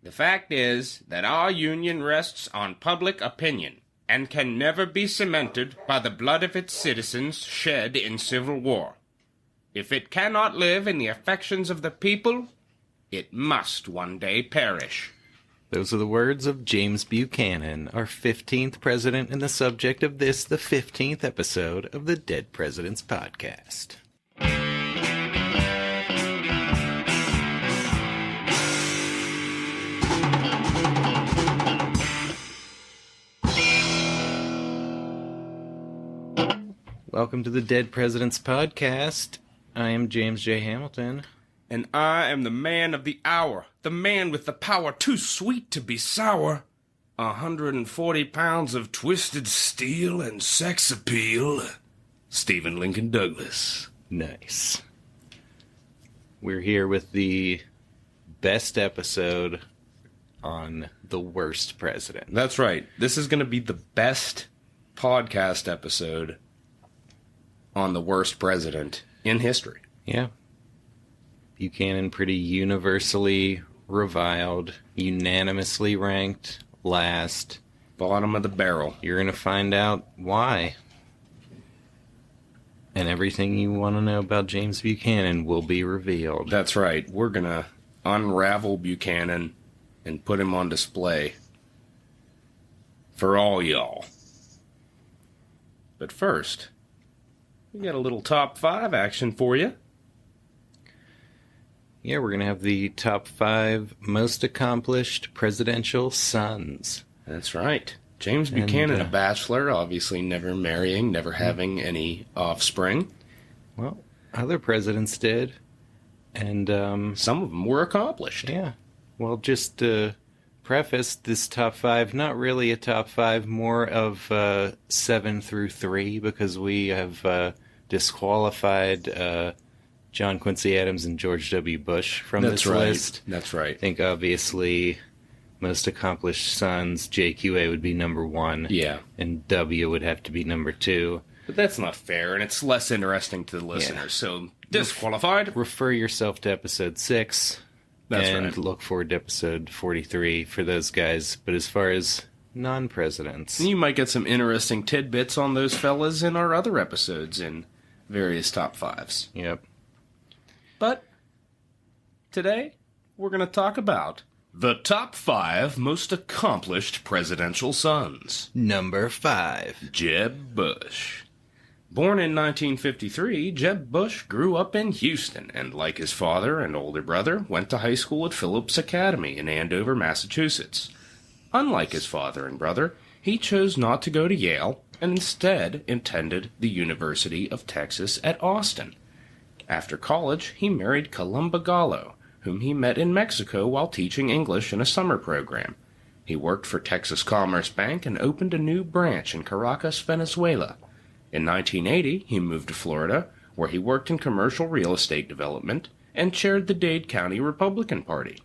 The fact is that our union rests on public opinion and can never be cemented by the blood of its citizens shed in civil war. If it cannot live in the affections of the people, it must one day perish. Those are the words of James Buchanan, our 15th president and the subject of this, the 15th episode of the Dead Presidents Podcast. Welcome to the Dead Presidents Podcast. I am James J. Hamilton. And I am the man of the hour, the man with the power too sweet to be sour. 140 pounds of twisted steel and sex appeal. Stephen Lincoln Douglas. Nice. We're here with the best episode on the worst president. That's right. This is going to be the best podcast episode on the worst president in history. Yeah. Buchanan pretty universally reviled, unanimously ranked last. Bottom of the barrel. You're going to find out why. And everything you want to know about James Buchanan will be revealed. That's right. We're going to unravel Buchanan and put him on display for all y'all. But first, we got a little top 5 action for you. Yeah, we're going to have the top 5 most accomplished presidential sons. That's right. James Buchanan, a bachelor, obviously never marrying, never having any offspring. Well, other presidents did. And some of them were accomplished. Yeah. Well, just to preface this top 5, not really a top 5, more of 7 through 3, because we have disqualified John Quincy Adams and George W. Bush from this list. That's right. I think obviously most accomplished sons, JQA would be number 1. Yeah. And W would have to be number 2. But that's not fair, and it's less interesting to the listeners. Yeah. So, disqualified. Refer yourself to episode 6. That's and right. Look forward to episode 43 for those guys. But as far as non-presidents, you might get some interesting tidbits on those fellas in our other episodes in various top 5s. Yep. But today, we're going to talk about the top 5 most accomplished presidential sons. Number 5. Jeb Bush. Born in 1953, Jeb Bush grew up in Houston and, like his father and older brother, went to high school at Phillips Academy in Andover, Massachusetts. Unlike his father and brother, he chose not to go to Yale and instead attended the University of Texas at Austin. After college, he married Columba Gallo, whom he met in Mexico while teaching English in a summer program. He worked for Texas Commerce Bank and opened a new branch in Caracas, Venezuela. In 1980, he moved to Florida, where he worked in commercial real estate development and chaired the Dade County Republican Party.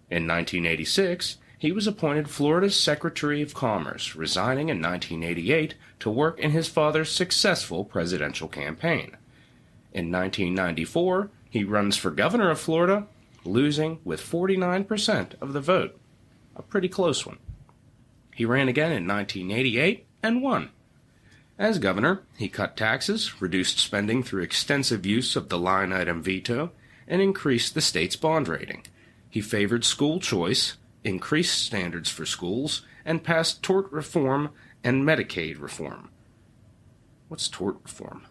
In 1986, he was appointed Florida's Secretary of Commerce, resigning in 1988 to work in his father's successful presidential campaign. In 1994, he runs for governor of Florida, losing with 49% of the vote. A pretty close one. He ran again in 1988 and won. As governor, he cut taxes, reduced spending through extensive use of the line item veto, and increased the state's bond rating. He favored school choice, increased standards for schools, and passed tort reform and Medicaid reform. What's tort reform?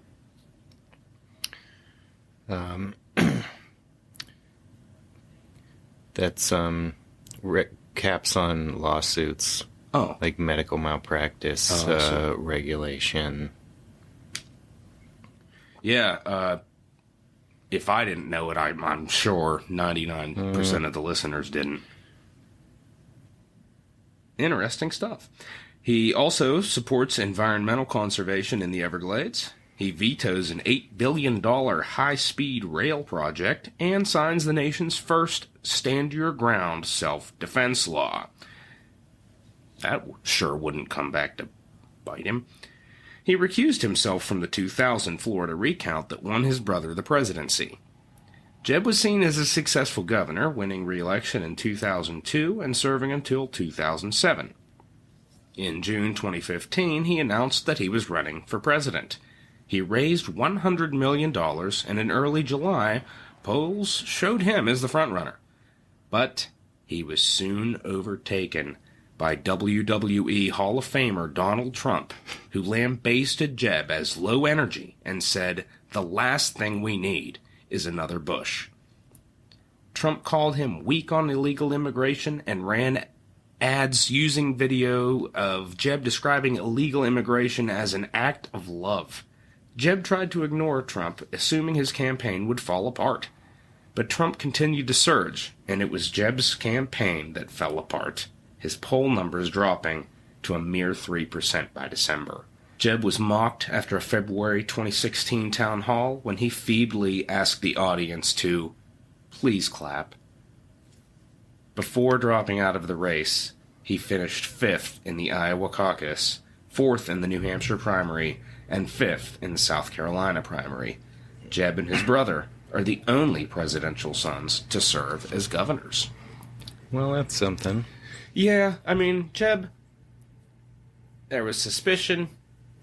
That's caps on lawsuits. Oh. Like medical malpractice regulation. Yeah, if I didn't know it, I'm sure 99% of the listeners didn't. Interesting stuff. He also supports environmental conservation in the Everglades. He vetoes an $8 billion high-speed rail project and signs the nation's first stand-your-ground self-defense law. That sure wouldn't come back to bite him. He recused himself from the 2000 Florida recount that won his brother the presidency. Jeb was seen as a successful governor, winning re-election in 2002 and serving until 2007. In June 2015, he announced that he was running for president. He raised $100 million, and in early July, polls showed him as the frontrunner. But he was soon overtaken by WWE Hall of Famer Donald Trump, who lambasted Jeb as low energy and said, "The last thing we need is another Bush." Trump called him weak on illegal immigration and ran ads using video of Jeb describing illegal immigration as an act of love. Jeb tried to ignore Trump, assuming his campaign would fall apart. But Trump continued to surge, and it was Jeb's campaign that fell apart, his poll numbers dropping to a mere 3% by December. Jeb was mocked after a February 2016 town hall when he feebly asked the audience to please clap. Before dropping out of the race, he finished 5th in the Iowa caucus, 4th in the New Hampshire primary, and 5th in the South Carolina primary. Jeb and his brother are the only presidential sons to serve as governors. Well, that's something. Yeah, I mean, Jeb, there was suspicion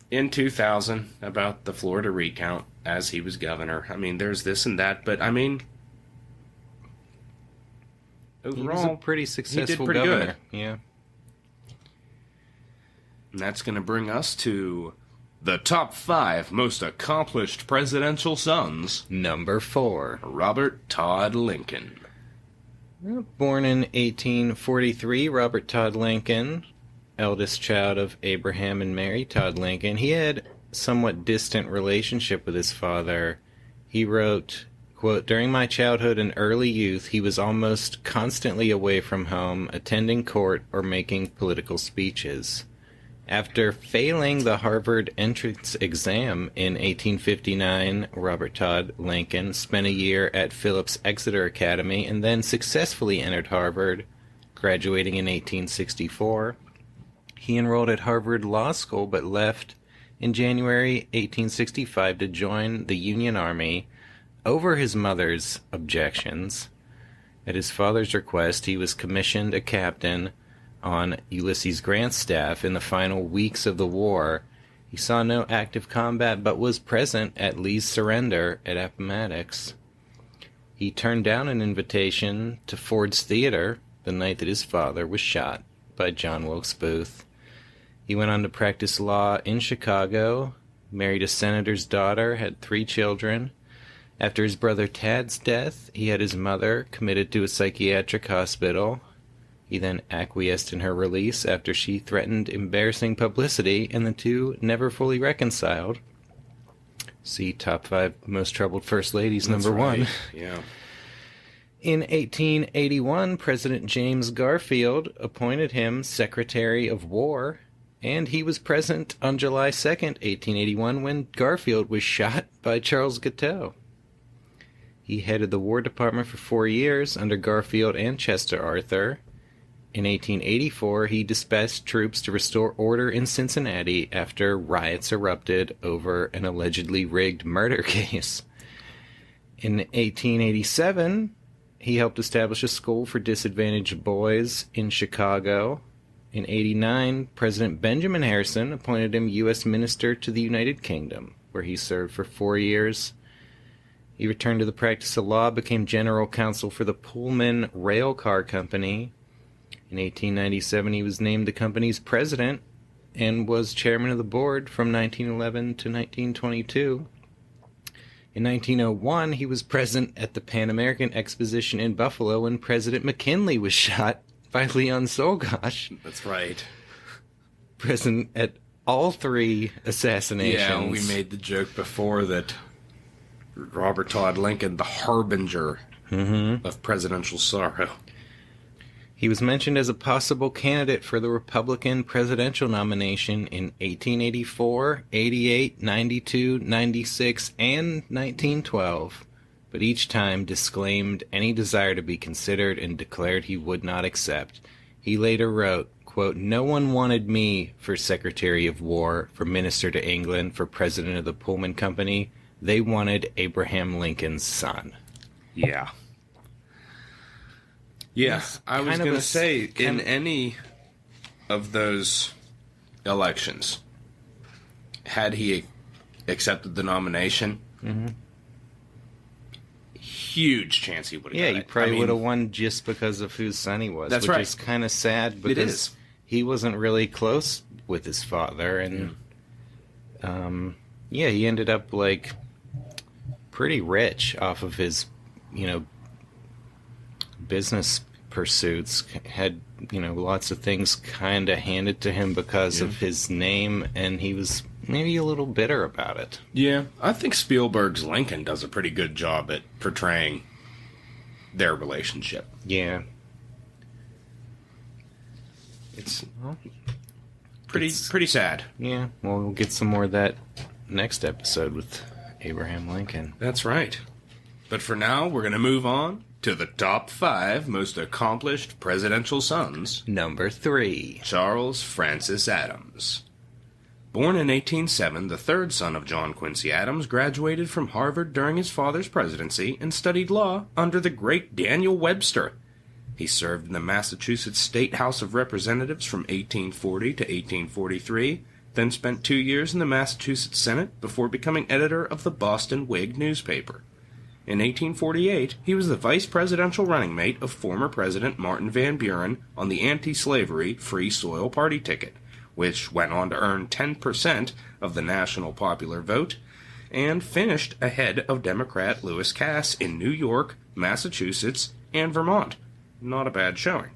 in 2000 about the Florida recount as he was governor. I mean, there's this and that, but I mean, overall, he was a pretty successful he did pretty governor. good. Yeah. And that's going to bring us to the top 5 most accomplished presidential sons. Number 4. Robert Todd Lincoln. Born in 1843, Robert Todd Lincoln, eldest child of Abraham and Mary Todd Lincoln. He had a somewhat distant relationship with his father. He wrote, quote, "During my childhood and early youth, he was almost constantly away from home, attending court or making political speeches. After failing the Harvard entrance exam in 1859, Robert Todd Lincoln spent a year at Phillips Exeter Academy and then successfully entered Harvard, graduating in 1864. He enrolled at Harvard Law School but left in January 1865 to join the Union Army over his mother's objections. At his father's request, he was commissioned a captain on Ulysses Grant's staff in the final weeks of the war. He saw no active combat but was present at Lee's surrender at Appomattox. He turned down an invitation to Ford's Theater the night that his father was shot by John Wilkes Booth. He went on to practice law in Chicago, married a senator's daughter, had 3 children. After his brother Tad's death, he had his mother committed to a psychiatric hospital. He then acquiesced in her release after she threatened embarrassing publicity, and the two never fully reconciled. See Top 5 Most Troubled First Ladies, number 1. Yeah. In 1881, President James Garfield appointed him Secretary of War, and he was present on July 2nd, 1881, when Garfield was shot by Charles Guiteau. He headed the War Department for 4 years under Garfield and Chester Arthur. In 1884, he dispatched troops to restore order in Cincinnati after riots erupted over an allegedly rigged murder case. In 1887, he helped establish a school for disadvantaged boys in Chicago. In 1889, President Benjamin Harrison appointed him U.S. Minister to the United Kingdom, where he served for 4 years. He returned to the practice of law, became general counsel for the Pullman Rail Car Company. In 1897, he was named the company's president and was chairman of the board from 1911 to 1922. In 1901, he was present at the Pan American Exposition in Buffalo when President McKinley was shot by Leon Solgash. That's right. Present at all 3 assassinations. Yeah, we made the joke before that Robert Todd Lincoln, the harbinger of presidential sorrow. He was mentioned as a possible candidate for the Republican presidential nomination in 1884, 88, 92, 96, and 1912, but each time disclaimed any desire to be considered and declared he would not accept. He later wrote, quote, "No one wanted me for Secretary of War, for Minister to England, for President of the Pullman Company. They wanted Abraham Lincoln's son." Yeah. Yeah, Yes, I was kind of going a to say, in kind- any of those elections, had he accepted the nomination, huge chance he would have Yeah, got he it. probably I mean, would have won just because of whose son he was. That's which right. is kind of sad because is. he wasn't really close with his father, and yeah, he ended up like pretty rich off of his, business pursuits. Had lots of things kind of handed to him because of his name, and he was maybe a little bitter about it. Yeah, I think Spielberg's Lincoln does a pretty good job at portraying their relationship. Yeah, It's pretty sad. yeah. Well, we'll get some more of that next episode with Abraham Lincoln. That's right. But for now, we're going to move on to the top 5 most accomplished presidential sons. Number 3. Charles Francis Adams. Born in 1807, the third son of John Quincy Adams graduated from Harvard during his father's presidency and studied law under the great Daniel Webster. He served in the Massachusetts State House of Representatives from 1840 to 1843, then spent 2 years in the Massachusetts Senate before becoming editor of the Boston Whig newspaper. In 1848, he was the vice presidential running mate of former President Martin Van Buren on the anti-slavery Free Soil Party ticket, which went on to earn 10% of the national popular vote, and finished ahead of Democrat Lewis Cass in New York, Massachusetts, and Vermont. Not a bad showing.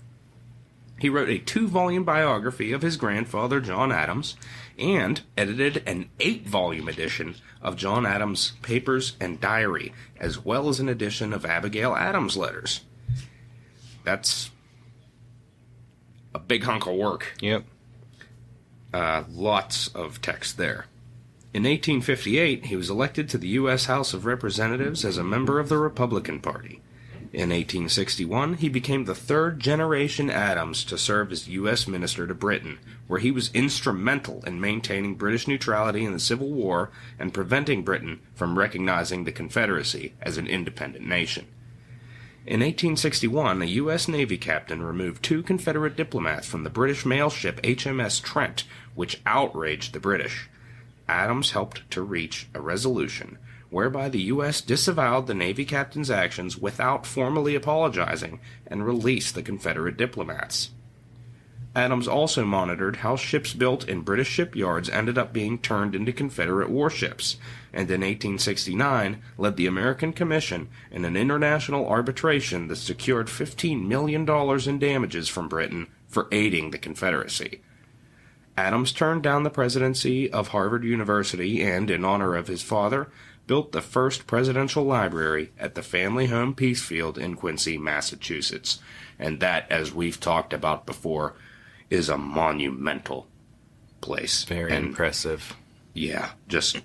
He wrote a 2-volume biography of his grandfather, John Adams, and edited an 8-volume edition of John Adams' papers and diary, as well as an edition of Abigail Adams' letters. That's a big hunk of work. Yep. Lots of text there. In 1858, he was elected to the U.S. House of Representatives as a member of the Republican Party. In 1861, he became the third-generation Adams to serve as U.S. Minister to Britain, where he was instrumental in maintaining British neutrality in the Civil War and preventing Britain from recognizing the Confederacy as an independent nation. In 1861, a U.S. Navy captain removed 2 Confederate diplomats from the British mail ship HMS Trent, which outraged the British. Adams helped to reach a resolution whereby the U.S. disavowed the Navy captain's actions without formally apologizing and released the Confederate diplomats. Adams also monitored how ships built in British shipyards ended up being turned into Confederate warships, and in 1869 led the American Commission in an international arbitration that secured $15 million in damages from Britain for aiding the Confederacy. Adams turned down the presidency of Harvard University and, in honor of his father, built the first presidential library at the family home Peacefield in Quincy, Massachusetts. And that, as we've talked about before, is a monumental place. Very impressive. Yeah, just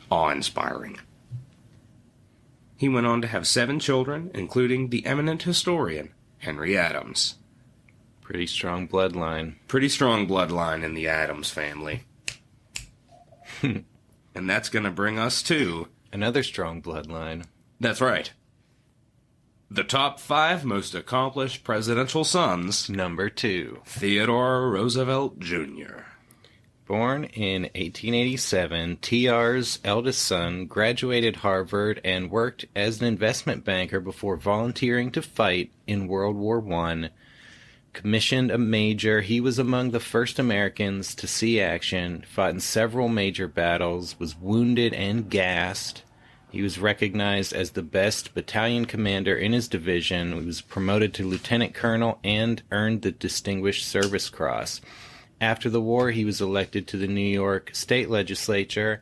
awe-inspiring. He went on to have 7 children, including the eminent historian, Henry Adams. Pretty strong bloodline. Pretty strong bloodline in the Adams family. And that's going to bring us to... Another strong bloodline. That's right. The top 5 most accomplished presidential sons. Number 2. Theodore Roosevelt Jr. Born in 1887, TR's eldest son graduated Harvard and worked as an investment banker before volunteering to fight in World War I. Commissioned a major, he was among the first Americans to see action, fought in several major battles, was wounded and gassed. He was recognized as the best battalion commander in his division. He was promoted to lieutenant colonel and earned the Distinguished Service Cross. After the war, he was elected to the New York State Legislature,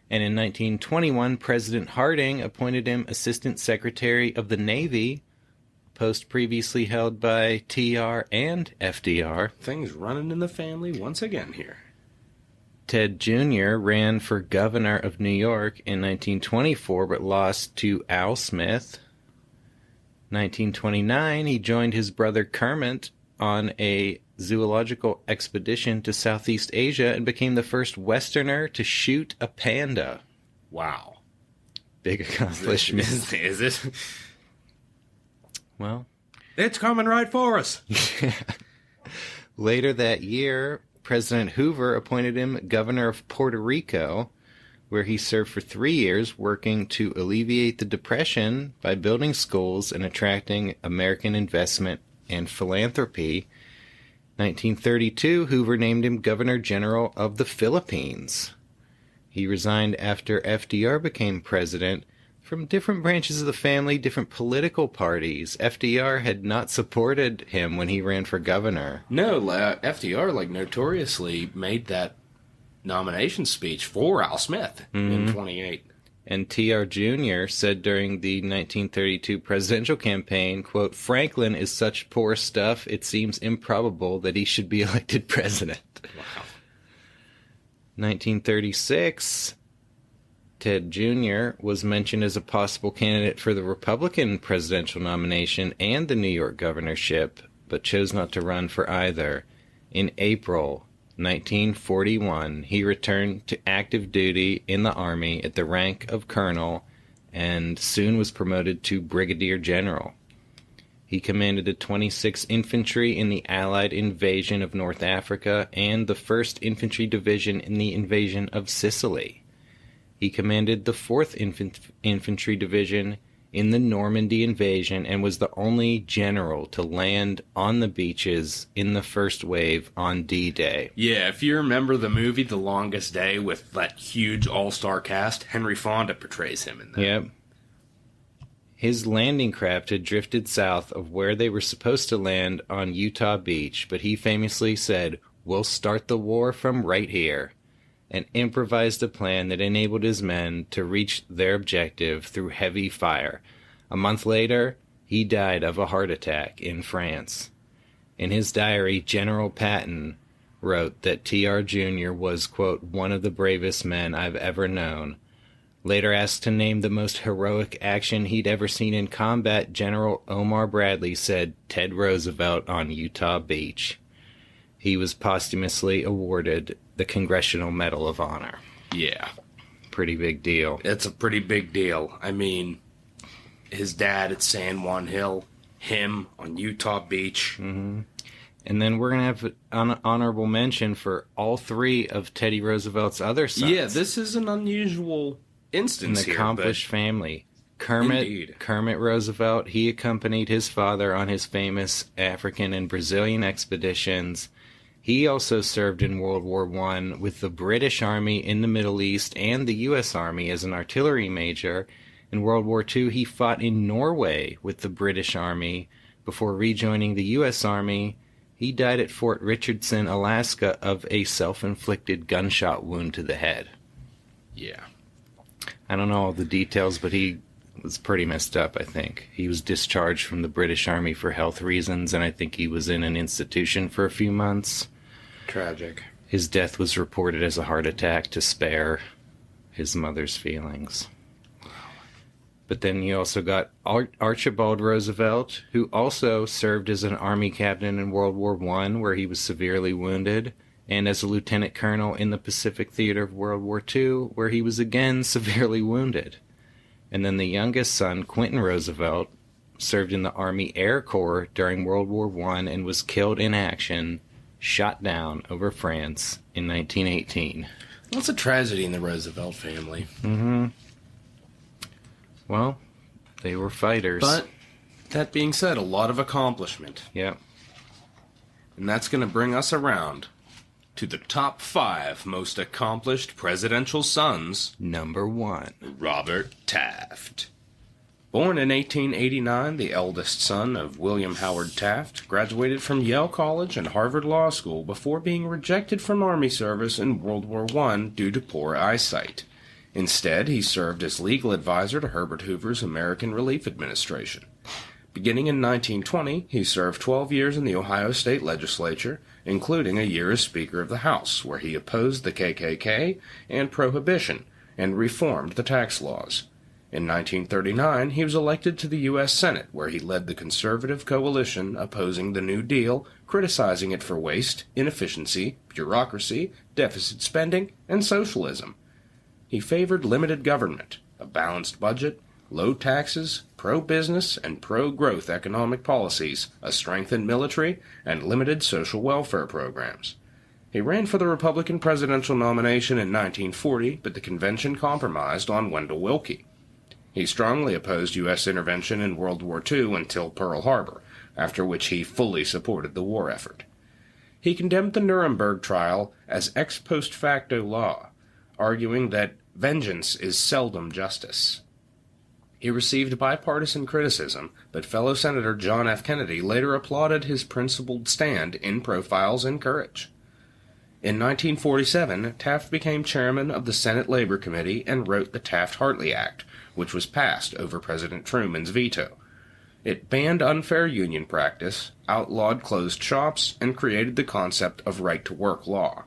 and in 1921, President Harding appointed him Assistant Secretary of the Navy, post previously held by TR and FDR. Things running in the family once again here. Ted Jr. ran for governor of New York in 1924 but lost to Al Smith. 1929, he joined his brother Kermit on a zoological expedition to Southeast Asia and became the first Westerner to shoot a panda. Wow. Big accomplishment. Is it? Well, It's coming right for us. later that year, President Hoover appointed him governor of Puerto Rico, where he served for 3 years working to alleviate the Depression by building schools and attracting American investment and philanthropy. 1932, Hoover named him Governor General of the Philippines. He resigned after FDR became president. From different branches of the family, different political parties, FDR had not supported him when he ran for governor. No, FDR notoriously made that nomination speech for Al Smith in 28. And TR Jr. said during the 1932 presidential campaign, quote, "Franklin is such poor stuff, it seems improbable that he should be elected president." Wow. 1936, Ted Jr. was mentioned as a possible candidate for the Republican presidential nomination and the New York governorship, but chose not to run for either. In April 1941, he returned to active duty in the Army at the rank of colonel and soon was promoted to brigadier general. He commanded the 26th Infantry in the Allied invasion of North Africa and the 1st Infantry Division in the invasion of Sicily. He commanded the 4th Infantry Division in the Normandy invasion and was the only general to land on the beaches in the first wave on D-Day. Yeah, if you remember the movie The Longest Day with that huge all-star cast, Henry Fonda portrays him in that. Yep. His landing craft had drifted south of where they were supposed to land on Utah Beach, but he famously said, "We'll start the war from right here," and improvised a plan that enabled his men to reach their objective through heavy fire. A month later, he died of a heart attack in France. In his diary, General Patton wrote that TR Jr. was, quote, "one of the bravest men I've ever known." Later asked to name the most heroic action he'd ever seen in combat, General Omar Bradley said, "Ted Roosevelt on Utah Beach." He was posthumously awarded the Congressional Medal of Honor. Yeah. Pretty big deal. It's a pretty big deal. I mean, his dad at San Juan Hill, him on Utah Beach. Mm-hmm. And then we're going to have an honorable mention for all 3 of Teddy Roosevelt's other sons. Yeah, this is an unusual instance An here. accomplished family. Kermit Roosevelt, he accompanied his father on his famous African and Brazilian expeditions. He also served in World War I with the British Army in the Middle East and the U.S. Army as an artillery major. In World War II, he fought in Norway with the British Army before rejoining the U.S. Army. He died at Fort Richardson, Alaska, of a self-inflicted gunshot wound to the head. Yeah. I don't know all the details, but he was pretty messed up, I think. He was discharged from the British Army for health reasons, and I think he was in an institution for a few months. Tragic. His death was reported as a heart attack to spare his mother's feelings. But then you also got Archibald Roosevelt, who also served as an Army captain in World War I, where he was severely wounded, and as a lieutenant colonel in the Pacific Theater of World War II, where he was again severely wounded. And then the youngest son, Quentin Roosevelt, served in the Army Air Corps during World War I and was killed in action, shot down over France in 1918. What's a tragedy in the Roosevelt family? Mm-hmm. Well, they were fighters. But, that being said, a lot of accomplishment. Yep. And that's going to bring us around to the top 5 most accomplished presidential sons. Number 1. Robert Taft. Born in 1889, the eldest son of William Howard Taft, graduated from Yale College and Harvard Law School before being rejected from Army service in World War I due to poor eyesight. Instead, he served as legal advisor to Herbert Hoover's American Relief Administration. Beginning in 1920, he served 12 years in the Ohio State Legislature, including a year as Speaker of the House, where he opposed the KKK and Prohibition and reformed the tax laws. In 1939, he was elected to the U.S. Senate, where he led the conservative coalition opposing the New Deal, criticizing it for waste, inefficiency, bureaucracy, deficit spending, and socialism. He favored limited government, a balanced budget, low taxes, pro-business and pro-growth economic policies, a strengthened military, and limited social welfare programs. He ran for the Republican presidential nomination in 1940, but the convention compromised on Wendell Willkie. He strongly opposed U.S. intervention in World War II until Pearl Harbor, after which he fully supported the war effort. He condemned the Nuremberg trial as ex post facto law, arguing that vengeance is seldom justice. He received bipartisan criticism, but fellow Senator John F. Kennedy later applauded his principled stand in profiles and courage. In 1947, Taft became chairman of the Senate Labor Committee and wrote the Taft-Hartley Act, which was passed over President Truman's veto. It banned unfair union practice, outlawed closed shops, and created the concept of right-to-work law.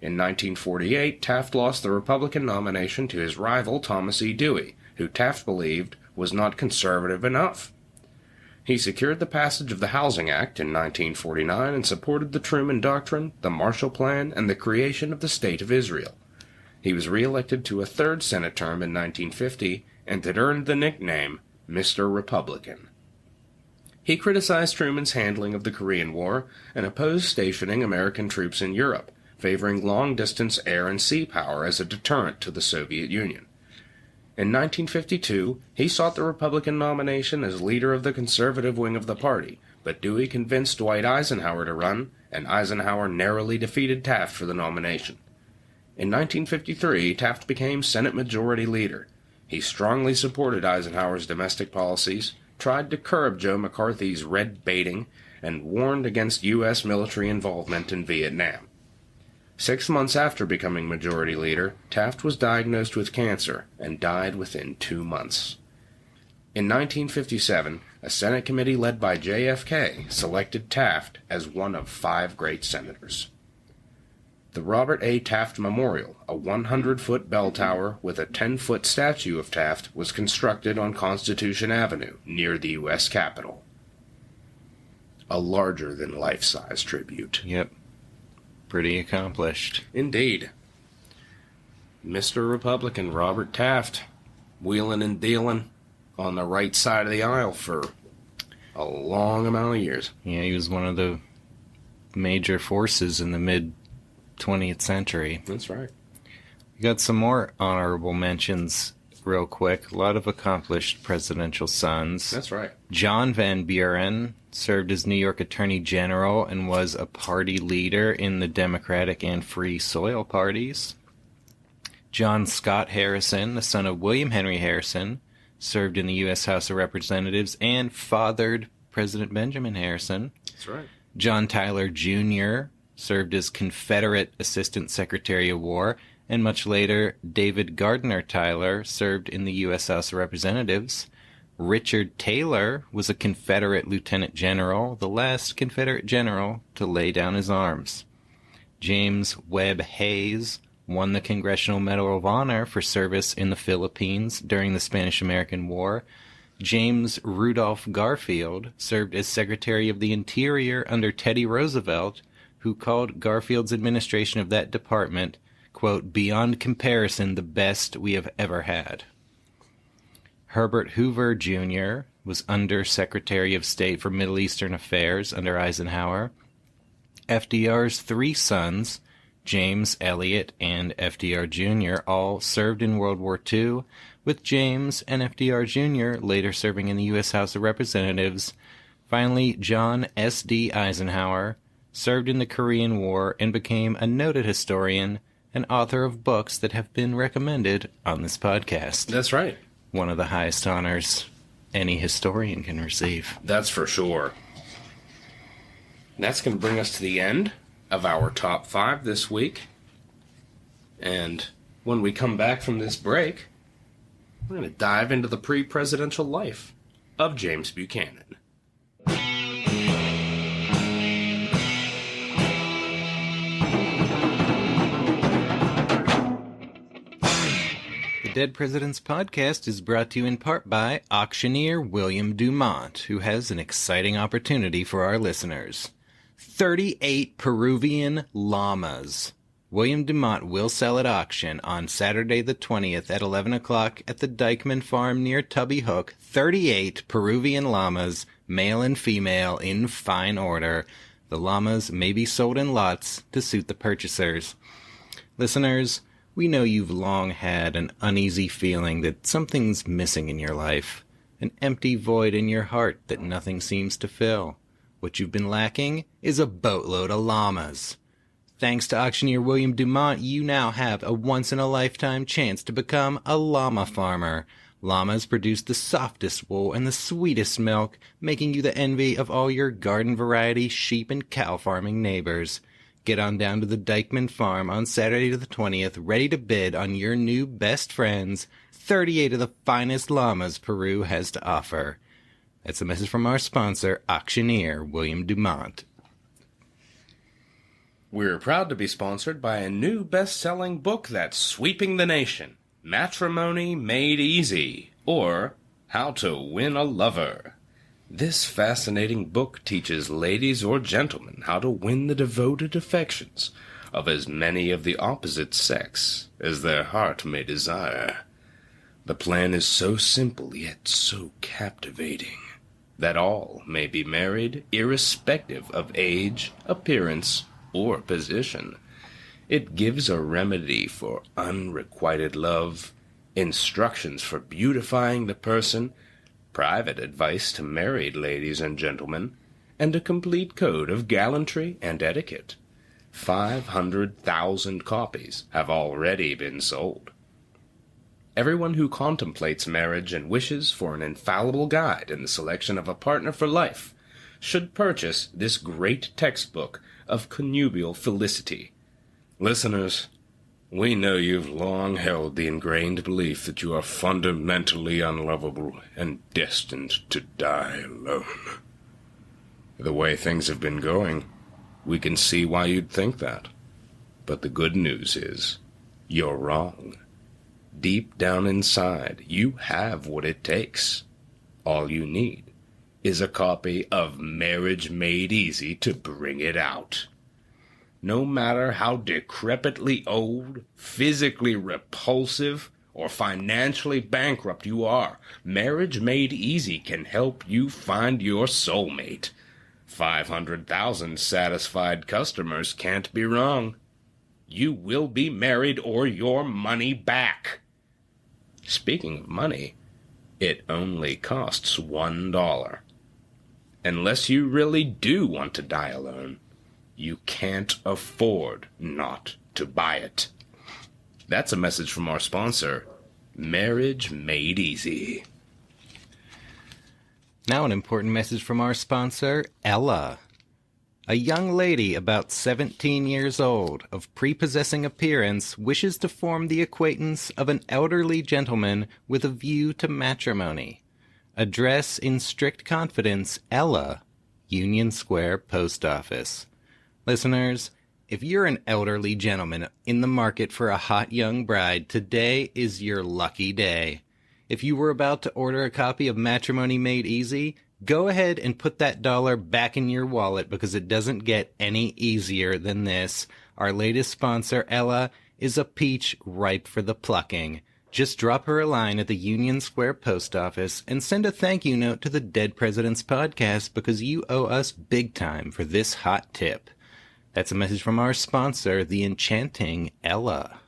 In 1948, Taft lost the Republican nomination to his rival Thomas E. Dewey, who Taft believed was not conservative enough. He secured the passage of the Housing Act in 1949 and supported the Truman Doctrine, the Marshall Plan, and the creation of the State of Israel. He was re-elected to a third Senate term in 1950 and had earned the nickname Mr. Republican. He criticized Truman's handling of the Korean War and opposed stationing American troops in Europe, favoring long-distance air and sea power as a deterrent to the Soviet Union. In 1952, he sought the Republican nomination as leader of the conservative wing of the party, but Dewey convinced Dwight Eisenhower to run, and Eisenhower narrowly defeated Taft for the nomination. In 1953, Taft became Senate Majority Leader. He strongly supported Eisenhower's domestic policies, tried to curb Joe McCarthy's red baiting, and warned against U.S. military involvement in Vietnam. 6 months after becoming Majority Leader, Taft was diagnosed with cancer and died within 2 months. In 1957, a Senate committee led by JFK selected Taft as one of 5 great senators. The Robert A. Taft Memorial, a 100-foot bell tower with a 10-foot statue of Taft, was constructed on Constitution Avenue near the U.S. Capitol. A larger-than-life-size tribute. Yep. Pretty accomplished. Indeed. Mr. Republican Robert Taft, wheeling and dealing on the right side of the aisle for a long amount of years. Yeah, he was one of the major forces in the mid-20th century. That's right. We got some more honorable mentions real quick. A lot of accomplished presidential sons. That's right. John Van Buren served as New York Attorney General and was a party leader in the Democratic and Free Soil parties. John Scott Harrison, the son of William Henry Harrison, served in the U.S. House of Representatives and fathered President Benjamin Harrison. That's right. John Tyler Jr. served as Confederate Assistant Secretary of War, and much later, David Gardner Tyler served in the U.S. House of Representatives. Richard Taylor was a Confederate Lieutenant General, the last Confederate general to lay down his arms. James Webb Hayes won the Congressional Medal of Honor for service in the Philippines during the Spanish-American War. James Rudolph Garfield served as Secretary of the Interior under Teddy Roosevelt, who called Garfield's administration of that department, quote, beyond comparison the best we have ever had. Herbert Hoover, Jr. was Under Secretary of State for Middle Eastern Affairs under Eisenhower. FDR's 3 sons, James, Elliott, and FDR Jr., all served in World War II, with James and FDR Jr. later serving in the U.S. House of Representatives. Finally, John S.D. Eisenhower served in the Korean War and became a noted historian and author of books that have been recommended on this podcast. That's right. One of the highest honors any historian can receive. That's for sure. That's going to bring us to the end of our top 5 this week. And when we come back from this break, we're going to dive into the pre-presidential life of James Buchanan. Dead Presidents Podcast is brought to you in part by auctioneer William Dumont, who has an exciting opportunity for our listeners. 38 Peruvian llamas William Dumont will sell at auction on Saturday the 20th at 11 o'clock at the Dykeman Farm near Tubby Hook. 38 Peruvian llamas, male and female, in fine order. The llamas may be sold in lots to suit the purchasers. Listeners, we know you've long had an uneasy feeling that something's missing in your life, an empty void in your heart that nothing seems to fill. What you've been lacking is a boatload of llamas. Thanks to auctioneer William Dumont, you now have a once-in-a-lifetime chance to become a llama farmer. Llamas produce the softest wool and the sweetest milk, making you the envy of all your garden-variety sheep and cow farming neighbors. Get on down to the Dykeman Farm on Saturday the 20th, ready to bid on your new best friends, 38 of the finest llamas Peru has to offer. That's a message from our sponsor, auctioneer William Dumont. We're proud to be sponsored by a new best-selling book that's sweeping the nation, Matrimony Made Easy, or How to Win a Lover. This fascinating book teaches ladies or gentlemen how to win the devoted affections of as many of the opposite sex as their heart may desire. The plan is so simple yet so captivating that all may be married irrespective of age, appearance, or position. It gives a remedy for unrequited love, instructions for beautifying the person, private advice to married ladies and gentlemen, and a complete code of gallantry and etiquette. 500,000 copies have already been sold. Everyone who contemplates marriage and wishes for an infallible guide in the selection of a partner for life should purchase this great textbook of connubial felicity. Listeners, we know you've long held the ingrained belief that you are fundamentally unlovable and destined to die alone. The way things have been going, we can see why you'd think that. But the good news is, you're wrong. Deep down inside, you have what it takes. All you need is a copy of Marriage Made Easy to bring it out. No matter how decrepitly old, physically repulsive, or financially bankrupt you are, Marriage Made Easy can help you find your soulmate. 500,000 satisfied customers can't be wrong. You will be married or your money back. Speaking of money, it only costs $1. Unless you really do want to die alone, you can't afford not to buy it. That's a message from our sponsor, Marriage Made Easy. Now an important message from our sponsor, Ella. A young lady about 17 years old, of prepossessing appearance, wishes to form the acquaintance of an elderly gentleman with a view to matrimony. Address in strict confidence, Ella, Union Square Post Office. Listeners, if you're an elderly gentleman in the market for a hot young bride, today is your lucky day. If you were about to order a copy of Matrimony Made Easy, go ahead and put that dollar back in your wallet because it doesn't get any easier than this. Our latest sponsor, Ella, is a peach ripe for the plucking. Just drop her a line at the Union Square Post Office and send a thank you note to the Dead Presidents Podcast because you owe us big time for this hot tip. That's a message from our sponsor, the enchanting Ella.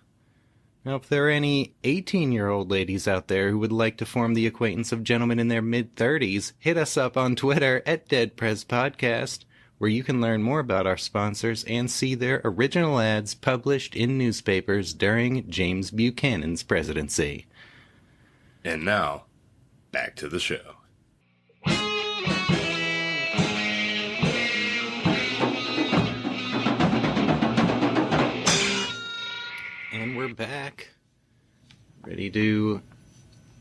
Now, if there are any 18-year-old ladies out there who would like to form the acquaintance of gentlemen in their mid-30s, hit us up on Twitter at DeadPresPodcast, where you can learn more about our sponsors and see their original ads published in newspapers during James Buchanan's presidency. And now, back to the show. And we're back, ready to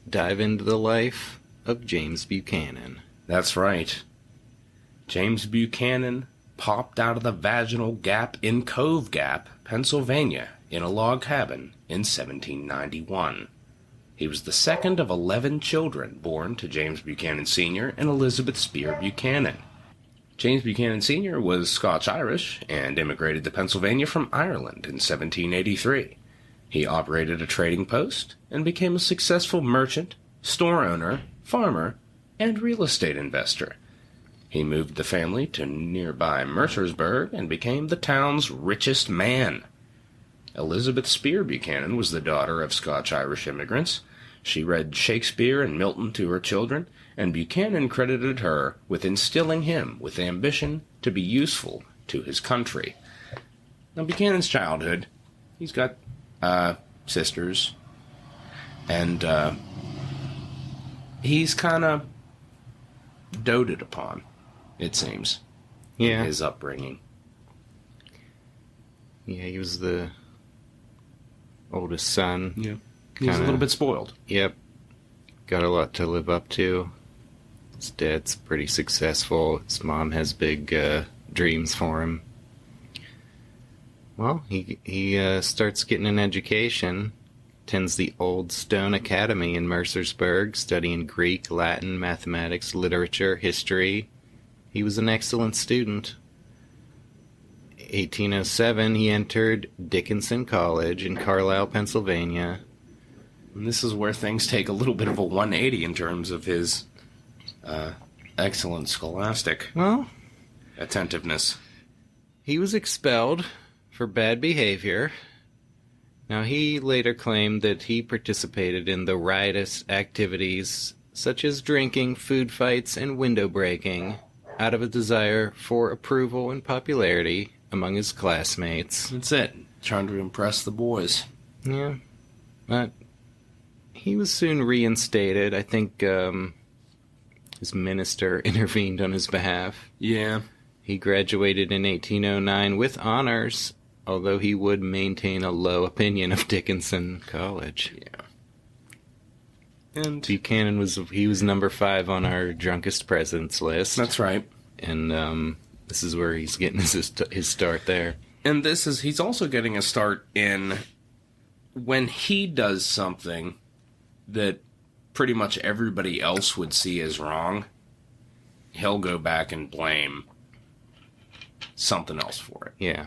dive into the life of James Buchanan. That's right. James Buchanan popped out of the vaginal gap in Cove Gap, Pennsylvania, in a log cabin in 1791. He was the second of 11 children born to James Buchanan Sr. and Elizabeth Spear Buchanan. James Buchanan Sr. was Scotch-Irish and immigrated to Pennsylvania from Ireland in 1783. He operated a trading post and became a successful merchant, store owner, farmer, and real estate investor. He moved the family to nearby Mercersburg and became the town's richest man. Elizabeth Spear Buchanan was the daughter of Scotch-Irish immigrants. She read Shakespeare and Milton to her children, and Buchanan credited her with instilling him with ambition to be useful to his country. Now, Buchanan's childhood, he's got sisters, and he's kind of doted upon, it seems, in his upbringing. Yeah, he was the oldest son. Yeah. He was a little bit spoiled. Yep. Got a lot to live up to. His dad's pretty successful. His mom has big dreams for him. Well, he starts getting an education, attends the Old Stone Academy in Mercersburg, studying Greek, Latin, mathematics, literature, history. He was an excellent student. 1807, he entered Dickinson College in Carlisle, Pennsylvania. And this is where things take a little bit of a 180 in terms of his excellent scholastic attentiveness. He was expelled for bad behavior. Now, he later claimed that he participated in the riotous activities such as drinking, food fights, and window breaking out of a desire for approval and popularity among his classmates. That's it. Trying to impress the boys. Yeah. But he was soon reinstated. I think his minister intervened on his behalf. Yeah. He graduated in 1809 with honors, although he would maintain a low opinion of Dickinson College. Yeah. And Buchanan was number 5 on our drunkest presidents list. That's right. And this is where he's getting his start there. And he's also getting a start in when he does something that pretty much everybody else would see as wrong, he'll go back and blame something else for it. Yeah.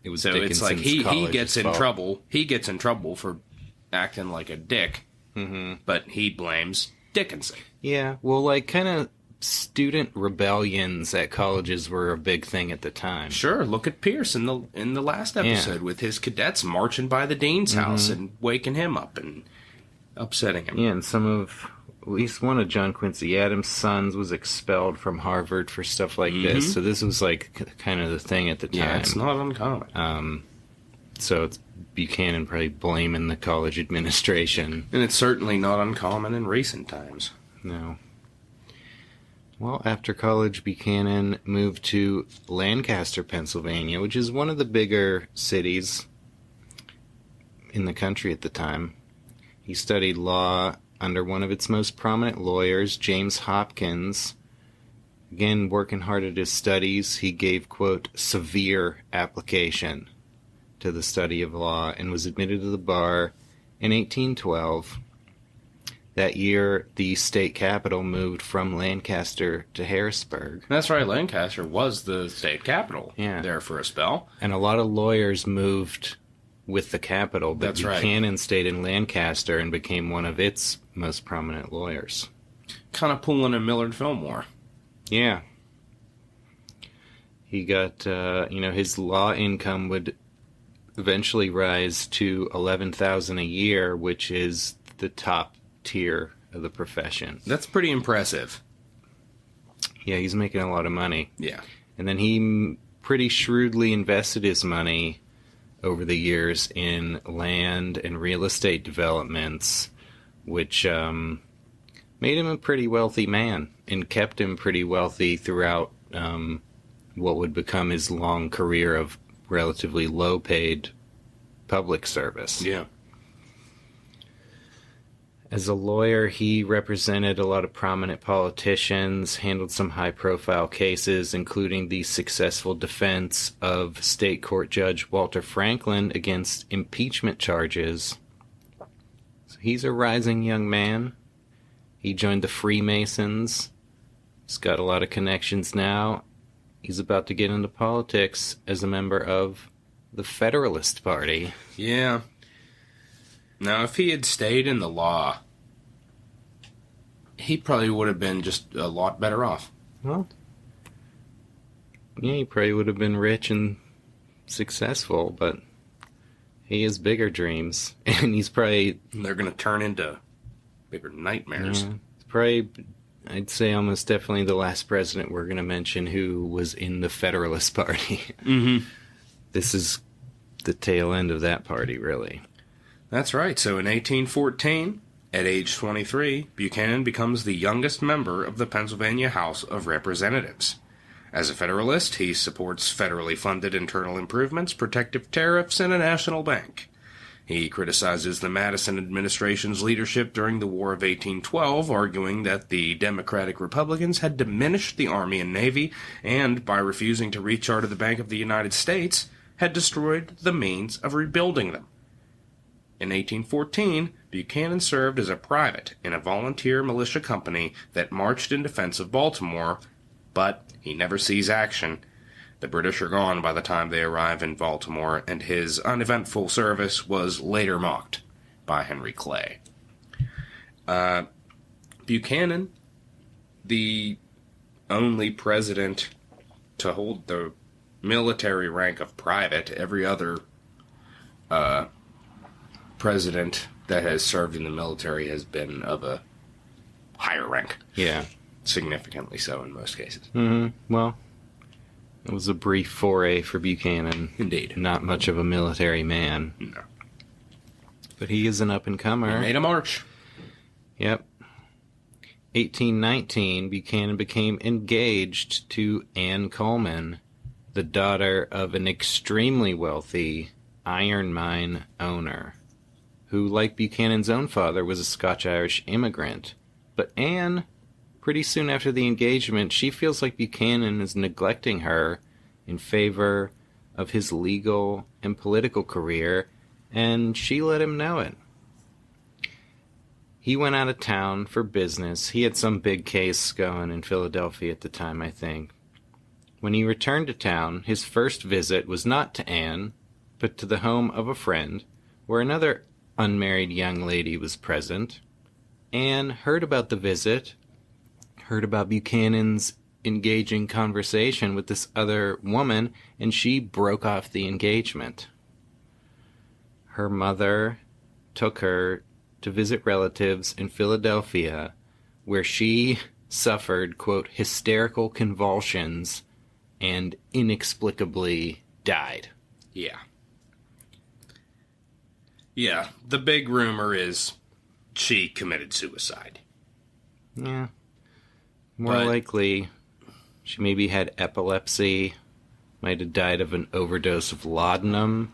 It was so Dickinson's it's like he gets in fault. trouble. He gets in trouble for acting like a dick, but he blames Dickinson. Yeah, well, like, kind of student rebellions at colleges were a big thing at the time. Sure, look at Pierce in the last episode with his cadets marching by the dean's house and waking him up and upsetting him. Yeah, and at least one of John Quincy Adams' sons was expelled from Harvard for stuff like this. So this was like kind of the thing at the time. Yeah, it's not uncommon. So it's Buchanan probably blaming the college administration. And it's certainly not uncommon in recent times. No. Well, after college, Buchanan moved to Lancaster, Pennsylvania, which is one of the bigger cities in the country at the time. He studied law under one of its most prominent lawyers, James Hopkins. Again, working hard at his studies, he gave, quote, severe application to the study of law and was admitted to the bar in 1812. That year, the state capital moved from Lancaster to Harrisburg. That's right, Lancaster was the state capital there for a spell. And a lot of lawyers moved with the capital, but Buchanan stayed in Lancaster and became one of its most prominent lawyers. Kind of pulling a Millard Fillmore. Yeah. He got, his law income would eventually rise to $11,000 a year, which is the top tier of the profession. That's pretty impressive. Yeah, he's making a lot of money. Yeah. And then he pretty shrewdly invested his money over the years in land and real estate developments, which made him a pretty wealthy man and kept him pretty wealthy throughout what would become his long career of relatively low-paid public service. Yeah. As a lawyer, he represented a lot of prominent politicians, handled some high-profile cases, including the successful defense of state court judge Walter Franklin against impeachment charges. So he's a rising young man. He joined the Freemasons. He's got a lot of connections now. he's about to get into politics as a member of the Federalist Party. Yeah. Now, if he had stayed in the law, he probably would have been just a lot better off. Well, yeah, he probably would have been rich and successful, but he has bigger dreams, and he's probably... They're going to turn into bigger nightmares. Yeah, probably, I'd say almost definitely the last president we're going to mention who was in the Federalist Party. Mm-hmm. This is the tail end of that party, really. That's right. So in 1814, at age 23, Buchanan becomes the youngest member of the Pennsylvania House of Representatives. As a Federalist, he supports federally funded internal improvements, protective tariffs, and a national bank. He criticizes the Madison administration's leadership during the War of 1812, arguing that the Democratic Republicans had diminished the Army and Navy, and, by refusing to recharter the Bank of the United States, had destroyed the means of rebuilding them. In 1814, Buchanan served as a private in a volunteer militia company that marched in defense of Baltimore, but he never sees action. The British are gone by the time they arrive in Baltimore, and his uneventful service was later mocked by Henry Clay. Buchanan, the only president to hold the military rank of private, every other president that has served in the military has been of a higher rank. Yeah. Significantly so in most cases. Mm-hmm. Well, it was a brief foray for Buchanan. Indeed. Not much of a military man. No. But he is an up-and-comer. He made a march. Yep. 1819, Buchanan became engaged to Anne Coleman, the daughter of an extremely wealthy iron mine owner, who, like Buchanan's own father, was a Scotch-Irish immigrant. But Anne, pretty soon after the engagement, she feels like Buchanan is neglecting her in favor of his legal and political career, and she let him know it. He went out of town for business. He had some big case going in Philadelphia at the time, I think. When he returned to town, his first visit was not to Anne, but to the home of a friend, where another unmarried young lady was present. Anne heard about the visit, heard about Buchanan's engaging conversation with this other woman, and she broke off the engagement. Her mother took her to visit relatives in Philadelphia, where she suffered, quote, hysterical convulsions and inexplicably died. Yeah. Yeah, the big rumor is she committed suicide. Yeah. More likely, she maybe had epilepsy, might have died of an overdose of laudanum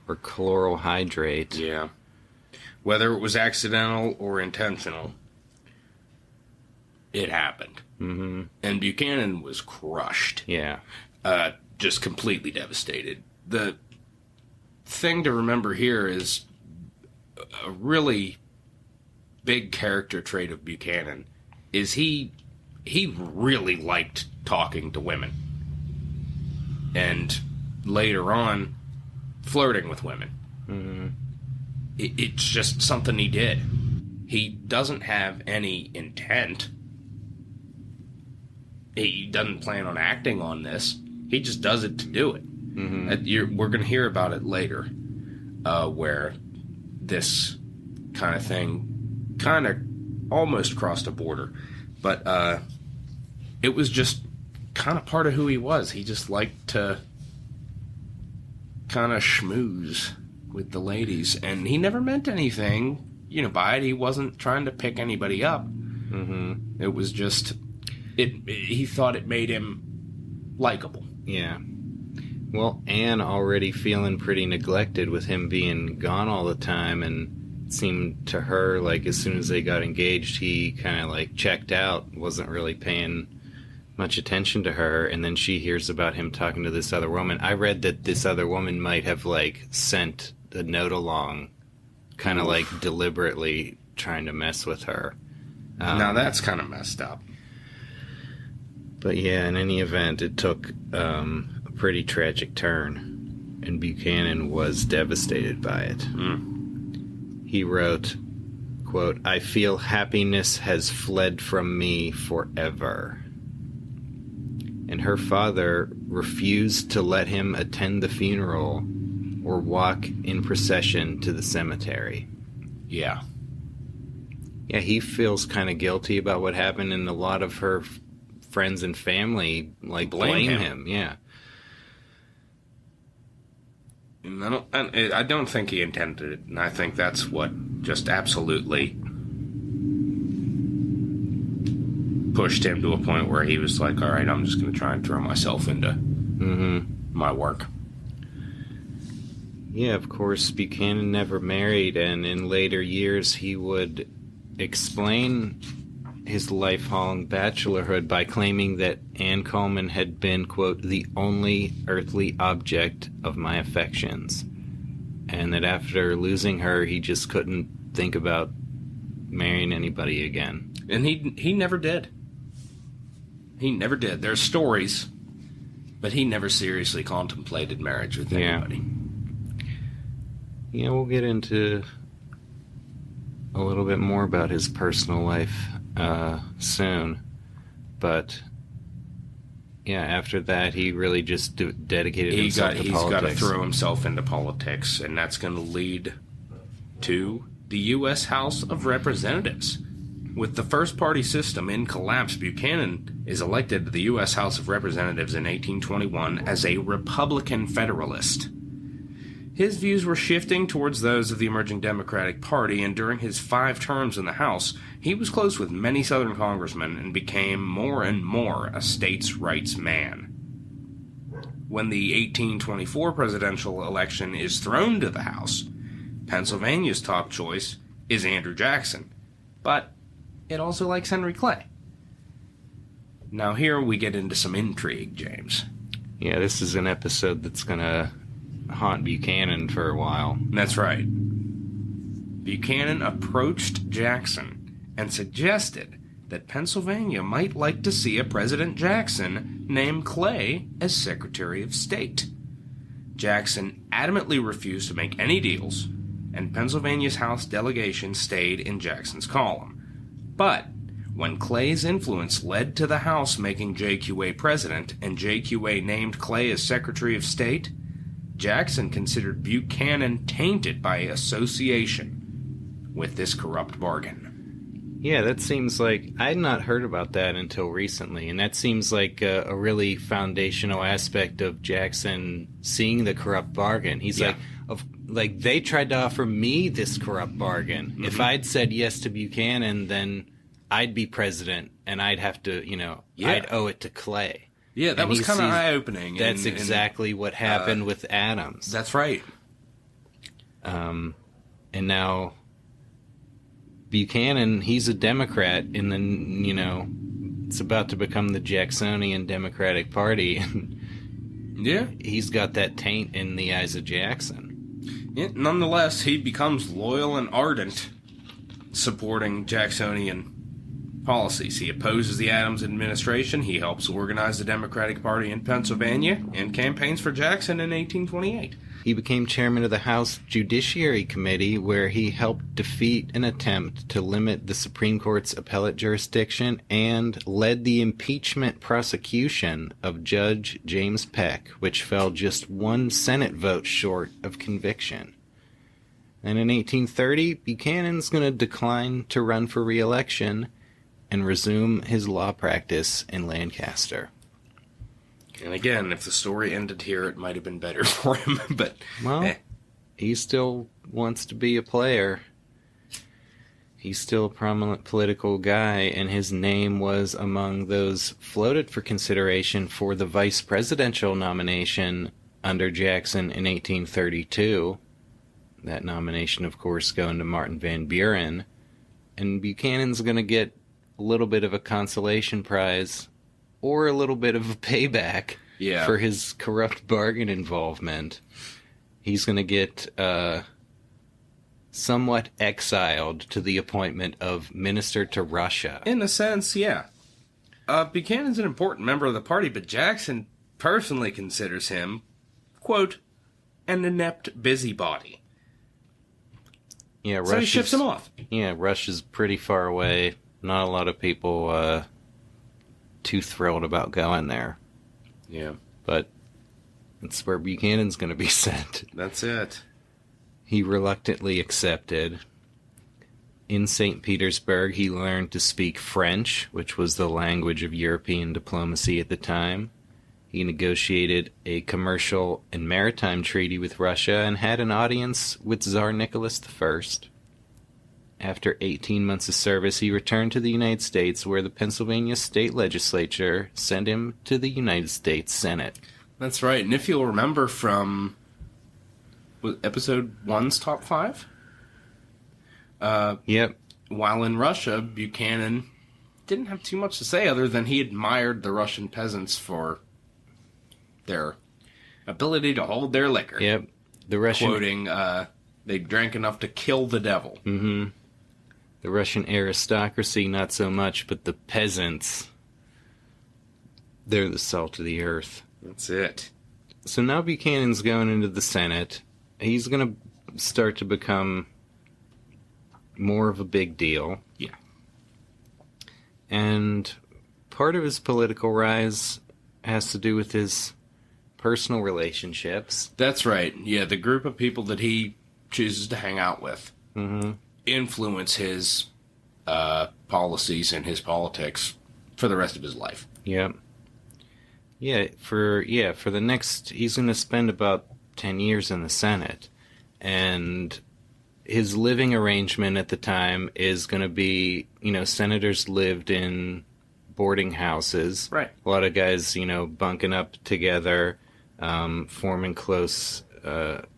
or chloral hydrate. Yeah. Whether it was accidental or intentional, it happened. Mm-hmm. And Buchanan was crushed. Yeah. Just completely devastated. The thing to remember here is a really big character trait of Buchanan is he really liked talking to women. And later on, flirting with women. Mm-hmm. It's just something he did. He doesn't have any intent. He doesn't plan on acting on this. He just does it to do it. Mm-hmm. We're going to hear about it later, where this kind of thing kind of almost crossed a border. But it was just kind of part of who he was. He just liked to kind of schmooze with the ladies, and he never meant anything, by it. He wasn't trying to pick anybody up. Mm-hmm. It was just, he thought it made him likable. Yeah. Well, Anne already feeling pretty neglected with him being gone all the time, and it seemed to her like as soon as they got engaged, he kind of like checked out, wasn't really paying much attention to her, and then she hears about him talking to this other woman. I read that this other woman might have like sent the note along, kind of like deliberately trying to mess with her. Now that's kind of messed up. But yeah, in any event, it took a pretty tragic turn, and Buchanan was devastated by it. He wrote, quote, "I feel happiness has fled from me forever." And her father refused to let him attend the funeral or walk in procession to the cemetery. Yeah. Yeah, he feels kind of guilty about what happened, and a lot of her friends and family blame him. Yeah. And I don't think he intended it, and I think that's what just absolutely pushed him to a point where he was like, all right, I'm just going to try and throw myself into my work. Yeah, of course, Buchanan never married, and in later years he would explain his lifelong bachelorhood by claiming that Anne Coleman had been, quote, the only earthly object of my affections, and that after losing her, he just couldn't think about marrying anybody again. And he never did. He never did. There's stories, but he never seriously contemplated marriage with anybody. Yeah, we'll get into a little bit more about his personal life soon, but yeah, after that he really just dedicated himself to politics. He's got to throw himself into politics, and that's going to lead to the U.S. House of Representatives. With the first party system in collapse, Buchanan is elected to the U.S. House of Representatives in 1821 as a Republican Federalist. His views were shifting towards those of the emerging Democratic Party, and during his 5 terms in the House, he was close with many Southern congressmen and became more and more a states' rights man. When the 1824 presidential election is thrown to the House, Pennsylvania's top choice is Andrew Jackson, but it also likes Henry Clay. Now here we get into some intrigue, James. Yeah, this is an episode that's going to haunt Buchanan for a while. That's right. Buchanan approached Jackson and suggested that Pennsylvania might like to see a President Jackson named Clay as Secretary of State. Jackson adamantly refused to make any deals, and Pennsylvania's House delegation stayed in Jackson's column. But when Clay's influence led to the House making JQA president and JQA named Clay as Secretary of State, Jackson considered Buchanan tainted by association with this corrupt bargain. Yeah, that seems like... I'd not heard about that until recently, and that seems like a really foundational aspect of Jackson seeing the corrupt bargain. He's like, they tried to offer me this corrupt bargain. Mm-hmm. If I'd said yes to Buchanan, then I'd be president, and I'd have to, I'd owe it to Clay. Yeah, that was kind of eye-opening. That's exactly what happened with Adams. That's right. And now Buchanan, he's a Democrat, and then, it's about to become the Jacksonian Democratic Party. Yeah. He's got that taint in the eyes of Jackson. Yeah, nonetheless, he becomes loyal and ardent, supporting Jacksonian policies. He opposes the Adams administration. He helps organize the Democratic Party in Pennsylvania and campaigns for Jackson in 1828. He became chairman of the House Judiciary Committee, where he helped defeat an attempt to limit the Supreme Court's appellate jurisdiction and led the impeachment prosecution of Judge James Peck, which fell just 1 Senate vote short of conviction. And in 1830, Buchanan's going to decline to run for re-election and resume his law practice in Lancaster. And again, if the story ended here, it might have been better for him, but... Well, he still wants to be a player. He's still a prominent political guy, and his name was among those floated for consideration for the vice presidential nomination under Jackson in 1832. That nomination, of course, going to Martin Van Buren. And Buchanan's going to get a little bit of a consolation prize or a little bit of a payback for his corrupt bargain involvement. He's going to get somewhat exiled to the appointment of minister to Russia. In a sense, yeah. Buchanan's an important member of the party, but Jackson personally considers him, quote, an inept busybody. Yeah, So he ships him off. Yeah, Russia's pretty far away. Not a lot of people too thrilled about going there. Yeah. But it's where Buchanan's going to be sent. That's it. He reluctantly accepted. In St. Petersburg, he learned to speak French, which was the language of European diplomacy at the time. He negotiated a commercial and maritime treaty with Russia and had an audience with Tsar Nicholas I. After 18 months of service, he returned to the United States, where the Pennsylvania state legislature sent him to the United States Senate. That's right. And if you'll remember from episode 1's top 5? Yep. While in Russia, Buchanan didn't have too much to say other than he admired the Russian peasants for their ability to hold their liquor. Yep. The Russian... Quoting, they drank enough to kill the devil. Mm-hmm. The Russian aristocracy, not so much, but the peasants, they're the salt of the earth. That's it. So now Buchanan's going into the Senate. He's going to start to become more of a big deal. Yeah. And part of his political rise has to do with his personal relationships. That's right. Yeah, the group of people that he chooses to hang out with influence his policies and his politics for the rest of his life. Yep. For the next, he's going to spend about 10 years in the Senate, and his living arrangement at the time is going to be, senators lived in boarding houses. Right. A lot of guys, bunking up together, forming close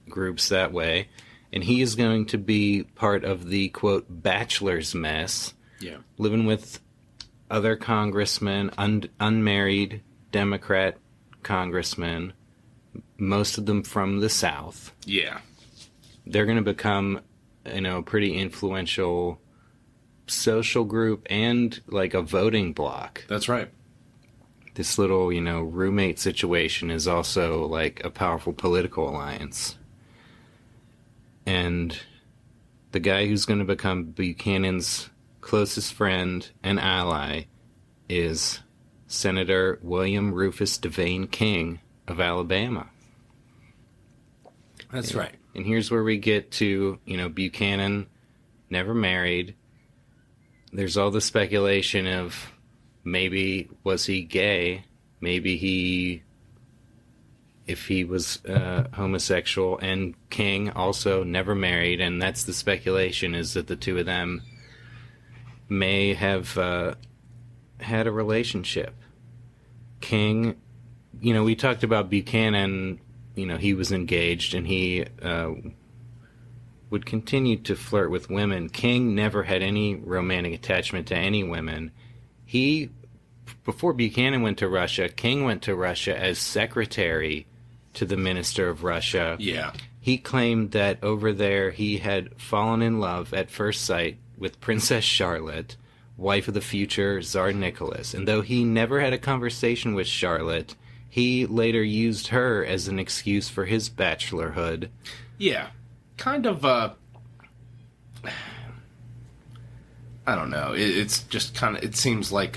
groups that way. And he is going to be part of the, quote, bachelor's mess. Yeah. Living with other congressmen, unmarried Democrat congressmen, most of them from the South. Yeah. They're going to become, a pretty influential social group and like a voting bloc. That's right. This little, roommate situation is also like a powerful political alliance. And the guy who's going to become Buchanan's closest friend and ally is Senator William Rufus Devane King of Alabama. That's right. And here's where we get to, Buchanan never married. There's all the speculation of maybe was he gay? Maybe if he was homosexual. And King also never married, and that's the speculation, is that the two of them may have had a relationship. King, we talked about Buchanan, he was engaged, and he would continue to flirt with women. King never had any romantic attachment to any women. Before Buchanan went to Russia, King went to Russia as secretary to the Minister of Russia. Yeah. He claimed that over there he had fallen in love at first sight with Princess Charlotte, wife of the future Tsar Nicholas. And though he never had a conversation with Charlotte, he later used her as an excuse for his bachelorhood. Yeah. Kind of, I don't know. It's just kind of, it seems like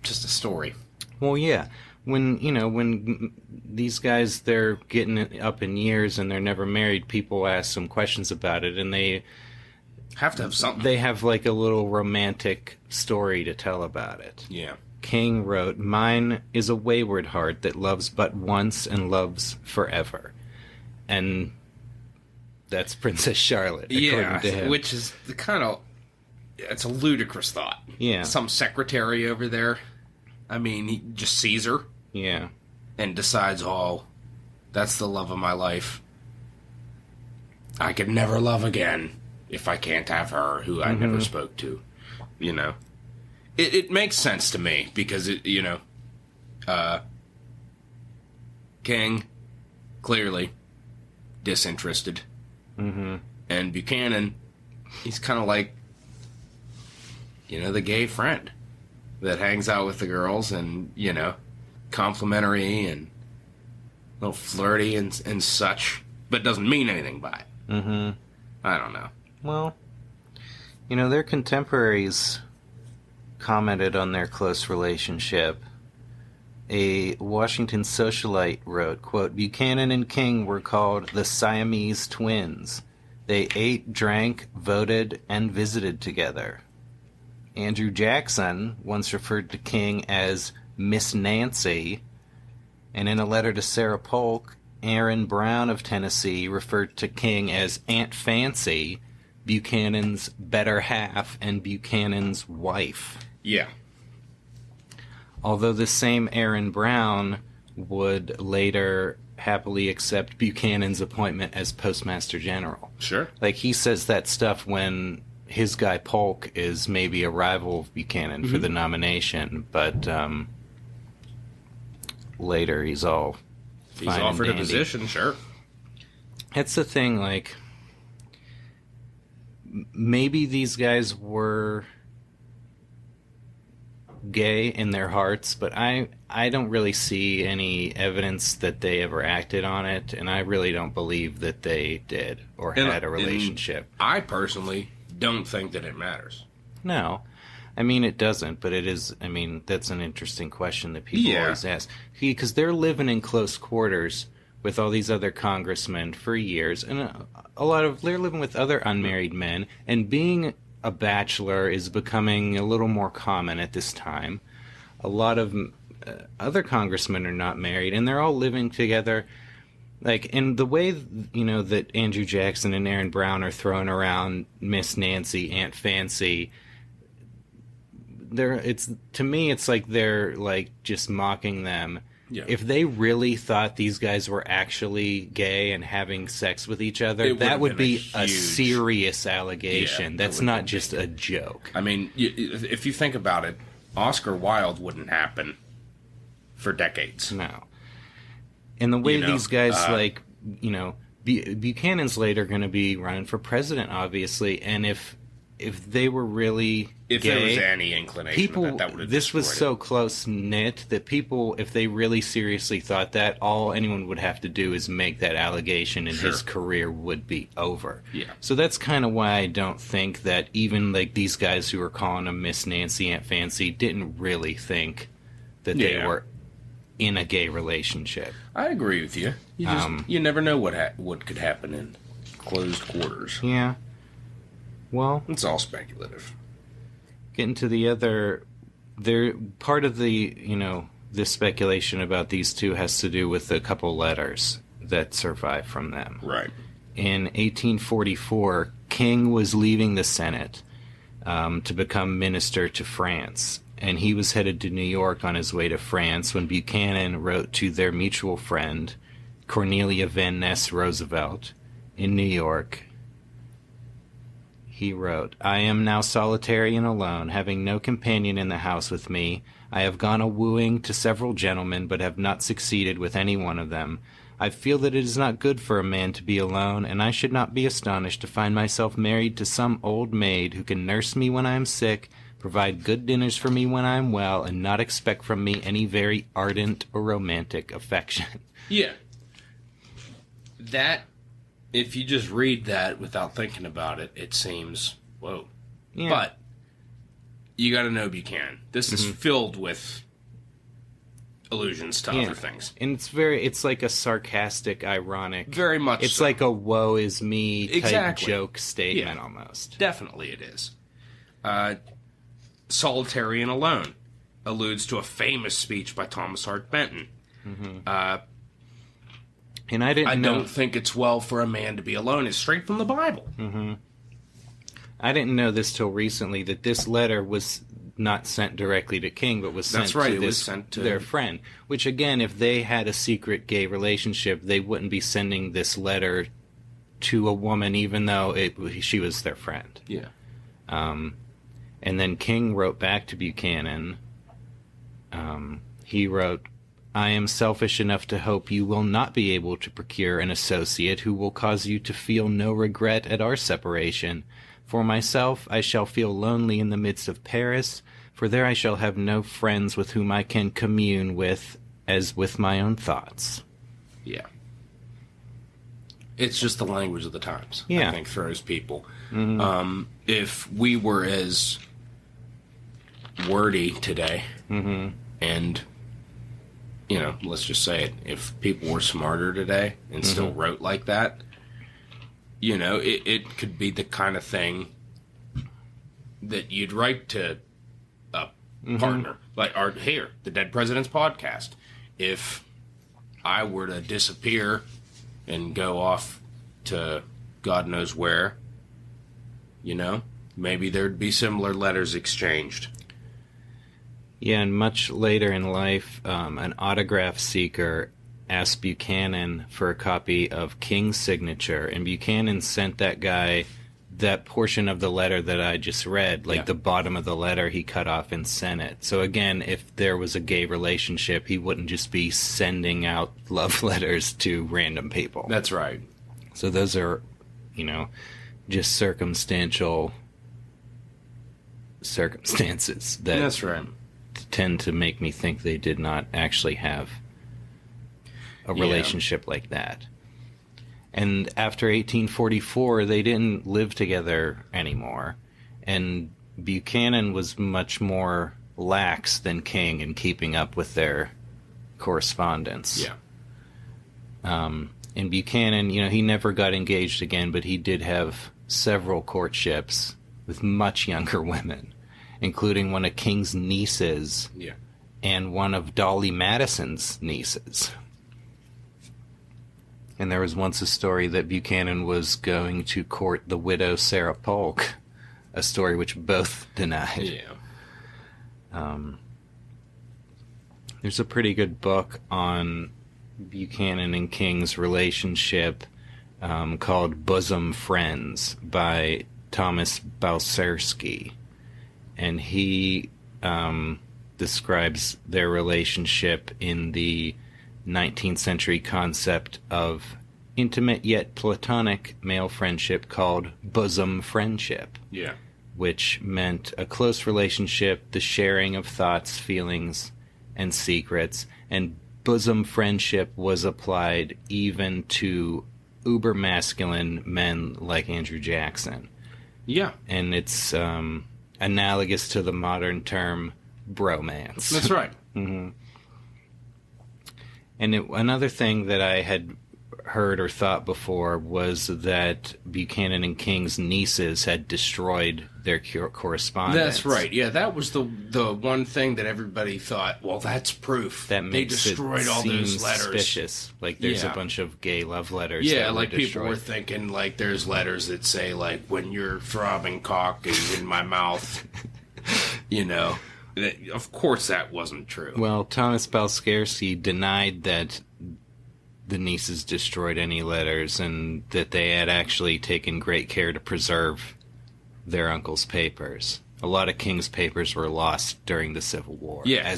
just a story. Well, yeah. When these guys, they're getting up in years and they're never married, people ask some questions about it, and they have to have something. They have like a little romantic story to tell about it. Yeah. King wrote, "Mine is a wayward heart that loves but once and loves forever." And that's Princess Charlotte, according to him. Which is the kind of, it's a ludicrous thought. Yeah. Some secretary over there, he just sees her. Yeah. And decides, oh, that's the love of my life. I could never love again if I can't have her, who I never spoke to. It makes sense to me, because, King, clearly disinterested. Mm-hmm. And Buchanan, he's kind of like, the gay friend. that hangs out with the girls and, complimentary and a little flirty and such, but doesn't mean anything by it. Mm-hmm. I don't know. Well, their contemporaries commented on their close relationship. A Washington socialite wrote, quote, Buchanan and King were called the Siamese twins. They ate, drank, voted, and visited together. Andrew Jackson once referred to King as Miss Nancy, and in a letter to Sarah Polk, Aaron Brown of Tennessee referred to King as Aunt Fancy, Buchanan's better half and Buchanan's wife. Yeah. Although the same Aaron Brown would later happily accept Buchanan's appointment as Postmaster General. Sure. Like, he says that stuff when his guy Polk is maybe a rival of Buchanan for the nomination, but later he's all He's fine offered a and dandy. position, sure. That's the thing, like, maybe these guys were gay in their hearts, but I don't really see any evidence that they ever acted on it, and I really don't believe that they did or had a relationship. I personally don't think that it matters. No. I mean, it doesn't, but it is, that's an interesting question that people always ask. Because they're living in close quarters with all these other congressmen for years, and they're living with other unmarried men, and being a bachelor is becoming a little more common at this time. A lot of other congressmen are not married, and they're all living together. Like, in the way, that Andrew Jackson and Aaron Brown are throwing around Miss Nancy, Aunt Fancy, to me, it's like they're, like, just mocking them. Yeah. If they really thought these guys were actually gay and having sex with each other, that would be a serious allegation. That's not just a joke. I mean, if you think about it, Oscar Wilde wouldn't happen for decades. No. And the way these guys, Buchanan's later going to be running for president, obviously, and if they were really if gay, there was any inclination that would have this was destroyed so close knit that people, if they really seriously thought that, all anyone would have to do is make that allegation, and his career would be over. Yeah. So that's kind of why I don't think that even like these guys who were calling him Miss Nancy, Aunt Fancy, didn't really think that they were in a gay relationship. I agree with you. You never know what could happen in closed quarters. Yeah. Well, it's all speculative. Getting to the other, part of the, this speculation about these two has to do with a couple letters that survive from them. Right. In 1844, King was leaving the Senate to become minister to France, and he was headed to New York on his way to France when Buchanan wrote to their mutual friend, Cornelia Van Ness Roosevelt, in New York. He wrote, I am now solitary and alone, having no companion in the house with me. I have gone a-wooing to several gentlemen, but have not succeeded with any one of them. I feel that it is not good for a man to be alone, and I should not be astonished to find myself married to some old maid who can nurse me when I am sick, provide good dinners for me when I am well, and not expect from me any very ardent or romantic affection. Yeah. That, if you just read that without thinking about it, it seems, whoa. Yeah. But you got to know Buchanan. This is filled with allusions to other things. And it's like a sarcastic, ironic. Very much It's so. like a woe is me type joke statement almost. Definitely it is. Solitary and Alone alludes to a famous speech by Thomas Hart Benton. And I don't think it's well for a man to be alone. It's straight from the Bible. I didn't know this till recently, that this letter was not sent directly to King, but was sent to their friend. Which, again, if they had a secret gay relationship, they wouldn't be sending this letter to a woman, even though she was their friend. Yeah. And then King wrote back to Buchanan. He wrote, I am selfish enough to hope you will not be able to procure an associate who will cause you to feel no regret at our separation. For myself, I shall feel lonely in the midst of Paris, For there I shall have no friends with whom I can commune with as with my own thoughts. Yeah. It's just the language of the times, I think, throws people. If we were as wordy today, and, you know, let's just say it, if people were smarter today and still wrote like that, you know, it could be the kind of thing that you'd write to a partner. Like, here, the Dead President's Podcast. If I were to disappear and go off to God knows where, you know, maybe there'd be similar letters exchanged. Yeah, and much later in life, an autograph seeker asked Buchanan for a copy of King's signature, and Buchanan sent that guy that portion of the letter that I just read, like the bottom of the letter, he cut off and sent it. So again, if there was a gay relationship, he wouldn't just be sending out love letters to random people. That's right. So those are, you know, just circumstances that That's right. tend to make me think they did not actually have a relationship like that. And after 1844, they didn't live together anymore. And Buchanan was much more lax than King in keeping up with their correspondence. Yeah. And Buchanan, you know, he never got engaged again, but he did have several courtships with much younger women, including one of King's nieces and one of Dolly Madison's nieces. And there was once a story that Buchanan was going to court the widow Sarah Polk, a story which both denied. Yeah. There's a pretty good book on Buchanan and King's relationship called Bosom Friends by Thomas Balcerski. And he describes their relationship in the 19th century concept of intimate yet platonic male friendship called bosom friendship. Yeah. Which meant a close relationship, the sharing of thoughts, feelings, and secrets. And bosom friendship was applied even to uber masculine men like Andrew Jackson. Yeah. And it's analogous to the modern term bromance. That's right. And another thing that I had heard or thought before was that Buchanan and King's nieces had destroyed their correspondence. That's right. Yeah, that was the one thing that everybody thought, well, that's proof. That makes they destroyed all those letters. Suspicious. Like there's a bunch of gay love letters. Yeah, that like were people were thinking, like there's letters that say, like, when your throbbing cock is in my mouth, you know. Of course that wasn't true. Well, Thomas Balcerski denied that the nieces destroyed any letters and that they had actually taken great care to preserve their uncle's papers. A lot of King's papers were lost during the Civil War. Yeah,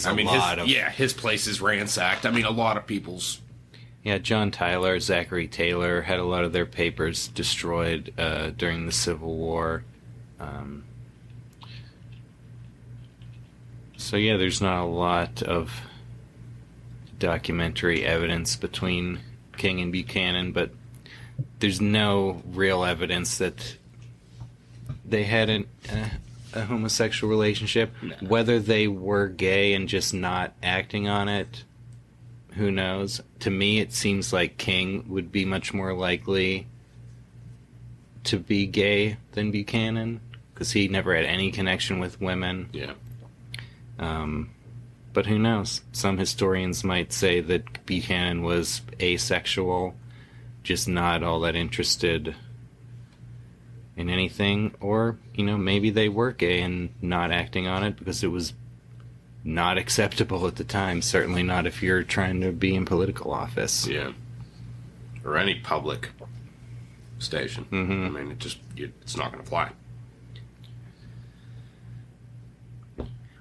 his place is ransacked. I mean, a lot of people's... Yeah, John Tyler, Zachary Taylor had a lot of their papers destroyed during the Civil War. So yeah, there's not a lot of documentary evidence between King and Buchanan, but there's no real evidence that they had a homosexual relationship. No. Whether they were gay and just not acting on it, who knows? To me, it seems like King would be much more likely to be gay than Buchanan, because he never had any connection with women. Yeah. But who knows? Some historians might say that Buchanan was asexual, just not all that interested in anything. Or, you know, maybe they were gay and not acting on it because it was not acceptable at the time. Certainly not if you're trying to be in political office. Yeah. Or any public station. I mean, it's not going to fly.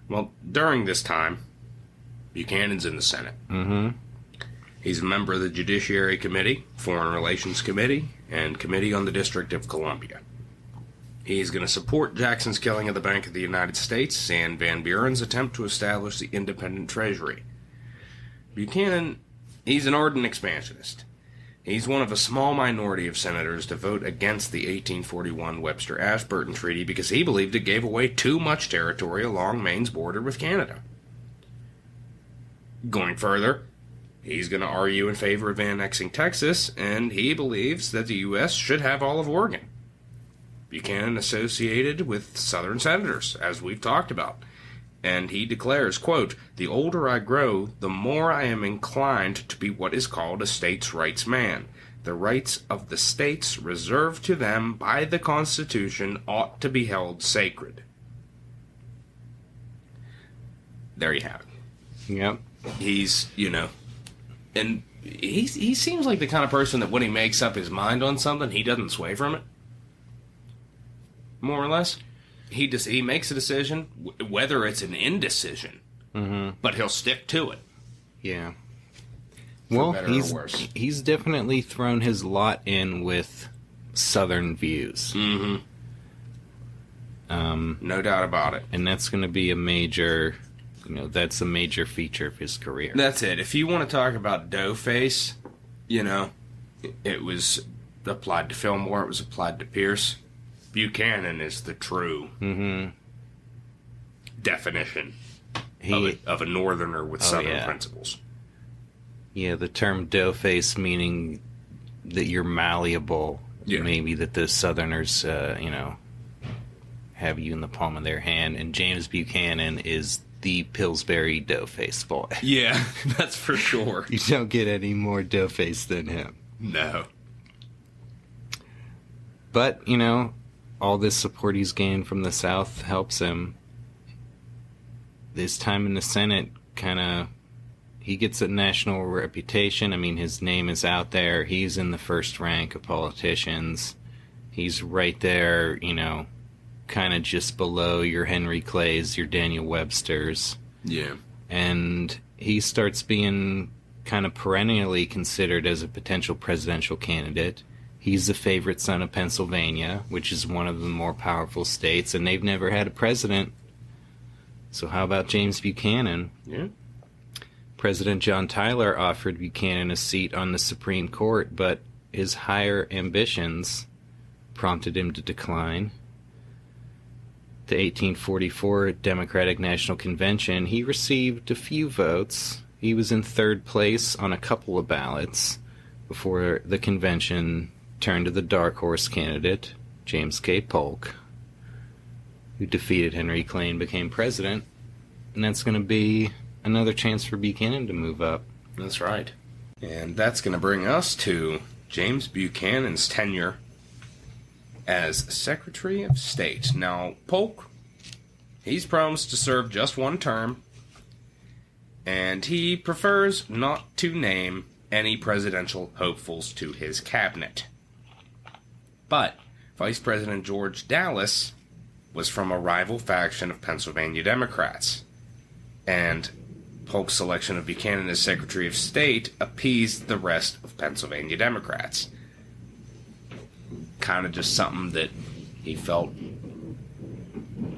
Well, during this time, Buchanan's in the Senate. He's a member of the Judiciary Committee, Foreign Relations Committee, and Committee on the District of Columbia. He's going to support Jackson's killing of the Bank of the United States and Van Buren's attempt to establish the independent treasury. Buchanan, he's an ardent expansionist. He's one of a small minority of senators to vote against the 1841 Webster-Ashburton Treaty because he believed it gave away too much territory along Maine's border with Canada. Going further, he's going to argue in favor of annexing Texas, and he believes that the U.S. should have all of Oregon. Buchanan associated with Southern senators, as we've talked about, and he declares, quote, "The older I grow, the more I am inclined to be what is called a states' rights man. The rights of the states reserved to them by the Constitution ought to be held sacred." There you have it. Yep. He's, and he seems like the kind of person that when he makes up his mind on something, he doesn't sway from it. More or less. He makes a decision, whether it's an indecision, but he'll stick to it. Yeah. For better or worse. He's definitely thrown his lot in with Southern views. Mm-hmm. No doubt about it. And that's going to be a major, that's a major feature of his career. That's it. If you want to talk about doughface, it was applied to Fillmore, it was applied to Pierce. Buchanan is the true definition of a northerner with Southern principles. Yeah, the term doughface meaning that you're malleable. Yeah. Maybe that the Southerners, have you in the palm of their hand. And James Buchanan is the Pillsbury doughface boy. Yeah, that's for sure. You don't get any more doughface than him. No. But, all this support he's gained from the South helps him. This time in the Senate, he gets a national reputation. I mean, his name is out there. He's in the first rank of politicians. He's right there, kind of just below your Henry Clays, your Daniel Websters. Yeah. And he starts being kind of perennially considered as a potential presidential candidate. He's the favorite son of Pennsylvania, which is one of the more powerful states, and they've never had a president. So how about James Buchanan? Yeah. President John Tyler offered Buchanan a seat on the Supreme Court, but his higher ambitions prompted him to decline. The 1844 Democratic National Convention, he received a few votes. He was in third place on a couple of ballots before the convention turned to the dark horse candidate, James K. Polk, who defeated Henry Clay and became president. And that's going to be another chance for Buchanan to move up. That's right. And that's going to bring us to James Buchanan's tenure as Secretary of State. Now, Polk, he's promised to serve just one term, and he prefers not to name any presidential hopefuls to his cabinet. But Vice President George Dallas was from a rival faction of Pennsylvania Democrats, and Polk's selection of Buchanan as Secretary of State appeased the rest of Pennsylvania Democrats. Kind of just something that he felt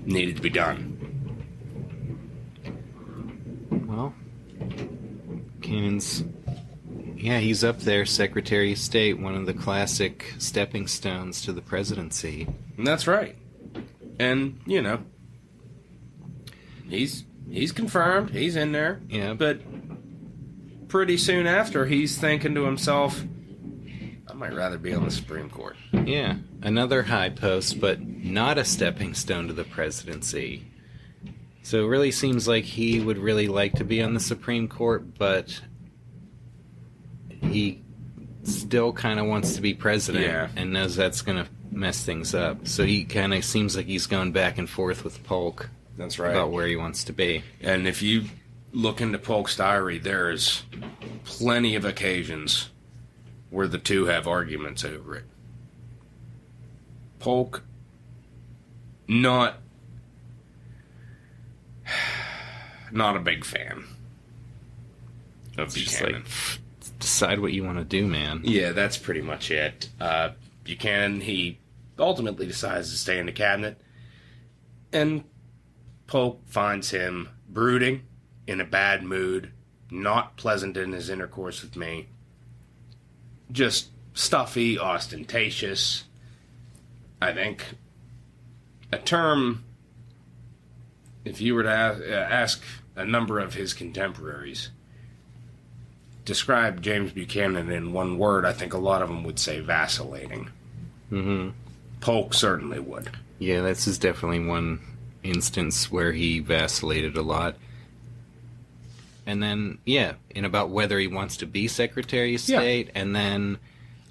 needed to be done. Well, Buchanan's... Yeah, he's up there, Secretary of State, one of the classic stepping stones to the presidency. And that's right. And, he's confirmed, he's in there. Yeah. But pretty soon after, he's thinking to himself, I might rather be on the Supreme Court. Yeah, another high post, but not a stepping stone to the presidency. So it really seems like he would really like to be on the Supreme Court, but he still kind of wants to be president and knows that's going to mess things up. So he kind of seems like he's going back and forth with Polk. That's right. About where he wants to be. And if you look into Polk's diary, there's plenty of occasions where the two have arguments over it. Polk, not a big fan of Buchanan. Decide what you want to do, man. Yeah, that's pretty much it. Buchanan, he ultimately decides to stay in the cabinet. And Polk finds him brooding, in a bad mood, not pleasant in his intercourse with me, just stuffy, ostentatious. I think a term, if you were to ask a number of his contemporaries, describe James Buchanan in one word, I think a lot of them would say vacillating. Mm-hmm. Polk certainly would. Yeah, this is definitely one instance where he vacillated a lot. And then, in about whether he wants to be Secretary of State, and then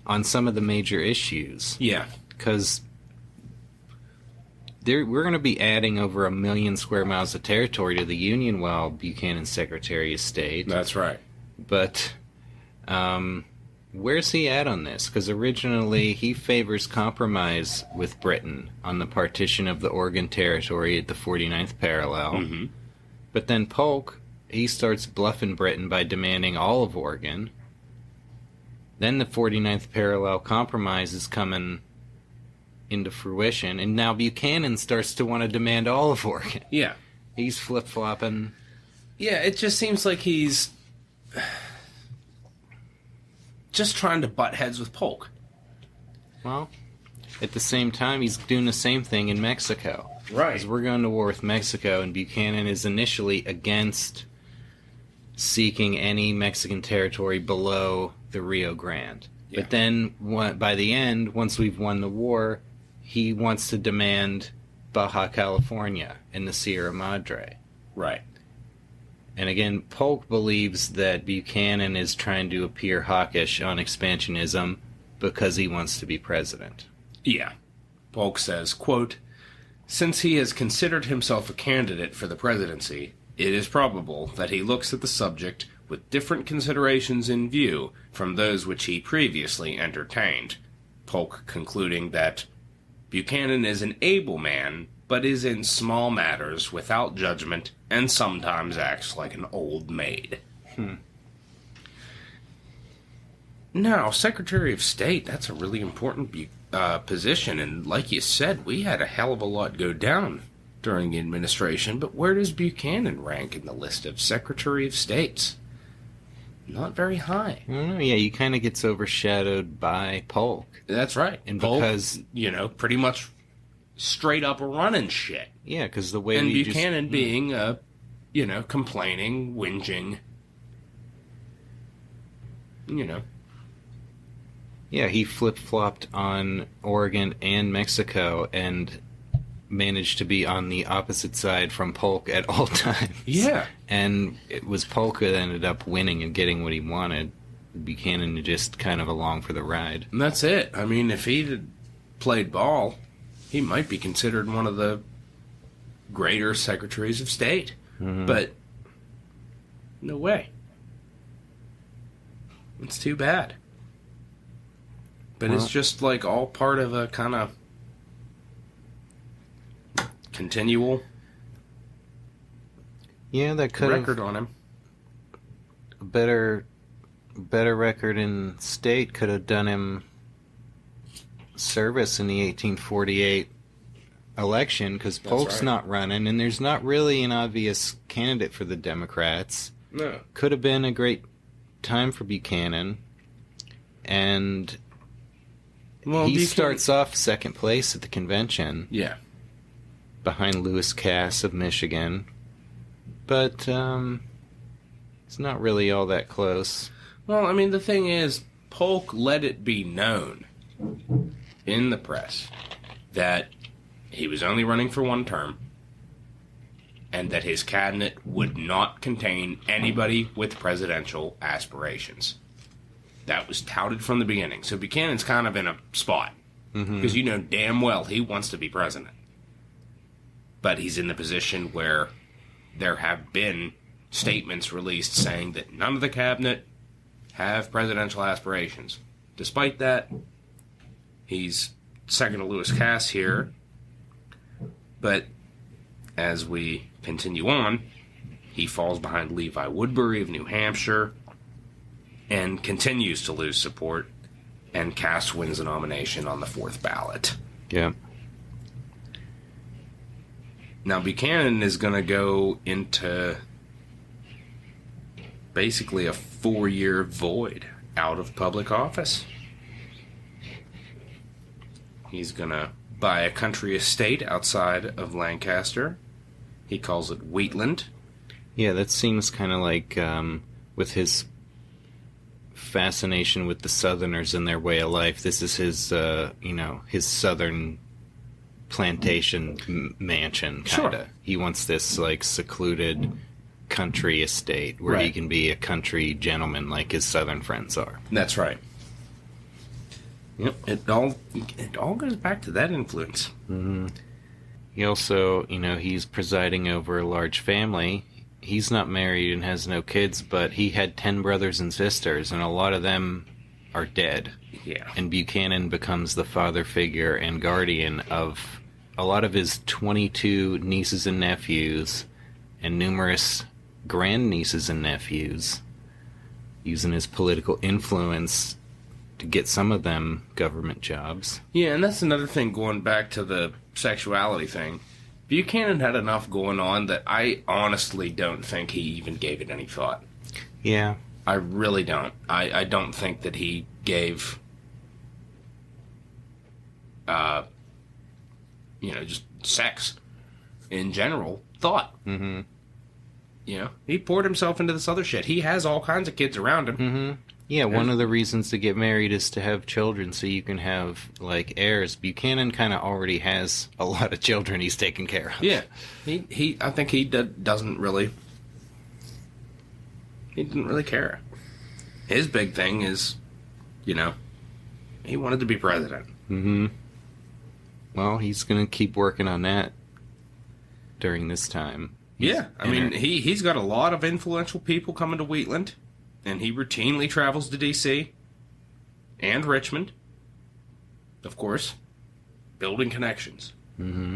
on some of the major issues. Yeah. Because we're going to be adding over 1 million square miles of territory to the Union while Buchanan's Secretary of State. That's right. But where's he at on this? Because originally he favors compromise with Britain on the partition of the Oregon Territory at the 49th parallel. Mm-hmm. But then Polk, he starts bluffing Britain by demanding all of Oregon. Then the 49th parallel compromise is coming into fruition, and now Buchanan starts to want to demand all of Oregon. Yeah. He's flip-flopping. Yeah, it just seems like he's just trying to butt heads with Polk. Well, at the same time, he's doing the same thing in Mexico. Right. Because we're going to war with Mexico, and Buchanan is initially against seeking any Mexican territory below the Rio Grande. Yeah. But then, by the end, once we've won the war, he wants to demand Baja California and the Sierra Madre. Right. And again, Polk believes that Buchanan is trying to appear hawkish on expansionism because he wants to be president. Yeah. Polk says, quote, "Since he has considered himself a candidate for the presidency, it is probable that he looks at the subject with different considerations in view from those which he previously entertained." Polk concluding that Buchanan is an able man, but is in small matters without judgment and sometimes acts like an old maid. Now, Secretary of State, that's a really important position, and like you said, we had a hell of a lot go down during the administration, but where does Buchanan rank in the list of Secretary of States? Not very high. I don't know, he kind of gets overshadowed by Polk. That's right. And Polk, because, pretty much straight up running shit. Yeah, because the way And we Buchanan being, complaining, whinging, Yeah, he flip-flopped on Oregon and Mexico and managed to be on the opposite side from Polk at all times. Yeah. And it was Polk that ended up winning and getting what he wanted. Buchanan just kind of along for the ride. And that's it. I mean, if he'd played ball, he might be considered one of the greater secretaries of state. Mm-hmm. But no way. It's too bad. But it's just like all part of a kind of continual that could record on him. A better record in state could have done him service in the 1848 election, because Polk's not running, and there's not really an obvious candidate for the Democrats. No. Could have been a great time for Buchanan, and he starts off second place at the convention. Yeah. Behind Lewis Cass of Michigan. But it's not really all that close. Well, I mean, the thing is, Polk let it be known in the press that he was only running for one term and that his cabinet would not contain anybody with presidential aspirations. That was touted from the beginning. So Buchanan's kind of in a spot because damn well he wants to be president. But he's in the position where there have been statements released saying that none of the cabinet have presidential aspirations. Despite that, he's second to Lewis Cass here. But as we continue on, he falls behind Levi Woodbury of New Hampshire and continues to lose support, and Cass wins the nomination on the fourth ballot. Yeah. Now, Buchanan is going to go into basically a 4-year void out of public office. He's going to buy a country estate outside of Lancaster. He calls it Wheatland. Yeah, that seems kind of like, with his fascination with the Southerners and their way of life, this is his, his Southern plantation mansion, kind of. Sure. He wants this, like, secluded country estate where he can be a country gentleman like his Southern friends are. That's right. Yep, it all goes back to that influence. Mm-hmm. He also, he's presiding over a large family. He's not married and has no kids, but he had 10 brothers and sisters, and a lot of them are dead. Yeah. And Buchanan becomes the father figure and guardian of a lot of his 22 nieces and nephews and numerous grandnieces and nephews, using his political influence to get some of them government jobs. Yeah, and that's another thing, going back to the sexuality thing. Buchanan had enough going on that I honestly don't think he even gave it any thought. Yeah. I really don't. I don't think that he gave, just sex in general thought. Mm-hmm. He poured himself into this other shit. He has all kinds of kids around him. Mm-hmm. Yeah, one of the reasons to get married is to have children so you can have, like, heirs. Buchanan kind of already has a lot of children he's taking care of. Yeah. I think he doesn't really... He didn't really care. His big thing is, he wanted to be president. Mm-hmm. Well, he's going to keep working on that during this time. He's got a lot of influential people coming to Wheatland. And he routinely travels to D.C. and Richmond, of course, building connections. Mm-hmm.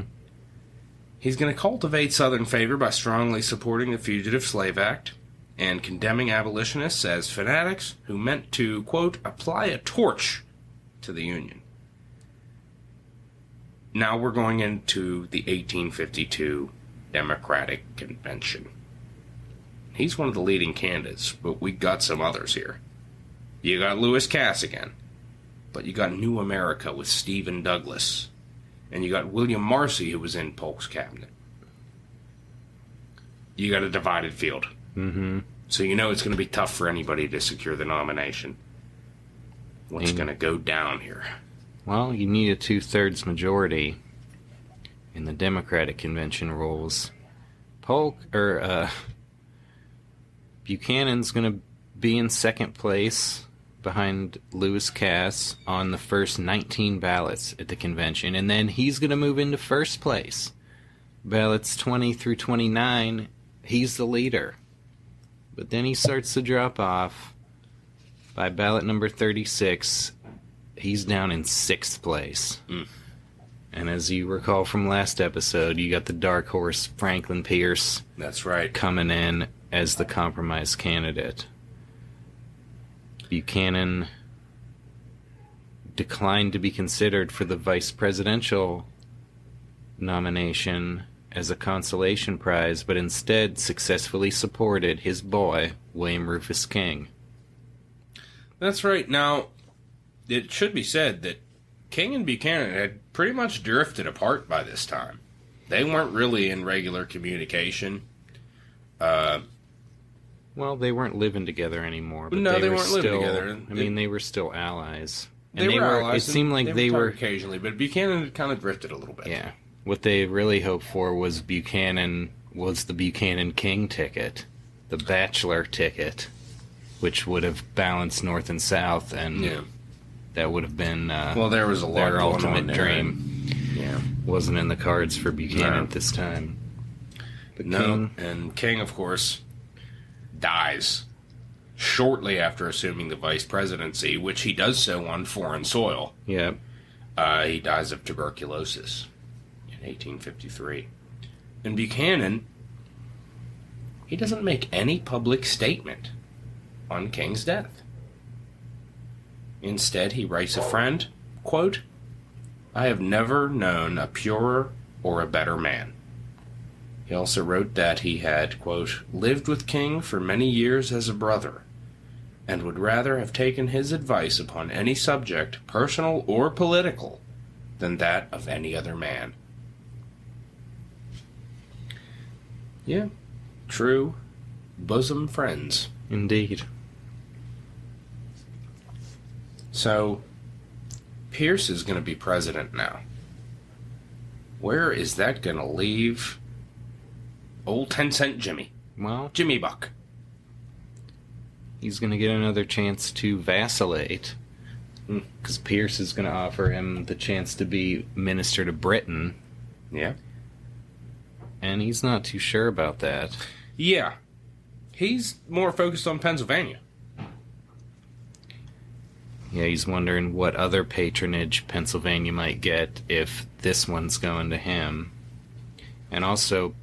He's going to cultivate Southern favor by strongly supporting the Fugitive Slave Act and condemning abolitionists as fanatics who meant to, quote, apply a torch to the Union. Now we're going into the 1852 Democratic Convention. He's one of the leading candidates, but we got some others here. You got Lewis Cass again, but you got New America with Stephen Douglas, and you got William Marcy, who was in Polk's cabinet. You got a divided field. Mm-hmm. So it's going to be tough for anybody to secure the nomination. What's going to go down here? Well, you need a 2/3 majority in the Democratic Convention rules. Buchanan's going to be in second place behind Lewis Cass on the first 19 ballots at the convention, and then he's going to move into first place. Ballots 20 through 29, he's the leader. But then he starts to drop off. By ballot number 36, he's down in sixth place. Mm. And as you recall from last episode, you got the dark horse Franklin Pierce. That's right. Coming in as the compromise candidate. Buchanan declined to be considered for the vice presidential nomination as a consolation prize, but instead successfully supported his boy, William Rufus King. That's right. Now, it should be said that King and Buchanan had pretty much drifted apart by this time. They weren't really in regular communication. Well, they weren't living together anymore. But no, they weren't living together. They were still allies. And they were allies. It seemed like they were occasionally, but Buchanan had kind of drifted a little bit. Yeah. What they really hoped for was the Buchanan King ticket, the bachelor ticket, which would have balanced North and South, and that would have been there was a lot their going ultimate on there. dream. Yeah, wasn't in the cards for Buchanan at this time. But King, of course, dies shortly after assuming the vice presidency, which he does so on foreign soil. Yeah. He dies of tuberculosis in 1853. And Buchanan, he doesn't make any public statement on King's death. Instead, he writes a friend, quote, I have never known a purer or a better man. He also wrote that he had, quote, lived with King for many years as a brother, and would rather have taken his advice upon any subject, personal or political, than that of any other man. Yeah, true bosom friends. Indeed. So, Pierce is going to be president now. Where is that going to leave old 10-cent Jimmy? Well, Jimmy Buck. he's going to get another chance to vacillate. Because Pierce is going to offer him the chance to be minister to Britain. Yeah. And he's not too sure about that. Yeah. He's more focused on Pennsylvania. Yeah, he's wondering what other patronage Pennsylvania might get if this one's going to him. And also,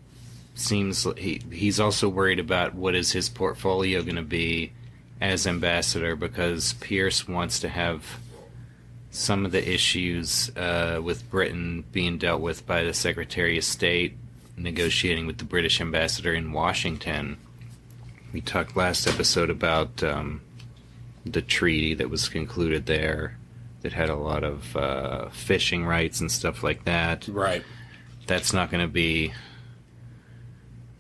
seems he's also worried about what is his portfolio going to be as ambassador, because Pierce wants to have some of the issues with Britain being dealt with by the Secretary of State negotiating with the British ambassador in Washington. We talked last episode about the treaty that was concluded there that had a lot of fishing rights and stuff like that. Right. That's not going to be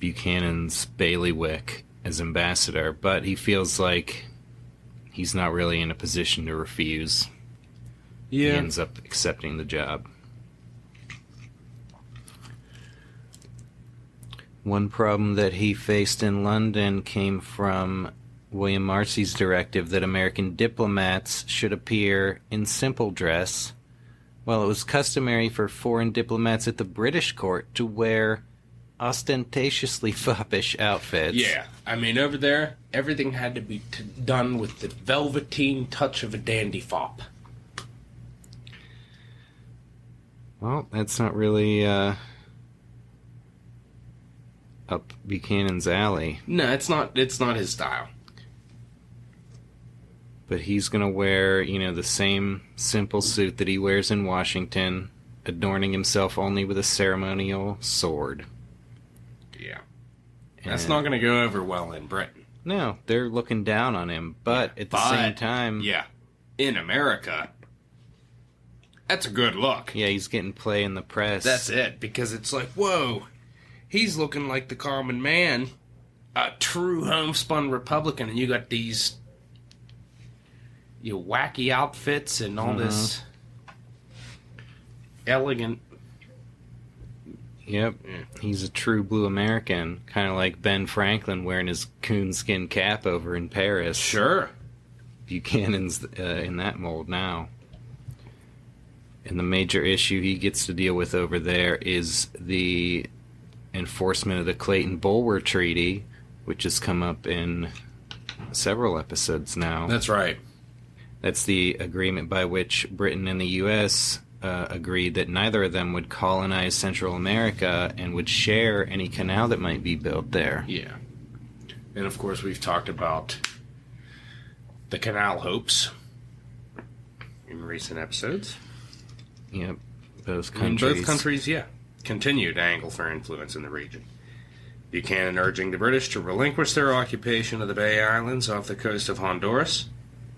Buchanan's bailiwick as ambassador, but he feels like he's not really in a position to refuse. Yeah. He ends up accepting the job. One problem that he faced in London came from William Marcy's directive that American diplomats should appear in simple dress, while it was customary for foreign diplomats at the British court to wear ostentatiously foppish outfits. Yeah. I mean, over there, everything had to be done with the velveteen touch of a dandy fop. Well, that's not really up Buchanan's alley. No, it's not his style. But he's going to wear, the same simple suit that he wears in Washington, adorning himself only with a ceremonial sword. Yeah. That's not going to go over well in Britain. No, they're looking down on him, but at the same time... Yeah, in America, that's a good look. Yeah, he's getting play in the press. That's it, because it's like, whoa, he's looking like the common man, a true homespun Republican, and you got these wacky outfits and all this elegant... Yep, he's a true blue American, kind of like Ben Franklin wearing his coonskin cap over in Paris. Sure. Buchanan's in that mold now. And the major issue he gets to deal with over there is the enforcement of the Clayton-Bulwer Treaty, which has come up in several episodes now. That's right. That's the agreement by which Britain and the U.S. Agreed that neither of them would colonize Central America and would share any canal that might be built there. Yeah. And of course, we've talked about the canal hopes in recent episodes. Yep. Both countries. continue to angle for influence in the region. Buchanan urging the British to relinquish their occupation of the Bay Islands off the coast of Honduras,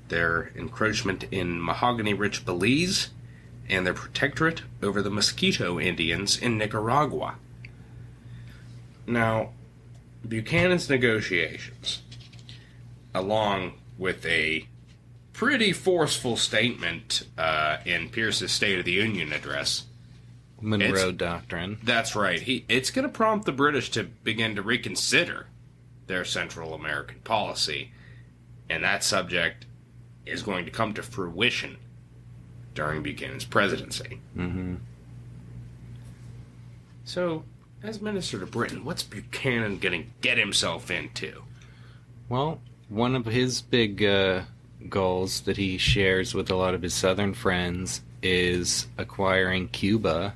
their encroachment in mahogany-rich Belize, and their protectorate over the Mosquito Indians in Nicaragua. Now, Buchanan's negotiations, along with a pretty forceful statement in Pierce's State of the Union address. Monroe Doctrine. That's right. It's going to prompt the British to begin to reconsider their Central American policy, and that subject is going to come to fruition during Buchanan's presidency. Mm-hmm. So, as Minister to Britain, what's Buchanan going to get himself into? Well, one of his big goals that he shares with a lot of his southern friends is acquiring Cuba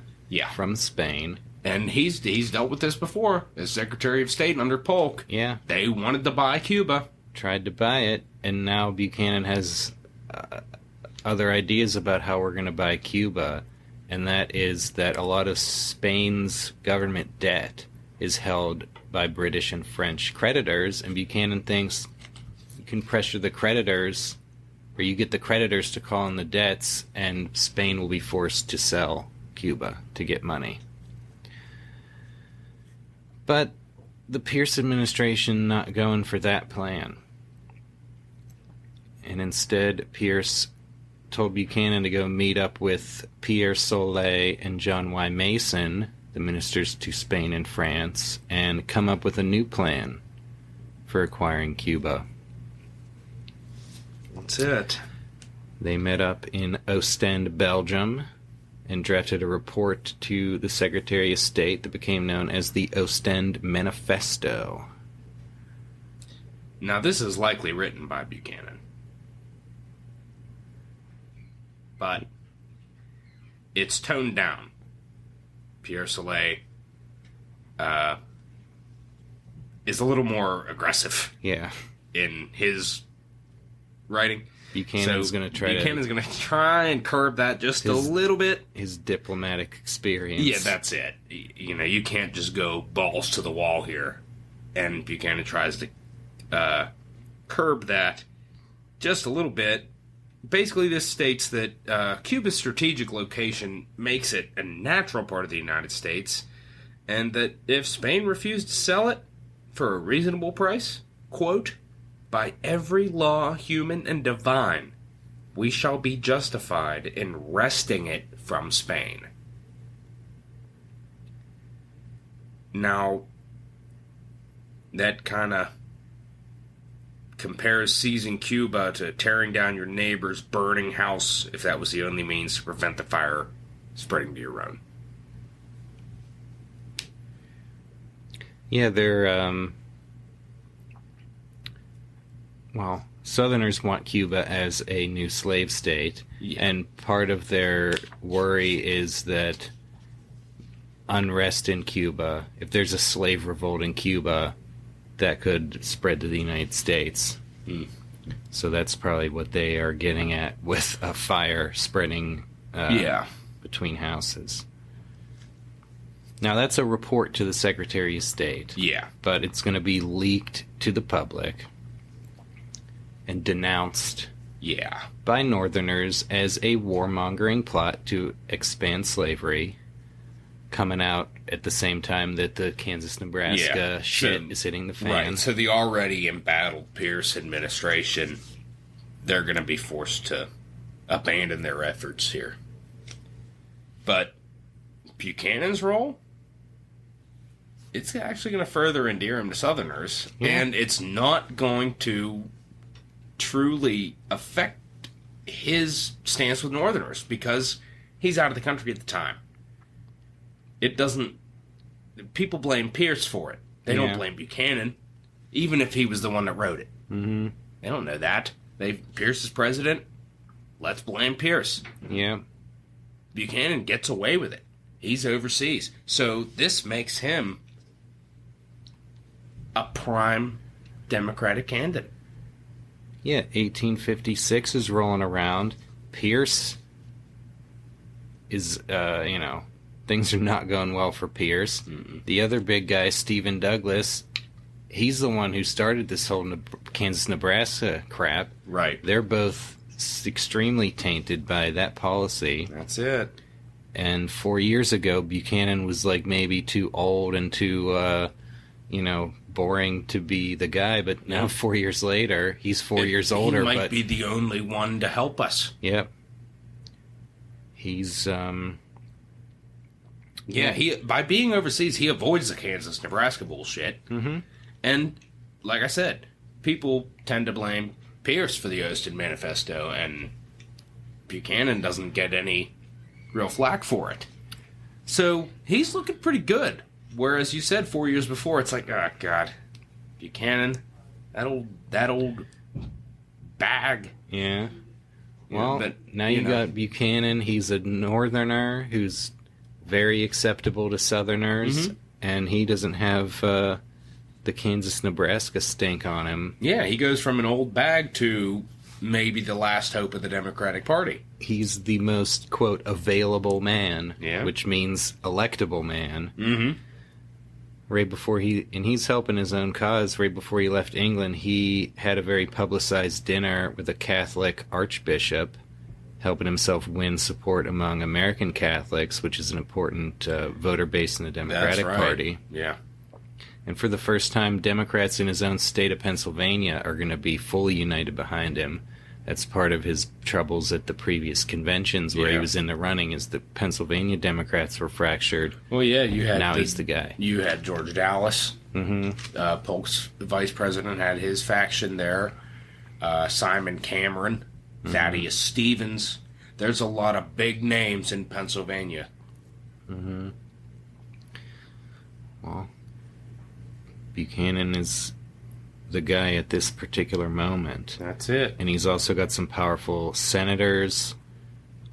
from Spain. And he's dealt with this before as Secretary of State under Polk. Yeah. They wanted to buy Cuba. Tried to buy it, and now Buchanan has other ideas about how we're going to buy Cuba, and that is that a lot of Spain's government debt is held by British and French creditors, and Buchanan thinks you can pressure the creditors, or you get the creditors to call in the debts, and Spain will be forced to sell Cuba to get money. But the Pierce administration not going for that plan. And instead, Pierce told Buchanan to go meet up with Pierre Solé and John Y. Mason, the ministers to Spain and France, and come up with a new plan for acquiring Cuba. That's it. They met up in Ostend, Belgium, and drafted a report to the Secretary of State that became known as the Ostend Manifesto. Now, this is likely written by Buchanan. But it's toned down. Pierre Solé is a little more aggressive in his writing. Buchanan's going to try and curb that just a little bit. His diplomatic experience. Yeah, that's it. You know, you can't just go balls to the wall here. And Buchanan tries to curb that just a little bit. Basically, this states that Cuba's strategic location makes it a natural part of the United States, and that if Spain refused to sell it for a reasonable price, quote, by every law, human and divine, we shall be justified in wresting it from Spain. Now, that kind of compares seizing Cuba to tearing down your neighbor's burning house if that was the only means to prevent the fire spreading to your own. Yeah, they're, well, Southerners want Cuba as a new slave state, and part of their worry is that unrest in Cuba, if there's a slave revolt in Cuba, that could spread to the United States. So that's probably what they are getting at with a fire spreading between houses. Now, that's a report to the Secretary of State. Yeah. But it's going to be leaked to the public and denounced by Northerners as a warmongering plot to expand slavery, coming out at the same time that the Kansas-Nebraska shit is hitting the fan. Right, so the already embattled Pierce administration, they're going to be forced to abandon their efforts here. But Buchanan's role, it's actually going to further endear him to Southerners, and it's not going to truly affect his stance with Northerners, because he's out of the country at the time. It doesn't... People blame Pierce for it. They don't blame Buchanan, even if he was the one that wrote it. Mm-hmm. They don't know that. Pierce is president. Let's blame Pierce. Yeah. Buchanan gets away with it. He's overseas. So this makes him a prime Democratic candidate. Yeah, 1856 is rolling around. Pierce is, things are not going well for Pierce. Mm-mm. The other big guy, Stephen Douglas, he's the one who started this whole Kansas-Nebraska crap. Right. They're both extremely tainted by that policy. That's it. And 4 years ago, Buchanan was like maybe too old and too, boring to be the guy. But now 4 years later, he's 4 years older. He might be the only one to help us. Yep. He's, by being overseas, he avoids the Kansas-Nebraska bullshit. Mm-hmm. And, like I said, people tend to blame Pierce for the Ostend Manifesto, and Buchanan doesn't get any real flack for it. So, he's looking pretty good. Whereas you said 4 years before, it's like, oh, God, Buchanan, that old bag. Yeah. Well, but, now you got Buchanan. He's a northerner who's very acceptable to southerners, and he doesn't have the Kansas-Nebraska stink on him. Yeah, he goes from an old bag to maybe the last hope of the Democratic Party. He's the most, quote, available man, Yeah. which means electable man. Mm-hmm. Right before he's helping his own cause. Right before he left England, he had a very publicized dinner with a Catholic archbishop, helping himself win support among American Catholics, which is an important voter base in the Democratic Party. Yeah. And for the first time, Democrats in his own state of Pennsylvania are going to be fully united behind him. That's part of his troubles at the previous conventions where he was in the running, is the Pennsylvania Democrats were fractured. Well, yeah, you had... Now he's the guy. You had George Dallas. Mm-hmm. Polk's vice president had his faction there. Simon Cameron. Thaddeus Stevens. There's a lot of big names in Pennsylvania. Mm-hmm. Well, Buchanan is the guy at this particular moment. That's it. And he's also got some powerful senators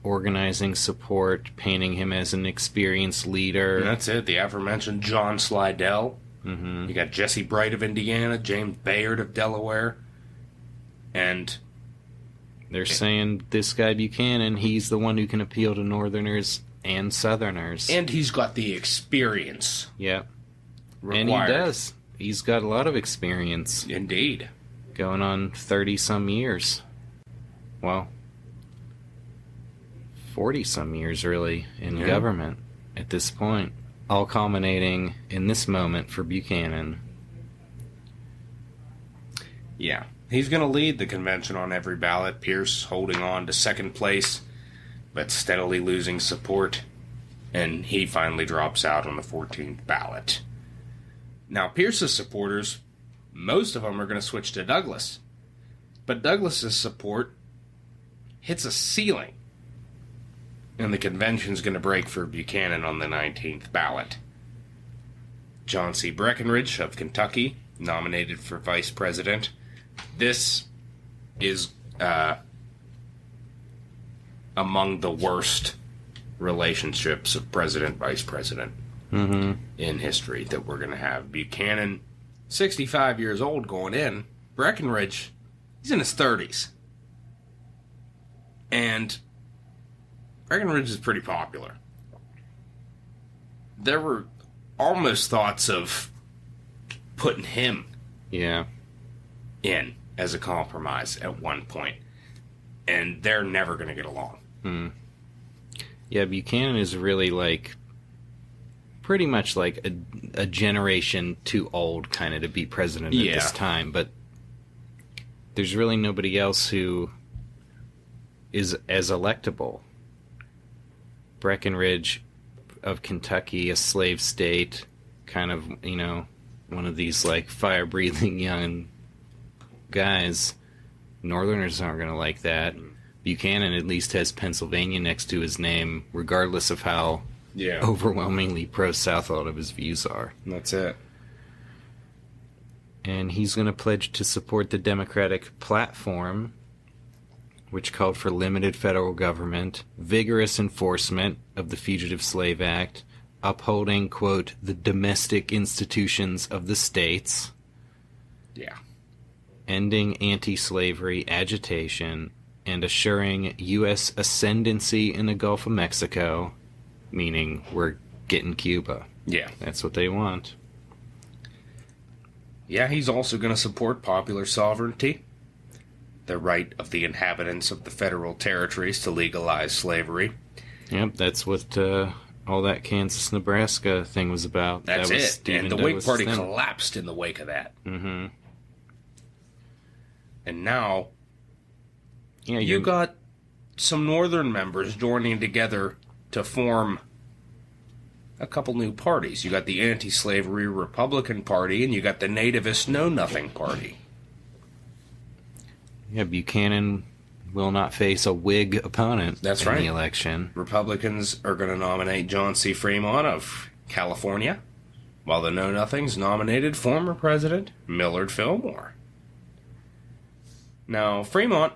organizing support, painting him as an experienced leader. And that's it. The aforementioned John Slidell. Mm-hmm. You got Jesse Bright of Indiana, James Bayard of Delaware, and they're saying this guy Buchanan, he's the one who can appeal to Northerners and Southerners. And he's got the experience. Yeah. Required. And he does. He's got a lot of experience. Indeed. Going on 30-some years. Well, 40-some years, really, in government at this point. All culminating in this moment for Buchanan. Yeah. He's going to lead the convention on every ballot. Pierce holding on to second place, but steadily losing support. And he finally drops out on the 14th ballot. Now, Pierce's supporters, most of them are going to switch to Douglas. But Douglas's support hits a ceiling. And the convention's going to break for Buchanan on the 19th ballot. John C. Breckinridge of Kentucky, nominated for vice president. This is among the worst relationships of president-vice president in history that we're going to have. Buchanan, 65 years old going in. Breckinridge, he's in his 30s. And Breckinridge is pretty popular. There were almost thoughts of putting him in as a compromise at one point. And they're never going to get along. Yeah, Buchanan is really like pretty much like a generation too old kind of to be president at this time, but there's really nobody else who is as electable. Breckinridge of Kentucky, a slave state, kind of, you know, one of these like fire-breathing young guys. Northerners aren't going to like that. Buchanan at least has Pennsylvania next to his name, regardless of how overwhelmingly pro-South all of his views are. That's it. And he's going to pledge to support the Democratic platform, which called for limited federal government, vigorous enforcement of the Fugitive Slave Act, upholding, quote, the domestic institutions of the states, ending anti-slavery agitation, and assuring U.S. ascendancy in the Gulf of Mexico, meaning we're getting Cuba. Yeah. That's what they want. Yeah, he's also going to support popular sovereignty, the right of the inhabitants of the federal territories to legalize slavery. Yep, that's what all that Kansas-Nebraska thing was about. That's that was it. Stephen And the Whig Douglas' Party thing. collapsed in the wake of that. Mm-hmm. And now Yeah, you got some Northern members joining together to form a couple new parties. You got the anti-slavery Republican Party, and you got the nativist Know-Nothing Party. Yeah, Buchanan will not face a Whig opponent That's in right. the election. Republicans are going to nominate John C. Fremont of California, while the Know-Nothings nominated former President Millard Fillmore. Now, Fremont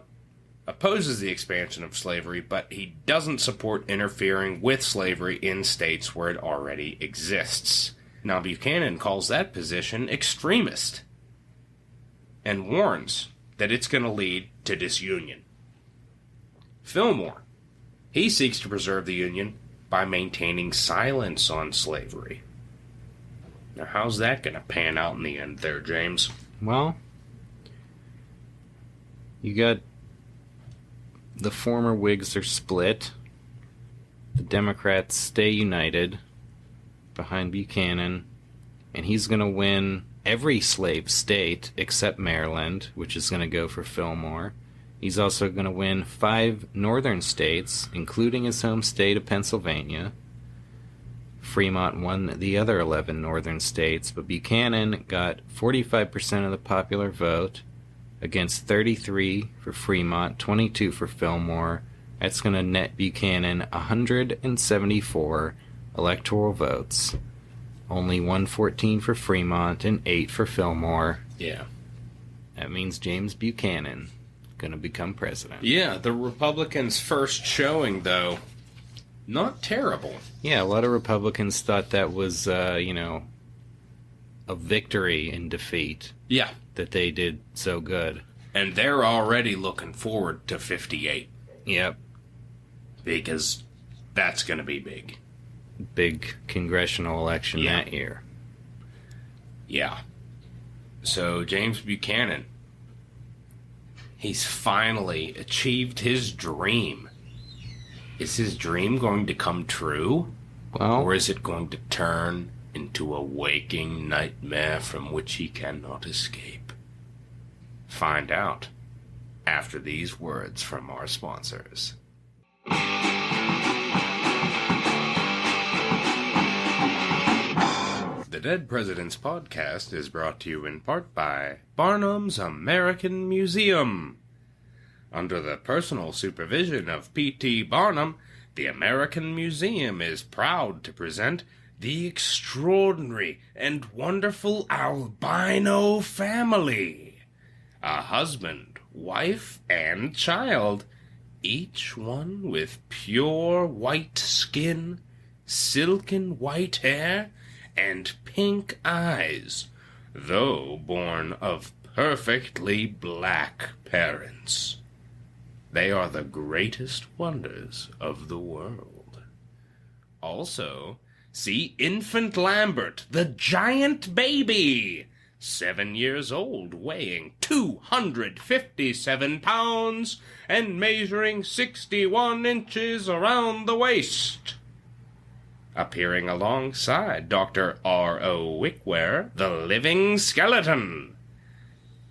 opposes the expansion of slavery, but he doesn't support interfering with slavery in states where it already exists. Now, Buchanan calls that position extremist and warns that it's going to lead to disunion. Fillmore, he seeks to preserve the Union by maintaining silence on slavery. Now, how's that going to pan out in the end there, James? Well, you got the former Whigs are split. The Democrats stay united behind Buchanan, and he's going to win every slave state except Maryland, which is going to go for Fillmore. He's also going to win 5 northern states, including his home state of Pennsylvania. Fremont won the other 11 northern states, but Buchanan got 45% of the popular vote against 33 for Fremont, 22 for Fillmore. That's going to net Buchanan 174 electoral votes. Only 114 for Fremont and 8 for Fillmore. Yeah. That means James Buchanan going to become president. Yeah, the Republicans' first showing, though, not terrible. Yeah, a lot of Republicans thought that was, a victory in defeat. Yeah. That they did so good. And they're already looking forward to 58. Yep. Because that's going to be big. Big congressional election that year. Yeah. So, James Buchanan, he's finally achieved his dream. Is his dream going to come true? Well, or is it going to turn into a waking nightmare from which he cannot escape? Find out after these words from our sponsors. The Dead Presidents Podcast is brought to you in part by Barnum's American Museum. Under the personal supervision of P.T. Barnum, the American Museum is proud to present the extraordinary and wonderful albino family. A husband, wife, and child, each one with pure white skin, silken white hair, and pink eyes, though born of perfectly black parents. They are the greatest wonders of the world. Also, see Infant Lambert, the giant baby, 7 years old, weighing 257 pounds and measuring 61 inches around the waist. Appearing alongside Dr. R.O. Wickware, the living skeleton.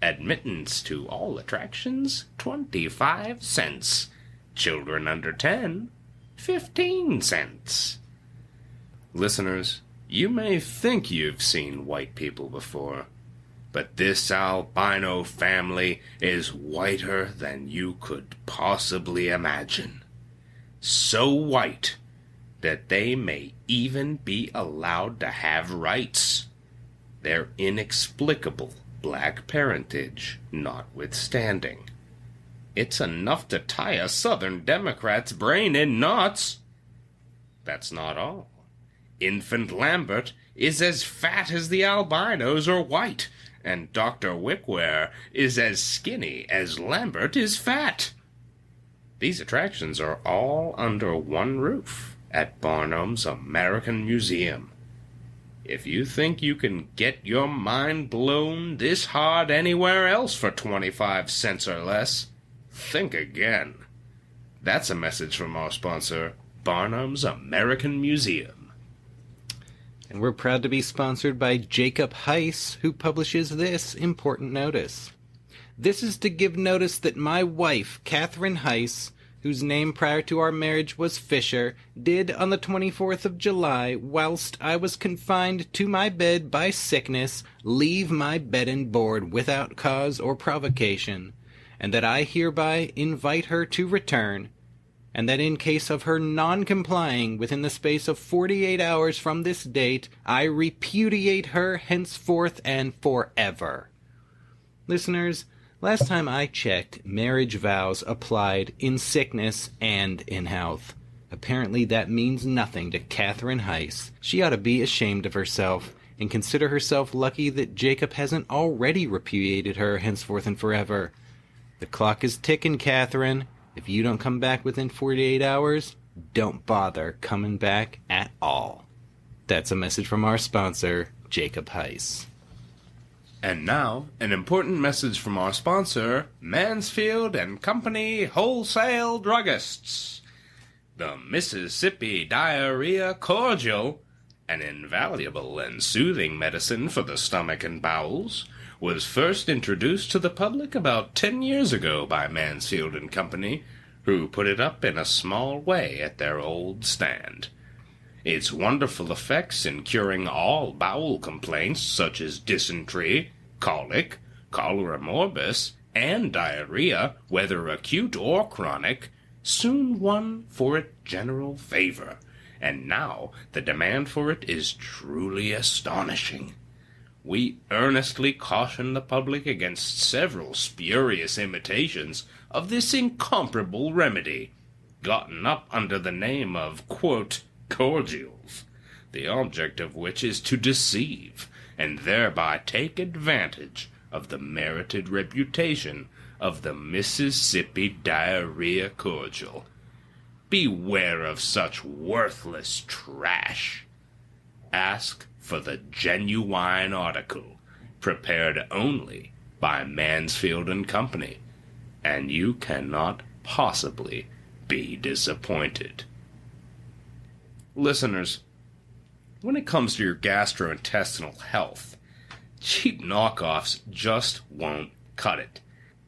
Admittance to all attractions, 25 cents. Children under 10, 15 cents. Listeners, you may think you've seen white people before, but this albino family is whiter than you could possibly imagine. So white that they may even be allowed to have rights. Their inexplicable black parentage notwithstanding. It's enough to tie a Southern Democrat's brain in knots. That's not all. Infant Lambert is as fat as the albinos are white, and Dr. Wickware is as skinny as Lambert is fat. These attractions are all under one roof at Barnum's American Museum. If you think you can get your mind blown this hard anywhere else for 25 cents or less, think again. That's a message from our sponsor, Barnum's American Museum. And we're proud to be sponsored by Jacob Heiss, who publishes this important notice. This is to give notice that my wife, Catherine Heiss, whose name prior to our marriage was Fisher, did on the 24th of July, whilst I was confined to my bed by sickness, leave my bed and board without cause or provocation, and that I hereby invite her to return, and that in case of her non-complying within the space of 48 hours from this date, I repudiate her henceforth and forever. Listeners, last time I checked, marriage vows applied in sickness and in health. Apparently that means nothing to Catherine Heiss. She ought to be ashamed of herself and consider herself lucky that Jacob hasn't already repudiated her henceforth and forever. The clock is ticking, Catherine. If you don't come back within 48 hours, don't bother coming back at all. That's a message from our sponsor, Jacob Heiss. And now, an important message from our sponsor, Mansfield and Company Wholesale Druggists. The Mississippi Diarrhea Cordial, an invaluable and soothing medicine for the stomach and bowels, was first introduced to the public about 10 years ago by Mansfield and Company, who put it up in a small way at their old stand. Its wonderful effects in curing all bowel complaints such as dysentery, colic, cholera morbus, and diarrhea, whether acute or chronic, soon won for it general favor, and now the demand for it is truly astonishing. We earnestly caution the public against several spurious imitations of this incomparable remedy, gotten up under the name of, quote, cordials, the object of which is to deceive, and thereby take advantage of the merited reputation of the Mississippi Diarrhea Cordial. Beware of such worthless trash. Ask for the genuine article, prepared only by Mansfield and Company, and you cannot possibly be disappointed. Listeners, when it comes to your gastrointestinal health, cheap knockoffs just won't cut it.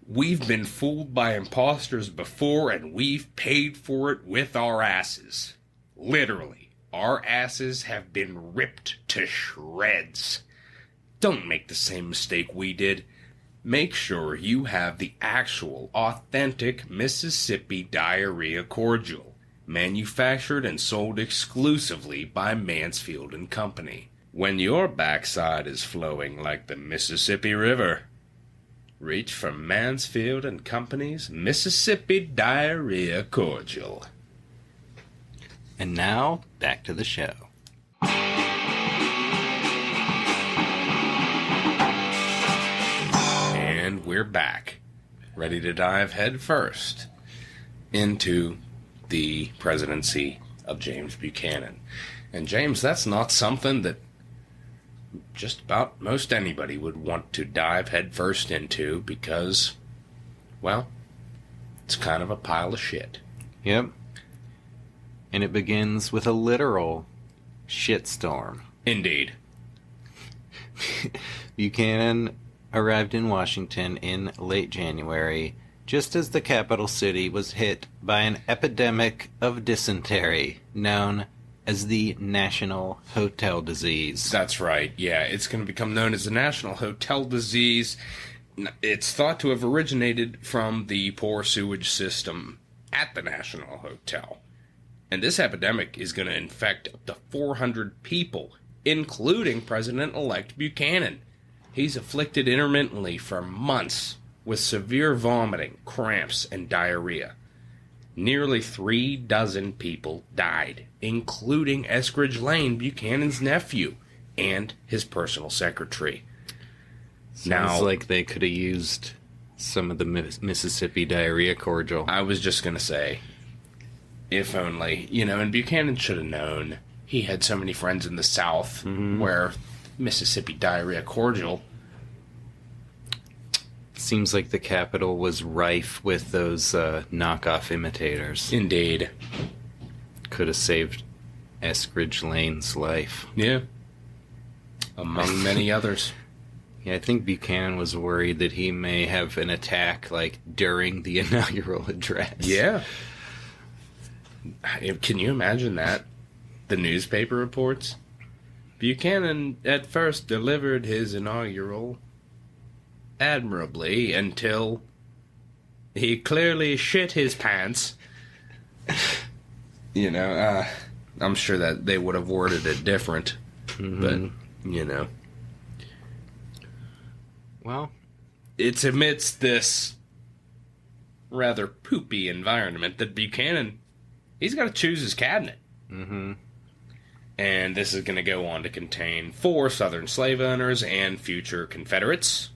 We've been fooled by imposters before, and we've paid for it with our asses. Literally, our asses have been ripped to shreds. Don't make the same mistake we did. Make sure you have the actual, authentic Mississippi Diarrhea Cordial, manufactured and sold exclusively by Mansfield and Company. When your backside is flowing like the Mississippi River, reach for Mansfield and Company's Mississippi Diarrhea Cordial. And now, back to the show. And we're back, ready to dive head first into the presidency of James Buchanan. And James, that's not something that just about most anybody would want to dive headfirst into because, well, it's kind of a pile of shit. Yep. And it begins with a literal shitstorm. Indeed. Buchanan arrived in Washington in late January, just as the capital city was hit by an epidemic of dysentery known as the National Hotel Disease. That's right, yeah. It's going to become known as the National Hotel Disease. It's thought to have originated from the poor sewage system at the National Hotel. And this epidemic is going to infect up to 400 people, including President-elect Buchanan. He's afflicted intermittently for months with severe vomiting, cramps, and diarrhea. Nearly 36 people died, including Eskridge Lane, Buchanan's nephew, and his personal secretary. Sounds like they could have used some of the Mississippi Diarrhea Cordial. I was just going to say, if only, and Buchanan should have known. He had so many friends in the South where Mississippi Diarrhea Cordial. Seems like the capital was rife with those knockoff imitators. Indeed. Could have saved Eskridge Lane's life. Yeah. Among many others. Yeah, I think Buchanan was worried that he may have an attack, during the inaugural address. Yeah. Can you imagine that? The newspaper reports. Buchanan at first delivered his inaugural admirably until he clearly shit his pants. I'm sure that they would have worded it different. But, Well, it's amidst this rather poopy environment that Buchanan, he's got to choose his cabinet. And this is going to go on to contain 4 Southern slave owners and future Confederates,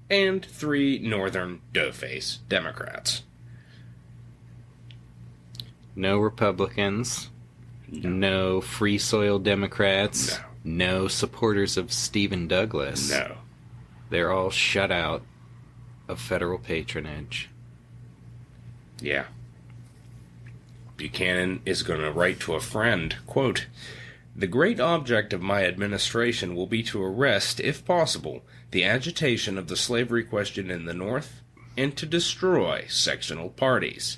and 3 northern doughface Democrats. No Republicans. No Free Soil Democrats. No supporters of Stephen Douglas. No. They're all shut out of federal patronage. Yeah. Buchanan is going to write to a friend, quote, "The great object of my administration will be to arrest, if possible, the agitation of the slavery question in the North and to destroy sectional parties."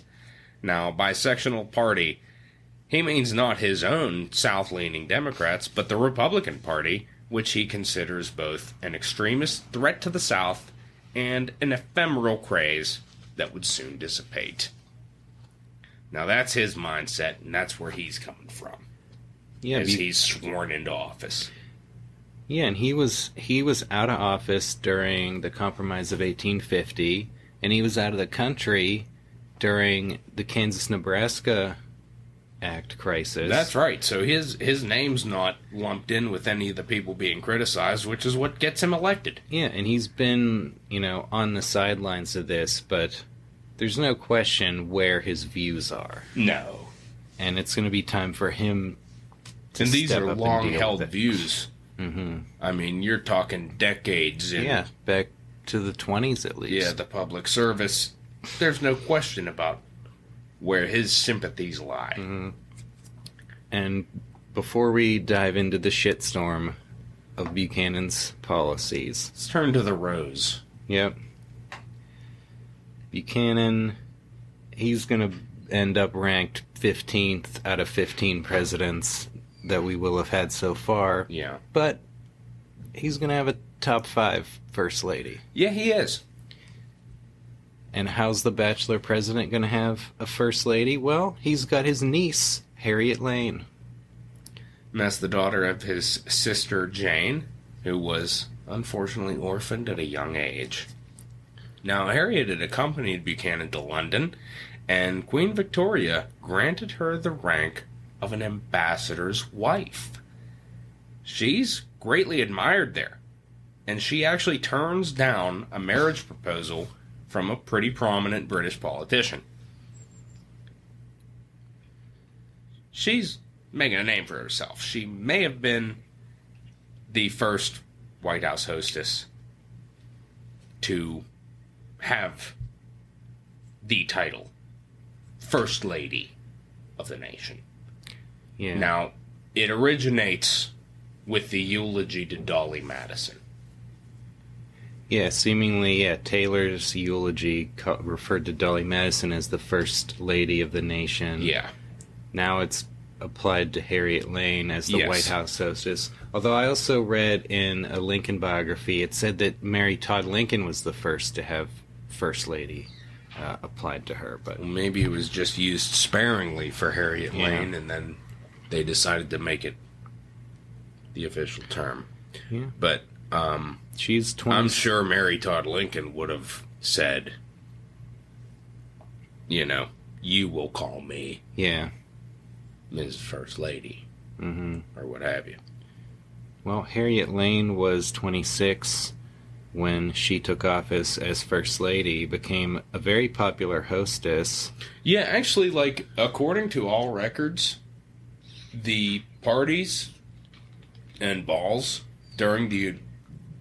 Now, by sectional party, he means not his own South-leaning Democrats, but the Republican Party, which he considers both an extremist threat to the South and an ephemeral craze that would soon dissipate. Now, that's his mindset, and that's where he's coming from. Yeah, as he's sworn into office. Yeah, and he was out of office during the Compromise of 1850, and he was out of the country during the Kansas-Nebraska Act crisis. That's right. So his name's not lumped in with any of the people being criticized, which is what gets him elected. Yeah, and he's been, on the sidelines of this, but there's no question where his views are. No. And it's going to be time for him to and these step are up long-held and views. Mm-hmm. I mean, you're talking decades. Yeah, back to the 20s at least. Yeah, the public service. There's no question about where his sympathies lie. Mm-hmm. And before we dive into the shitstorm of Buchanan's policies, let's turn to the rose. Yep. Buchanan, he's going to end up ranked 15th out of 15 presidents that we will have had so far. Yeah. But he's going to have a top 5 first lady. Yeah, he is. And how's the bachelor president going to have a first lady? Well, he's got his niece, Harriet Lane. And that's the daughter of his sister, Jane, who was unfortunately orphaned at a young age. Now, Harriet had accompanied Buchanan to London, and Queen Victoria granted her the rank of an ambassador's wife. She's greatly admired there, and she actually turns down a marriage proposal from a pretty prominent British politician. She's making a name for herself. She may have been the first White House hostess to have the title First Lady of the nation. Yeah. Now, it originates with the eulogy to Dolly Madison. Yeah, seemingly, Taylor's eulogy referred to Dolly Madison as the first lady of the nation. Yeah. Now it's applied to Harriet Lane as the Yes. White House hostess. Although I also read in a Lincoln biography, it said that Mary Todd Lincoln was the first to have first lady applied to her. But Well, maybe it was just used sparingly for Harriet Yeah. Lane, and then they decided to make it the official term. Yeah. But she's 20. I'm sure Mary Todd Lincoln would have said, you will call me Yeah. Ms. First Lady, Mm-hmm. or what have you. Well, Harriet Lane was 26 when she took office as First Lady, became a very popular hostess. Yeah, actually, according to all records, the parties and balls during the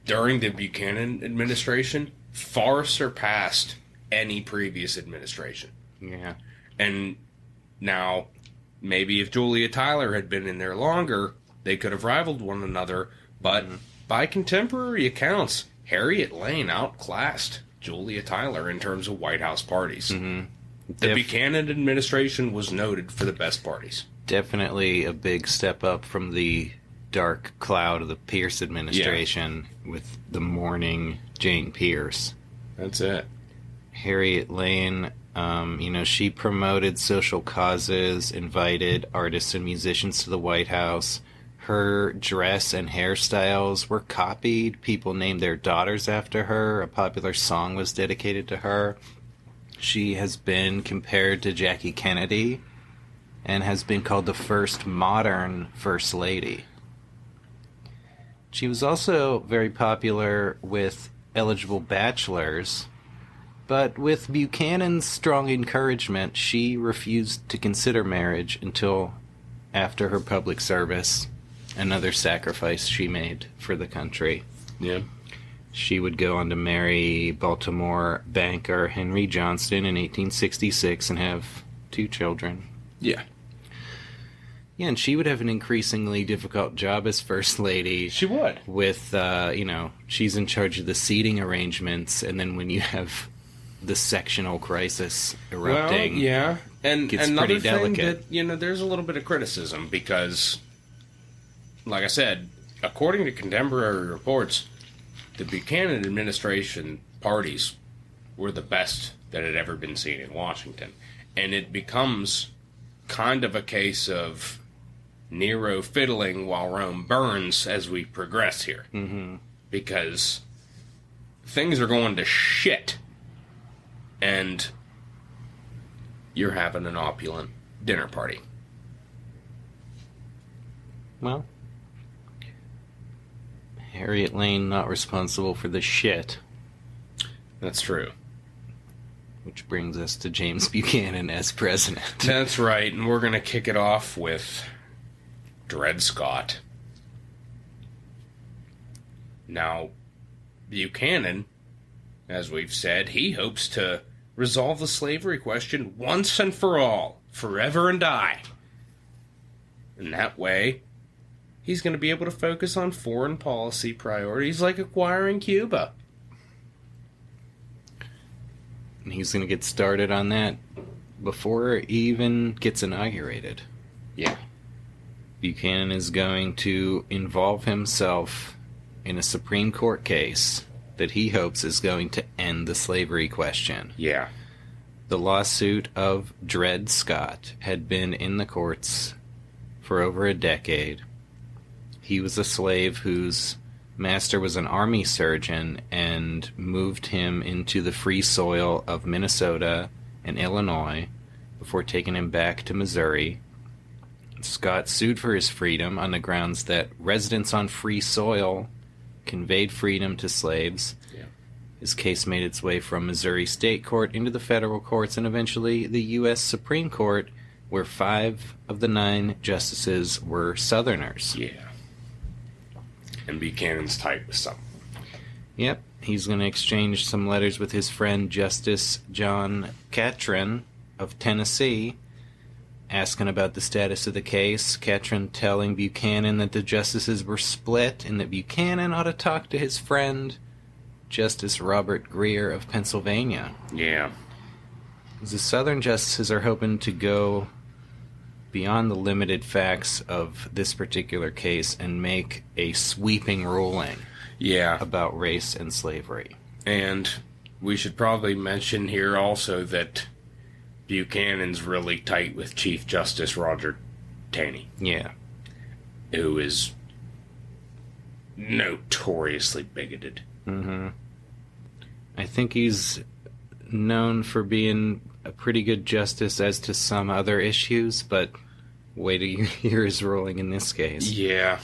Buchanan administration far surpassed any previous administration. Yeah. And now, maybe if Julia Tyler had been in there longer, they could have rivaled one another, but by contemporary accounts, Harriet Lane outclassed Julia Tyler in terms of White House parties. Mm-hmm. The Buchanan administration was noted for the best parties. Definitely a big step up from the dark cloud of the Pierce administration with the mourning Jane Pierce. That's it. Harriet Lane, she promoted social causes, invited artists and musicians to the White House. Her dress and hairstyles were copied. People named their daughters after her. A popular song was dedicated to her. She has been compared to Jackie Kennedy and has been called the first modern First Lady. She was also very popular with eligible bachelors, but with Buchanan's strong encouragement, she refused to consider marriage until after her public service, another sacrifice she made for the country. Yeah. She would go on to marry Baltimore banker Henry Johnston in 1866 and have 2 children. Yeah. Yeah, and she would have an increasingly difficult job as First Lady. She would. With, she's in charge of the seating arrangements, and then when you have the sectional crisis erupting, well, yeah. And gets another pretty thing delicate. that, there's a little bit of criticism because, like I said, according to contemporary reports, the Buchanan administration parties were the best that had ever been seen in Washington. And it becomes kind of a case of Nero fiddling while Rome burns as we progress here. Mm-hmm. Because things are going to shit. And you're having an opulent dinner party. Well, Harriet Lane not responsible for the shit. That's true. Which brings us to James Buchanan as president. That's right, and we're going to kick it off with Dred Scott. Now, Buchanan, as we've said, he hopes to resolve the slavery question once and for all, forever and aye. And that way, he's going to be able to focus on foreign policy priorities like acquiring Cuba. And he's going to get started on that before he even gets inaugurated. Yeah. Buchanan is going to involve himself in a Supreme Court case that he hopes is going to end the slavery question. Yeah. The lawsuit of Dred Scott had been in the courts for over a decade. He was a slave whose master was an army surgeon and moved him into the free soil of Minnesota and Illinois before taking him back to Missouri. Scott sued for his freedom on the grounds that residence on free soil conveyed freedom to slaves. Yeah. His case made its way from Missouri State Court into the federal courts and eventually the U.S. Supreme Court, where 5 of the 9 justices were Southerners. Yeah. And Buchanan's tight with some. Yep, he's going to exchange some letters with his friend Justice John Catron of Tennessee, asking about the status of the case. Catron telling Buchanan that the justices were split and that Buchanan ought to talk to his friend Justice Robert Grier of Pennsylvania. Yeah. The Southern justices are hoping to go beyond the limited facts of this particular case and make a sweeping ruling about race and slavery. And we should probably mention here also that Buchanan's really tight with Chief Justice Roger Taney. Yeah. Who is notoriously bigoted. Mm-hmm. I think he's known for being a pretty good justice as to some other issues, but wait till you hear his ruling in this case. Yeah.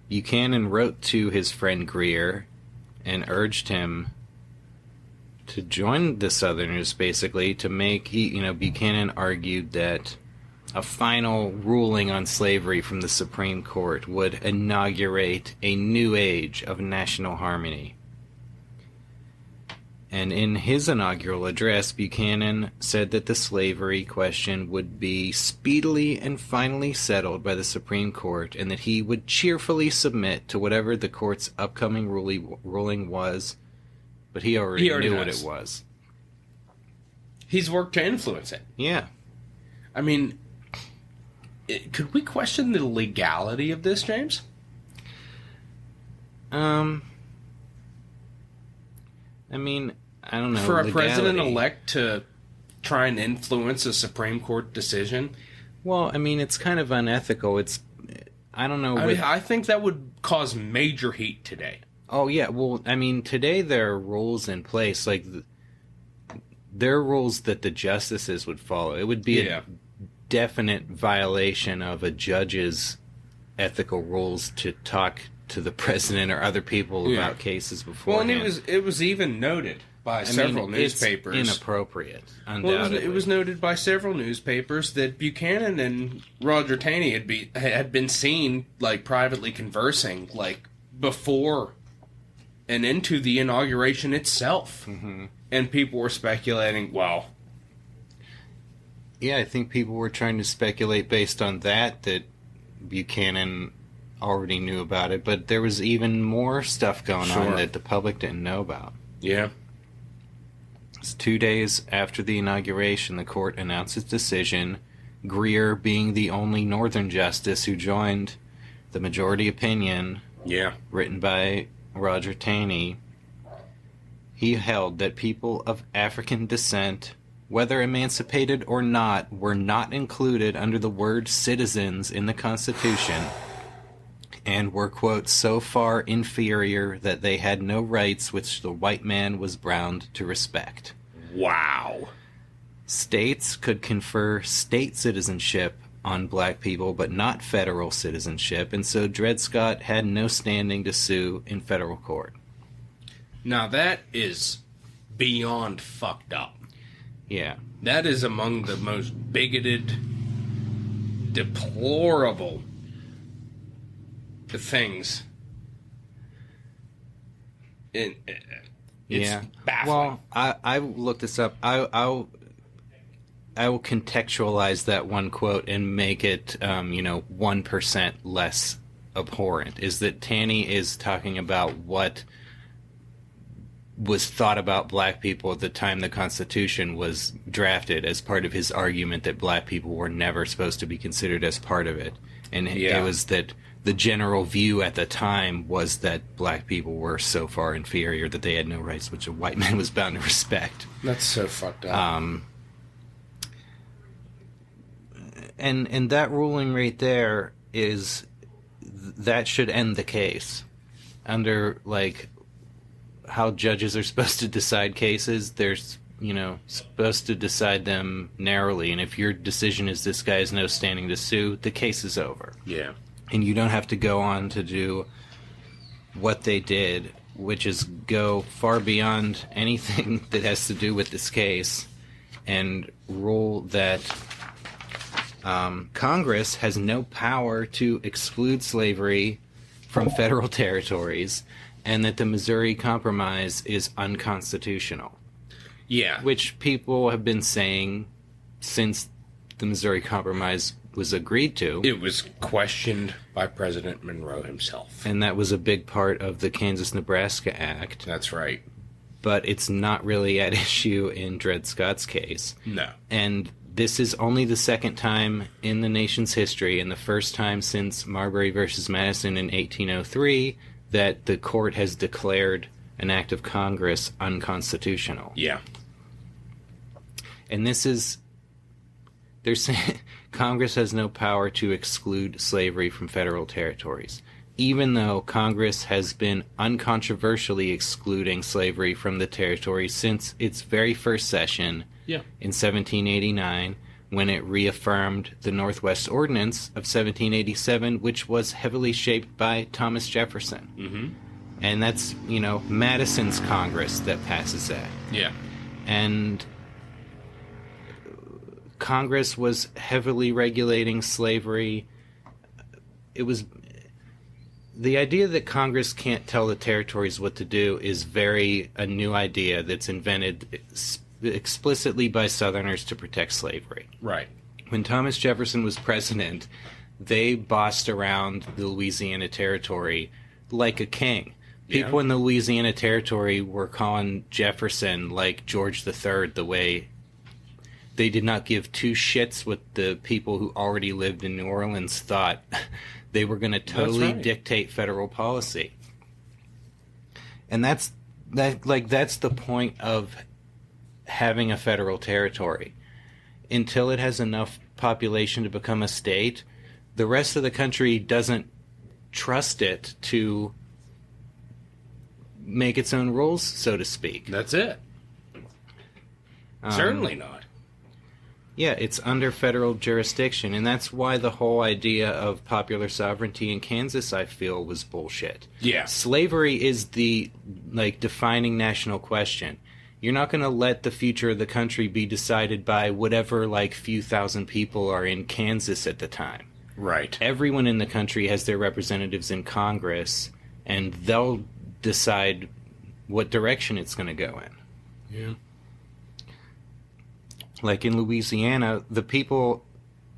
Buchanan wrote to his friend Grier and urged him to join the Southerners, basically, to make... Buchanan argued that a final ruling on slavery from the Supreme Court would inaugurate a new age of national harmony. And in his inaugural address, Buchanan said that the slavery question would be speedily and finally settled by the Supreme Court, and that he would cheerfully submit to whatever the court's upcoming ruling was, but he already knew what it was. He's worked to influence it. Yeah. I mean, could we question the legality of this, James? I mean, I don't know. For a legality. president-elect to try and influence a Supreme Court decision? Well, I mean, it's kind of unethical. I don't know. I think that would cause major heat today. Oh, yeah. Well, I mean, today there are rules in place. Like, there are rules that the justices would follow. It would be a definite violation of a judge's ethical rules to talk to the president or other people about cases before. Well, and it was even noted by several newspapers. It's inappropriate, undoubtedly. Well, it was noted by several newspapers that Buchanan and Roger Taney had been seen like privately conversing like before and into the inauguration itself. Mm-hmm. And people were speculating, well... Yeah, I think people were trying to speculate based on that Buchanan already knew about it, but there was even more stuff going on that the public didn't know about. Yeah. It's 2 days after the inauguration, the court announced its decision, Greer being the only Northern justice who joined the majority opinion written by Roger Taney. He held that people of African descent, whether emancipated or not, were not included under the word citizens in the Constitution and were, quote, so far inferior that they had no rights which the white man was bound to respect. Wow. States could confer state citizenship on black people, but not federal citizenship, and so Dred Scott had no standing to sue in federal court. Now that is beyond fucked up. Yeah. That is among the most bigoted, deplorable things. It's baffling. Well, I looked this up. I will contextualize that one quote and make it, 1% less abhorrent. Is that Taney is talking about what was thought about black people at the time the Constitution was drafted as part of his argument that black people were never supposed to be considered as part of it. And it was that the general view at the time was that black people were so far inferior that they had no rights which a white man was bound to respect. That's so fucked up. And that ruling right there that should end the case. Under, like, how judges are supposed to decide cases, they're, supposed to decide them narrowly. And if your decision is this guy has no standing to sue, the case is over. Yeah. And you don't have to go on to do what they did, which is go far beyond anything that has to do with this case and rule that Congress has no power to exclude slavery from federal territories, and that the Missouri Compromise is unconstitutional. Yeah. Which people have been saying since the Missouri Compromise was agreed to. It was questioned by President Monroe himself. And that was a big part of the Kansas-Nebraska Act. That's right. But it's not really at issue in Dred Scott's case. No. And this is only the second time in the nation's history, and the first time since Marbury versus Madison in 1803, that the court has declared an act of Congress unconstitutional. Yeah. And they're saying Congress has no power to exclude slavery from federal territories, even though Congress has been uncontroversially excluding slavery from the territory since its very first session in 1789, when it reaffirmed the Northwest Ordinance of 1787, which was heavily shaped by Thomas Jefferson. Mm-hmm. And that's, Madison's Congress that passes that. Yeah. And Congress was heavily regulating slavery. It was... The idea that Congress can't tell the territories what to do is a new idea that's invented explicitly by Southerners to protect slavery. Right. When Thomas Jefferson was president, they bossed around the Louisiana Territory like a king. People in the Louisiana Territory were calling Jefferson like George III, the way they did not give two shits what the people who already lived in New Orleans thought. They were going to totally dictate federal policy. And that's the point of having a federal territory. Until it has enough population to become a state, the rest of the country doesn't trust it to make its own rules, so to speak. That's it. Certainly not. Yeah, it's under federal jurisdiction, and that's why the whole idea of popular sovereignty in Kansas, I feel, was bullshit. Yeah. Slavery is the, defining national question. You're not going to let the future of the country be decided by whatever, few thousand people are in Kansas at the time. Right. Everyone in the country has their representatives in Congress, and they'll decide what direction it's going to go in. Yeah. Like in Louisiana, the people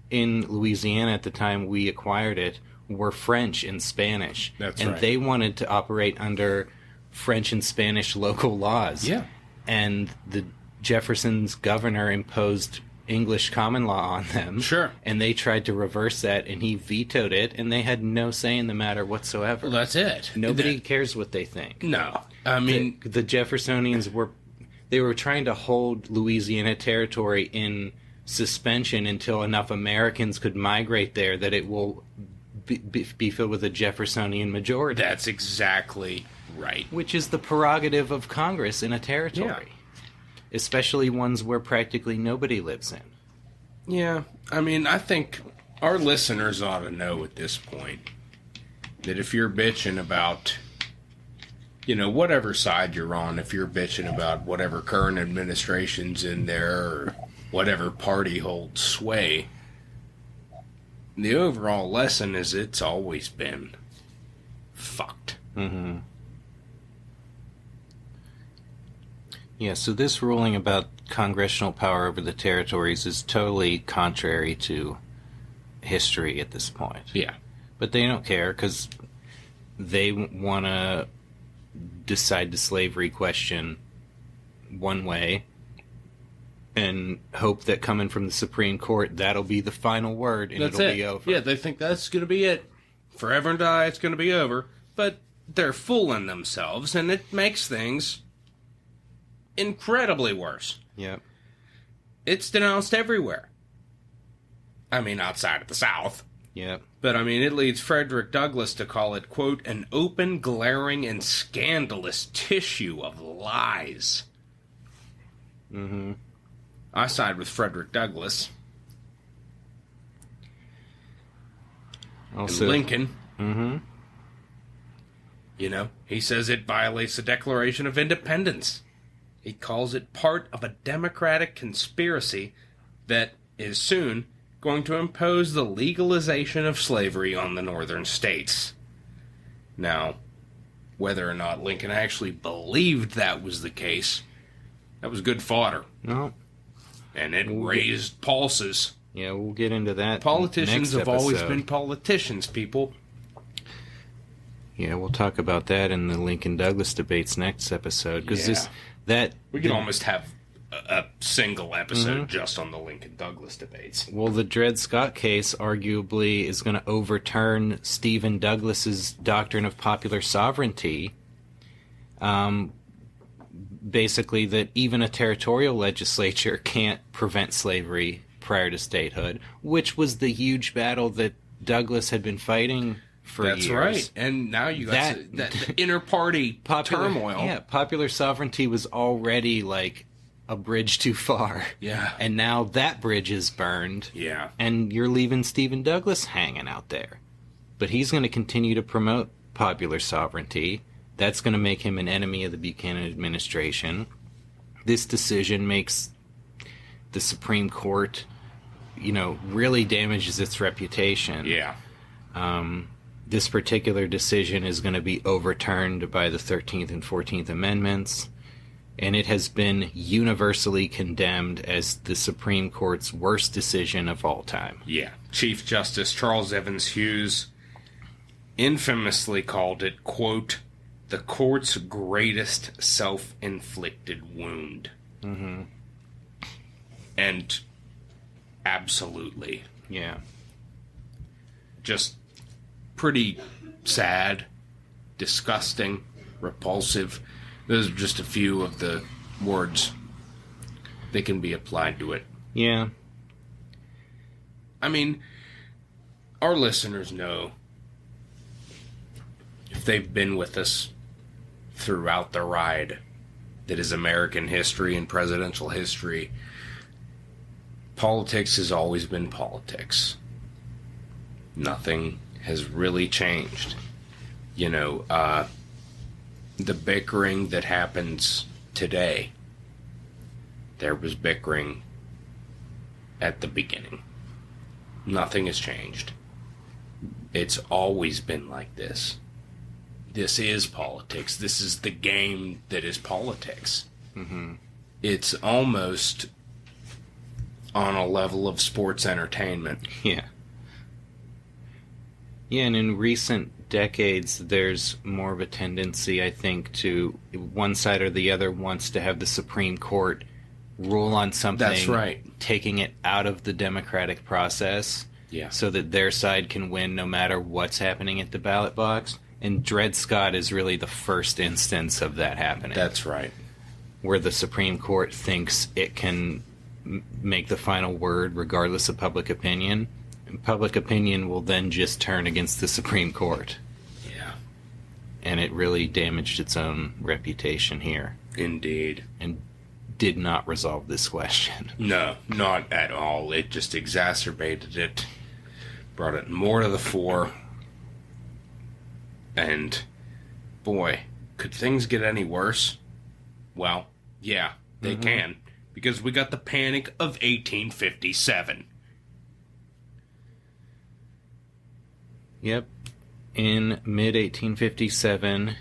in Louisiana at the time we acquired it were French and Spanish. That's and right. they wanted to operate under French and Spanish local laws. Yeah. And the Jefferson's governor imposed English common law on them. Sure. And they tried to reverse that, and he vetoed it, and they had no say in the matter whatsoever. Well, that's it. Nobody cares what they think. No. I mean... The Jeffersonians were trying to hold Louisiana territory in suspension until enough Americans could migrate there that it will be filled with a Jeffersonian majority. That's exactly right. Which is the prerogative of Congress in a territory. Yeah. Especially ones where practically nobody lives in. Yeah. I mean, I think our listeners ought to know at this point that if you're bitching about, whatever side you're on, if you're bitching about whatever current administration's in there or whatever party holds sway, the overall lesson is it's always been fucked. Mm-hmm. Yeah, so this ruling about congressional power over the territories is totally contrary to history at this point. Yeah. But they don't care because they want to decide the slavery question one way and hope that coming from the Supreme Court, that'll be the final word and it'll be over. Yeah, they think that's going to be it. Forever and die, it's going to be over. But they're fooling themselves, and it makes things incredibly worse. Yep. It's denounced everywhere. I mean, outside of the South. Yep. But, I mean, it leads Frederick Douglass to call it, quote, an open, glaring, and scandalous tissue of lies. Mm-hmm. I side with Frederick Douglass. Also, and Lincoln. Mm-hmm. He says it violates the Declaration of Independence. He calls it part of a democratic conspiracy that is soon going to impose the legalization of slavery on the northern states. Now, whether or not Lincoln actually believed that was the case, that was good fodder. No. And it raised pulses. Yeah, we'll get into that. Politicians have always episode. been politicians, people. Yeah, we'll talk about that in the Lincoln-Douglas debates next episode. Because we can almost have a single episode just on the Lincoln-Douglas debates. Well, the Dred Scott case arguably is going to overturn Stephen Douglas's doctrine of popular sovereignty. Basically, that even a territorial legislature can't prevent slavery prior to statehood, which was the huge battle that Douglas had been fighting for years. That's right. And now you got that inter-party turmoil. Yeah, popular sovereignty was already like a bridge too far. Yeah. And now that bridge is burned. Yeah. And you're leaving Stephen Douglas hanging out there. But he's going to continue to promote popular sovereignty. That's going to make him an enemy of the Buchanan administration. This decision makes the Supreme Court, really damages its reputation. Yeah. This particular decision is going to be overturned by the 13th and 14th Amendments, and it has been universally condemned as the Supreme Court's worst decision of all time. Yeah. Chief Justice Charles Evans Hughes infamously called it, quote, the court's greatest self-inflicted wound. Mm-hmm. And absolutely. Yeah. Just pretty sad, disgusting, repulsive. Those are just a few of the words that can be applied to it. Yeah. I mean, our listeners know, if they've been with us throughout the ride that is American history and presidential history, politics has always been politics. Nothing has really changed. You know, the bickering that happens today, there was bickering at the beginning. Nothing has changed. It's always been like this. This is politics. This is the game that is politics. Mm-hmm. It's almost on a level of sports entertainment. Yeah. Yeah, and in recent decades, there's more of a tendency, I think, to one side or the other wants to have the Supreme Court rule on something. That's right. Taking it out of the democratic process. Yeah. So that their side can win no matter what's happening at the ballot box. And Dred Scott is really the first instance of that happening. That's right. Where the Supreme Court thinks it can make the final word regardless of public opinion. And public opinion will then just turn against the Supreme Court. Yeah. And it really damaged its own reputation here. Indeed. And did not resolve this question. No, not at all. It just exacerbated it, brought it more to the fore. And, boy, could things get any worse? Well, yeah, they can. Because we got the Panic of 1857. Yep. In mid-1857,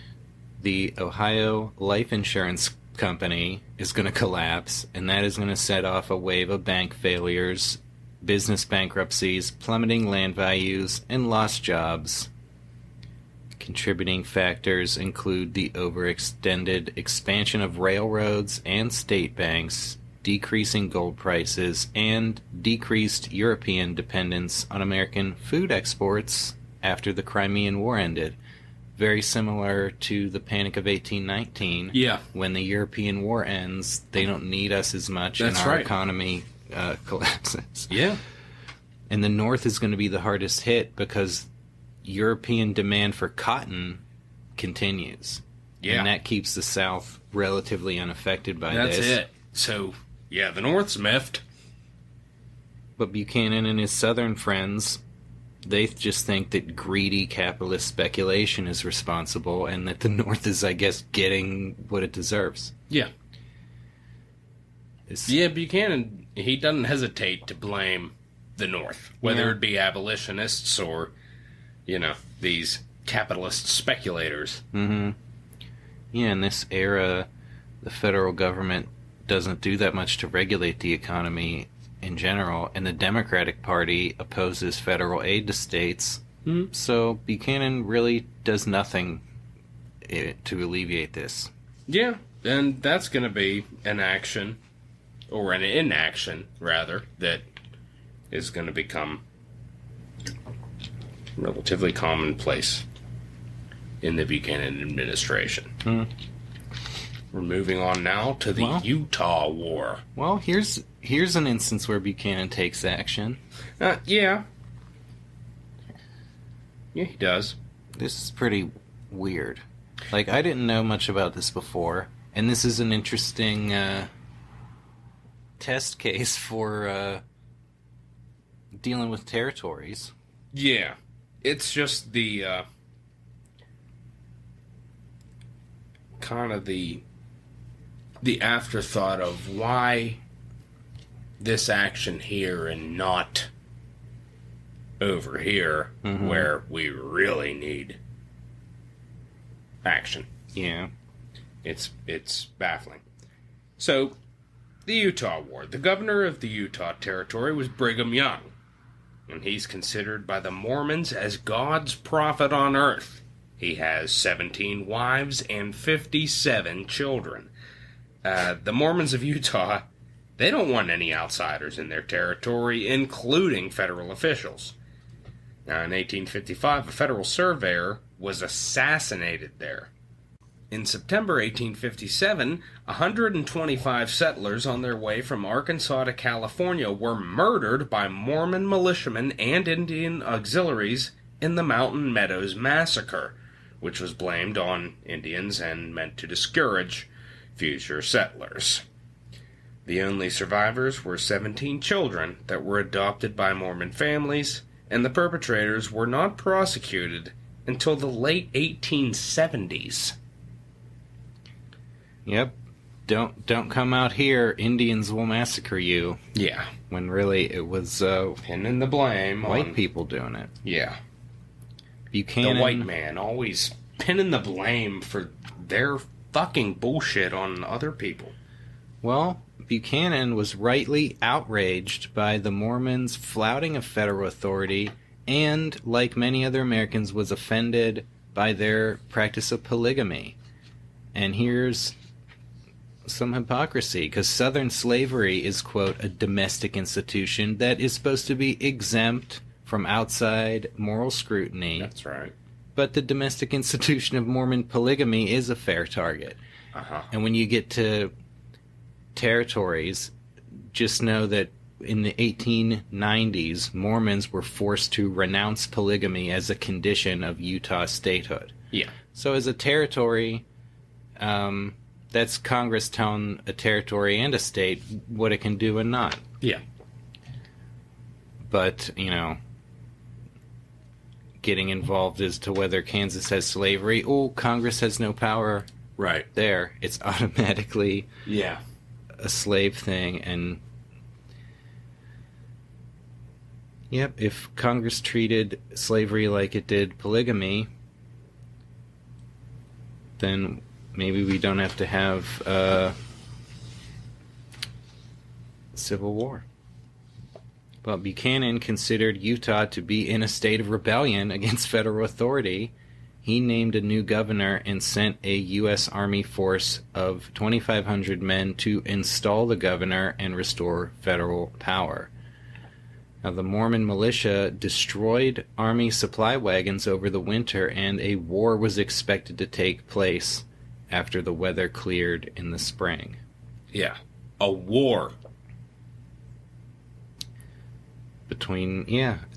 the Ohio Life Insurance Company is going to collapse, and that is going to set off a wave of bank failures, business bankruptcies, plummeting land values, and lost jobs. Contributing factors include the overextended expansion of railroads and state banks, decreasing gold prices, and decreased European dependence on American food exports after the Crimean War ended. Very similar to the Panic of 1819. Yeah. When the European War ends, they don't need us as much, That's and our right. economy collapses. Yeah. And the North is going to be the hardest hit because European demand for cotton continues. Yeah. And that keeps the South relatively unaffected by That's this. it. So, yeah, the North's miffed. But Buchanan and his Southern friends, they just think that greedy capitalist speculation is responsible and that the North is, I guess, getting what it deserves. Yeah. It's, Yeah, Buchanan, he doesn't hesitate to blame the North, whether Yeah. it be abolitionists or, you know, these capitalist speculators. Mm-hmm. Yeah, in this era, the federal government doesn't do that much to regulate the economy in general, and the Democratic Party opposes federal aid to states. Mhm. So Buchanan really does nothing to alleviate this. Yeah, and that's going to be an action, or an inaction, rather, that is going to become relatively commonplace in the Buchanan administration. We're moving on now to the Well- Utah War. Well, here's an instance where Buchanan takes action. Yeah. Yeah, he does. This is pretty weird. Like, I didn't know much about this before, and this is an interesting test case for dealing with territories. Yeah. It's just the, kind of the afterthought of why this action here and not over here where we really need action. Yeah. It's baffling. So, the Utah War. The governor of the Utah Territory was Brigham Young, and he's considered by the Mormons as God's prophet on earth. He has 17 wives and 57 children. The Mormons of Utah, they don't want any outsiders in their territory, including federal officials. Now, in 1855, a federal surveyor was assassinated there. In September 1857, 125 settlers on their way from Arkansas to California were murdered by Mormon militiamen and Indian auxiliaries in the Mountain Meadows Massacre, which was blamed on Indians and meant to discourage future settlers. The only survivors were 17 children that were adopted by Mormon families, and the perpetrators were not prosecuted until the late 1870s. Yep. Don't come out here. Indians will massacre you. Yeah. When really it was Pinning the blame white on people doing it. Yeah. Buchanan, The white man always pinning the blame for their fucking bullshit on other people. Well, Buchanan was rightly outraged by the Mormons flouting of federal authority and, like many other Americans, was offended by their practice of polygamy. And here's some hypocrisy, because Southern slavery is, quote, a domestic institution that is supposed to be exempt from outside moral scrutiny. That's right. But the domestic institution of Mormon polygamy is a fair target. Uh-huh. And when you get to territories, just know that in the 1890s, Mormons were forced to renounce polygamy as a condition of Utah statehood. Yeah. So as a territory, that's Congress telling a territory and a state what it can do and not. Yeah. But, getting involved as to whether Kansas has slavery, Congress has no power Right. there. It's automatically Yeah. a slave thing, and yep, if Congress treated slavery like it did polygamy, then maybe we don't have to have civil war. But Buchanan considered Utah to be in a state of rebellion against federal authority. He named a new governor and sent a U.S. Army force of 2,500 men to install the governor and restore federal power. Now, the Mormon militia destroyed Army supply wagons over the winter, and a war was expected to take place after the weather cleared in the spring. Yeah. A war. Between,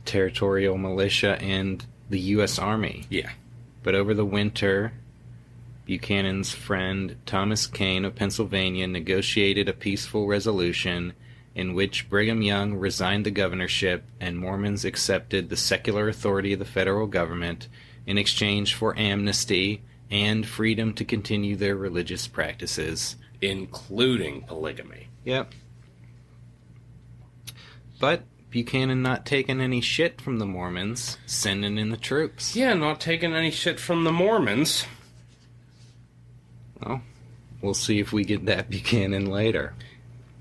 territorial militia and the U.S. Army. Yeah. But over the winter, Buchanan's friend Thomas Kane of Pennsylvania negotiated a peaceful resolution in which Brigham Young resigned the governorship and Mormons accepted the secular authority of the federal government in exchange for amnesty and freedom to continue their religious practices. Including polygamy. Yep. But Buchanan not taking any shit from the Mormons, sending in the troops. Yeah, not taking any shit from the Mormons. Well, we'll see if we get that Buchanan later.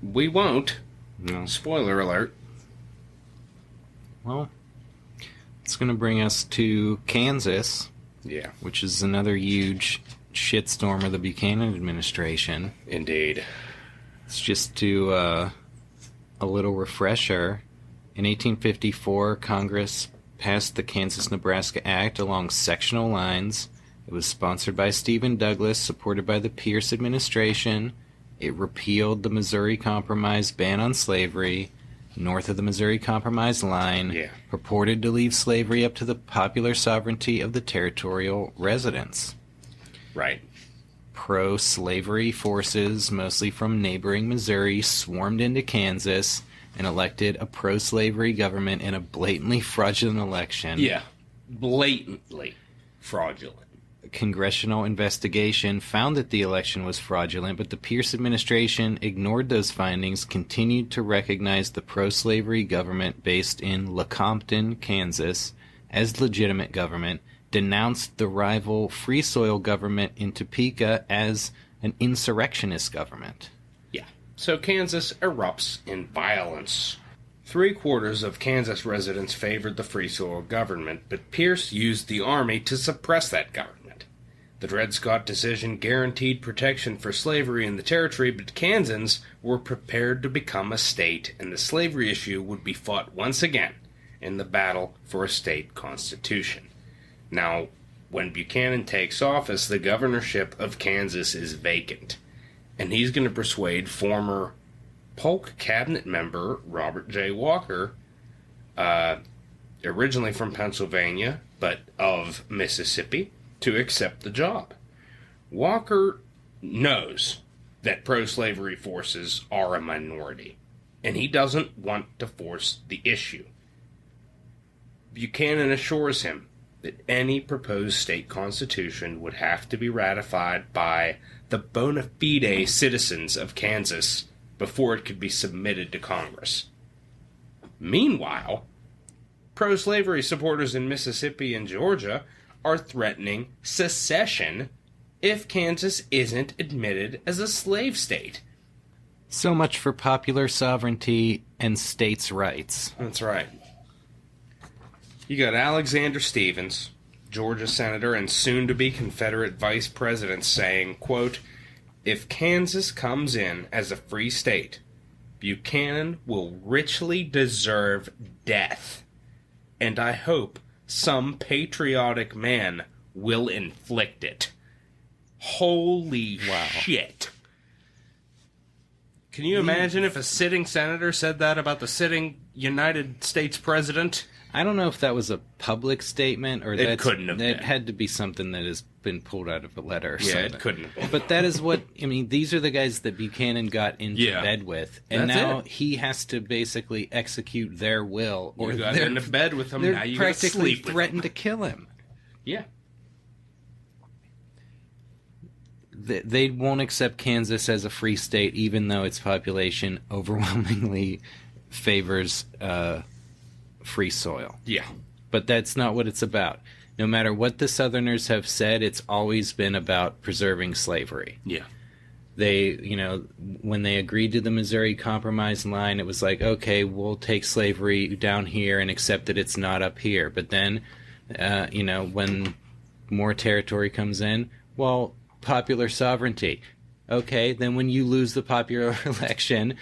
We won't. No. Spoiler alert. Well, it's going to bring us to Kansas. Yeah. Which is another huge shitstorm of the Buchanan administration. Indeed. It's just to a little refresher. In 1854, Congress passed the Kansas-Nebraska Act along sectional lines. It was sponsored by Stephen Douglas, supported by the Pierce administration. It repealed the Missouri Compromise ban on slavery, north of the Missouri Compromise line, purported to leave slavery up to the popular sovereignty of the territorial residents. Right. Pro-slavery forces, mostly from neighboring Missouri, swarmed into Kansas and elected a pro-slavery government in a blatantly fraudulent election. Yeah. Blatantly fraudulent. A congressional investigation found that the election was fraudulent, but the Pierce administration ignored those findings, continued to recognize the pro-slavery government based in Lecompton, Kansas, as legitimate government, denounced the rival Free Soil government in Topeka as an insurrectionist government. Yeah. So Kansas erupts in violence. 3/4 of Kansas residents favored the Free Soil government, but Pierce used the army to suppress that government. The Dred Scott decision guaranteed protection for slavery in the territory, but Kansans were prepared to become a state, and the slavery issue would be fought once again in the battle for a state constitution. Now, when Buchanan takes office, the governorship of Kansas is vacant, and he's going to persuade former Polk cabinet member Robert J. Walker, originally from Pennsylvania, but of Mississippi, to accept the job. Walker knows that pro-slavery forces are a minority, and he doesn't want to force the issue. Buchanan assures him that any proposed state constitution would have to be ratified by the bona fide citizens of Kansas before it could be submitted to Congress. Meanwhile, pro-slavery supporters in Mississippi and Georgia are threatening secession if Kansas isn't admitted as a slave state. So much for popular sovereignty and states' rights. That's right. You got Alexander Stephens, Georgia senator and soon-to-be Confederate vice president, saying, quote, "If Kansas comes in as a free state, Buchanan will richly deserve death, and I hope some patriotic man will inflict it." Holy shit. Can you imagine if a sitting senator said that about the sitting United States president? I don't know if that was a public statement or it couldn't have been. It had to be something that has been pulled out of a letter or something. Yeah, it couldn't have been. But that is what, I mean, these are the guys that Buchanan got into bed with. And That's now it. he has to basically execute their will. Or You got into bed with him, they're now you got to practically sleep with threatened him. to kill him. Yeah. They won't accept Kansas as a free state, even though its population overwhelmingly favors free soil. Yeah. But that's not what it's about. No matter what the Southerners have said, it's always been about preserving slavery. Yeah. They, when they agreed to the Missouri Compromise line, it was like, okay, we'll take slavery down here and accept that it's not up here. But then, when more territory comes in, well, popular sovereignty. Okay, then when you lose the popular election,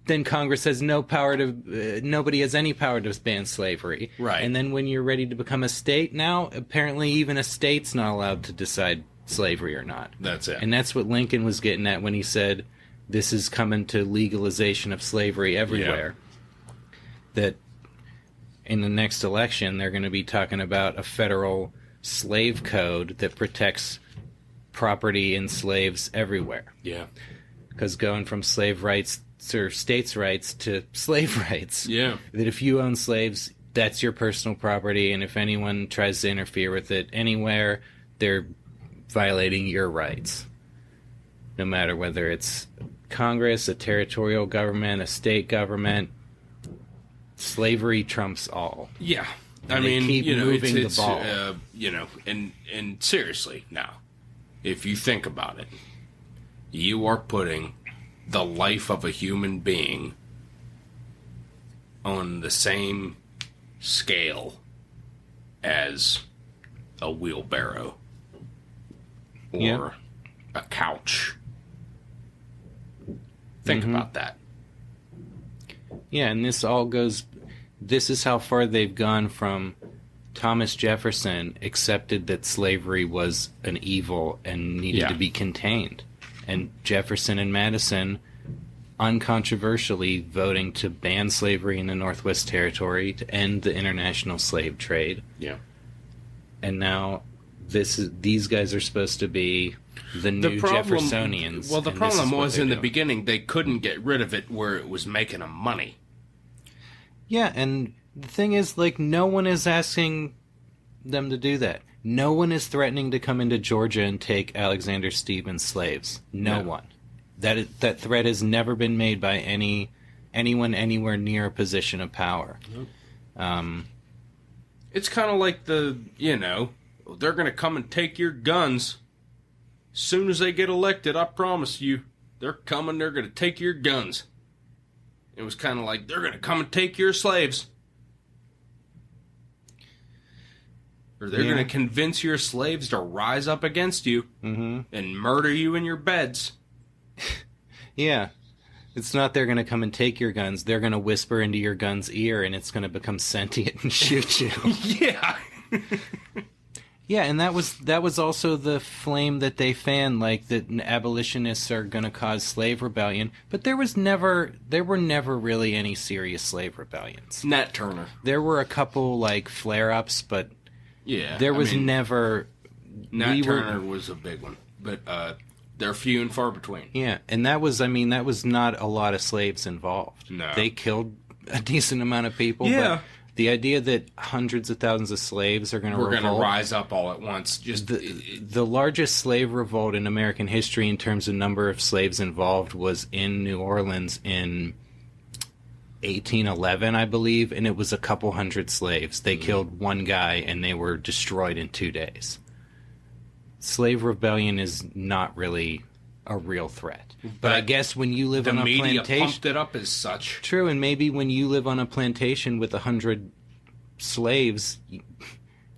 then Congress has no power to, nobody has any power to ban slavery. Right. And then when you're ready to become a state, now apparently even a state's not allowed to decide slavery or not. That's it. And that's what Lincoln was getting at when he said, this is coming to legalization of slavery everywhere. Yeah. That in the next election, they're going to be talking about a federal slave code that protects property and slaves everywhere. Yeah. Because going from slave rights or states' rights to slave rights. Yeah. That if you own slaves, that's your personal property, and if anyone tries to interfere with it anywhere, they're violating your rights. No matter whether it's Congress, a territorial government, a state government, slavery trumps all. Yeah. And I mean, keep moving the ball. And seriously now, if you think about it, you are putting the life of a human being on the same scale as a wheelbarrow or a couch. Think about that. Yeah, and this is how far they've gone from Thomas Jefferson accepted that slavery was an evil and needed to be contained. And Jefferson and Madison uncontroversially voting to ban slavery in the Northwest Territory to end the international slave trade. Yeah. And now these guys are supposed to be the new Jeffersonians. Well, the problem was in the beginning they couldn't get rid of it where it was making them money. Yeah, and the thing is, no one is asking them to do that. No one is threatening to come into Georgia and take Alexander Stephens slaves. No one. That threat has never been made by anyone anywhere near a position of power. It's kind of like they're going to come and take your guns. As soon as they get elected, I promise you, they're going to take your guns. It was kind of like, they're going to come and take your slaves. Or they're going to convince your slaves to rise up against you and murder you in your beds. Yeah. It's not they're going to come and take your guns. They're going to whisper into your gun's ear and it's going to become sentient and shoot you. Yeah. Yeah, and that was also the flame that they fanned, that abolitionists are going to cause slave rebellion. But there were never really any serious slave rebellions. Nat Turner. There were a couple flare-ups, but yeah, there was never. Nat Turner was a big one, but They're few and far between. Yeah, and that was not a lot of slaves involved. No. They killed a decent amount of people. Yeah. But the idea that hundreds of thousands of slaves are going to revolt... We're going to rise up all at once. Just the largest slave revolt in American history in terms of number of slaves involved was in New Orleans in 1811, I believe, and it was a couple hundred slaves. They killed one guy, and they were destroyed in 2 days. Slave rebellion is not really a real threat. But I guess when you live on a plantation... The media pumped it up as such. True, and maybe when you live on a plantation with 100 slaves,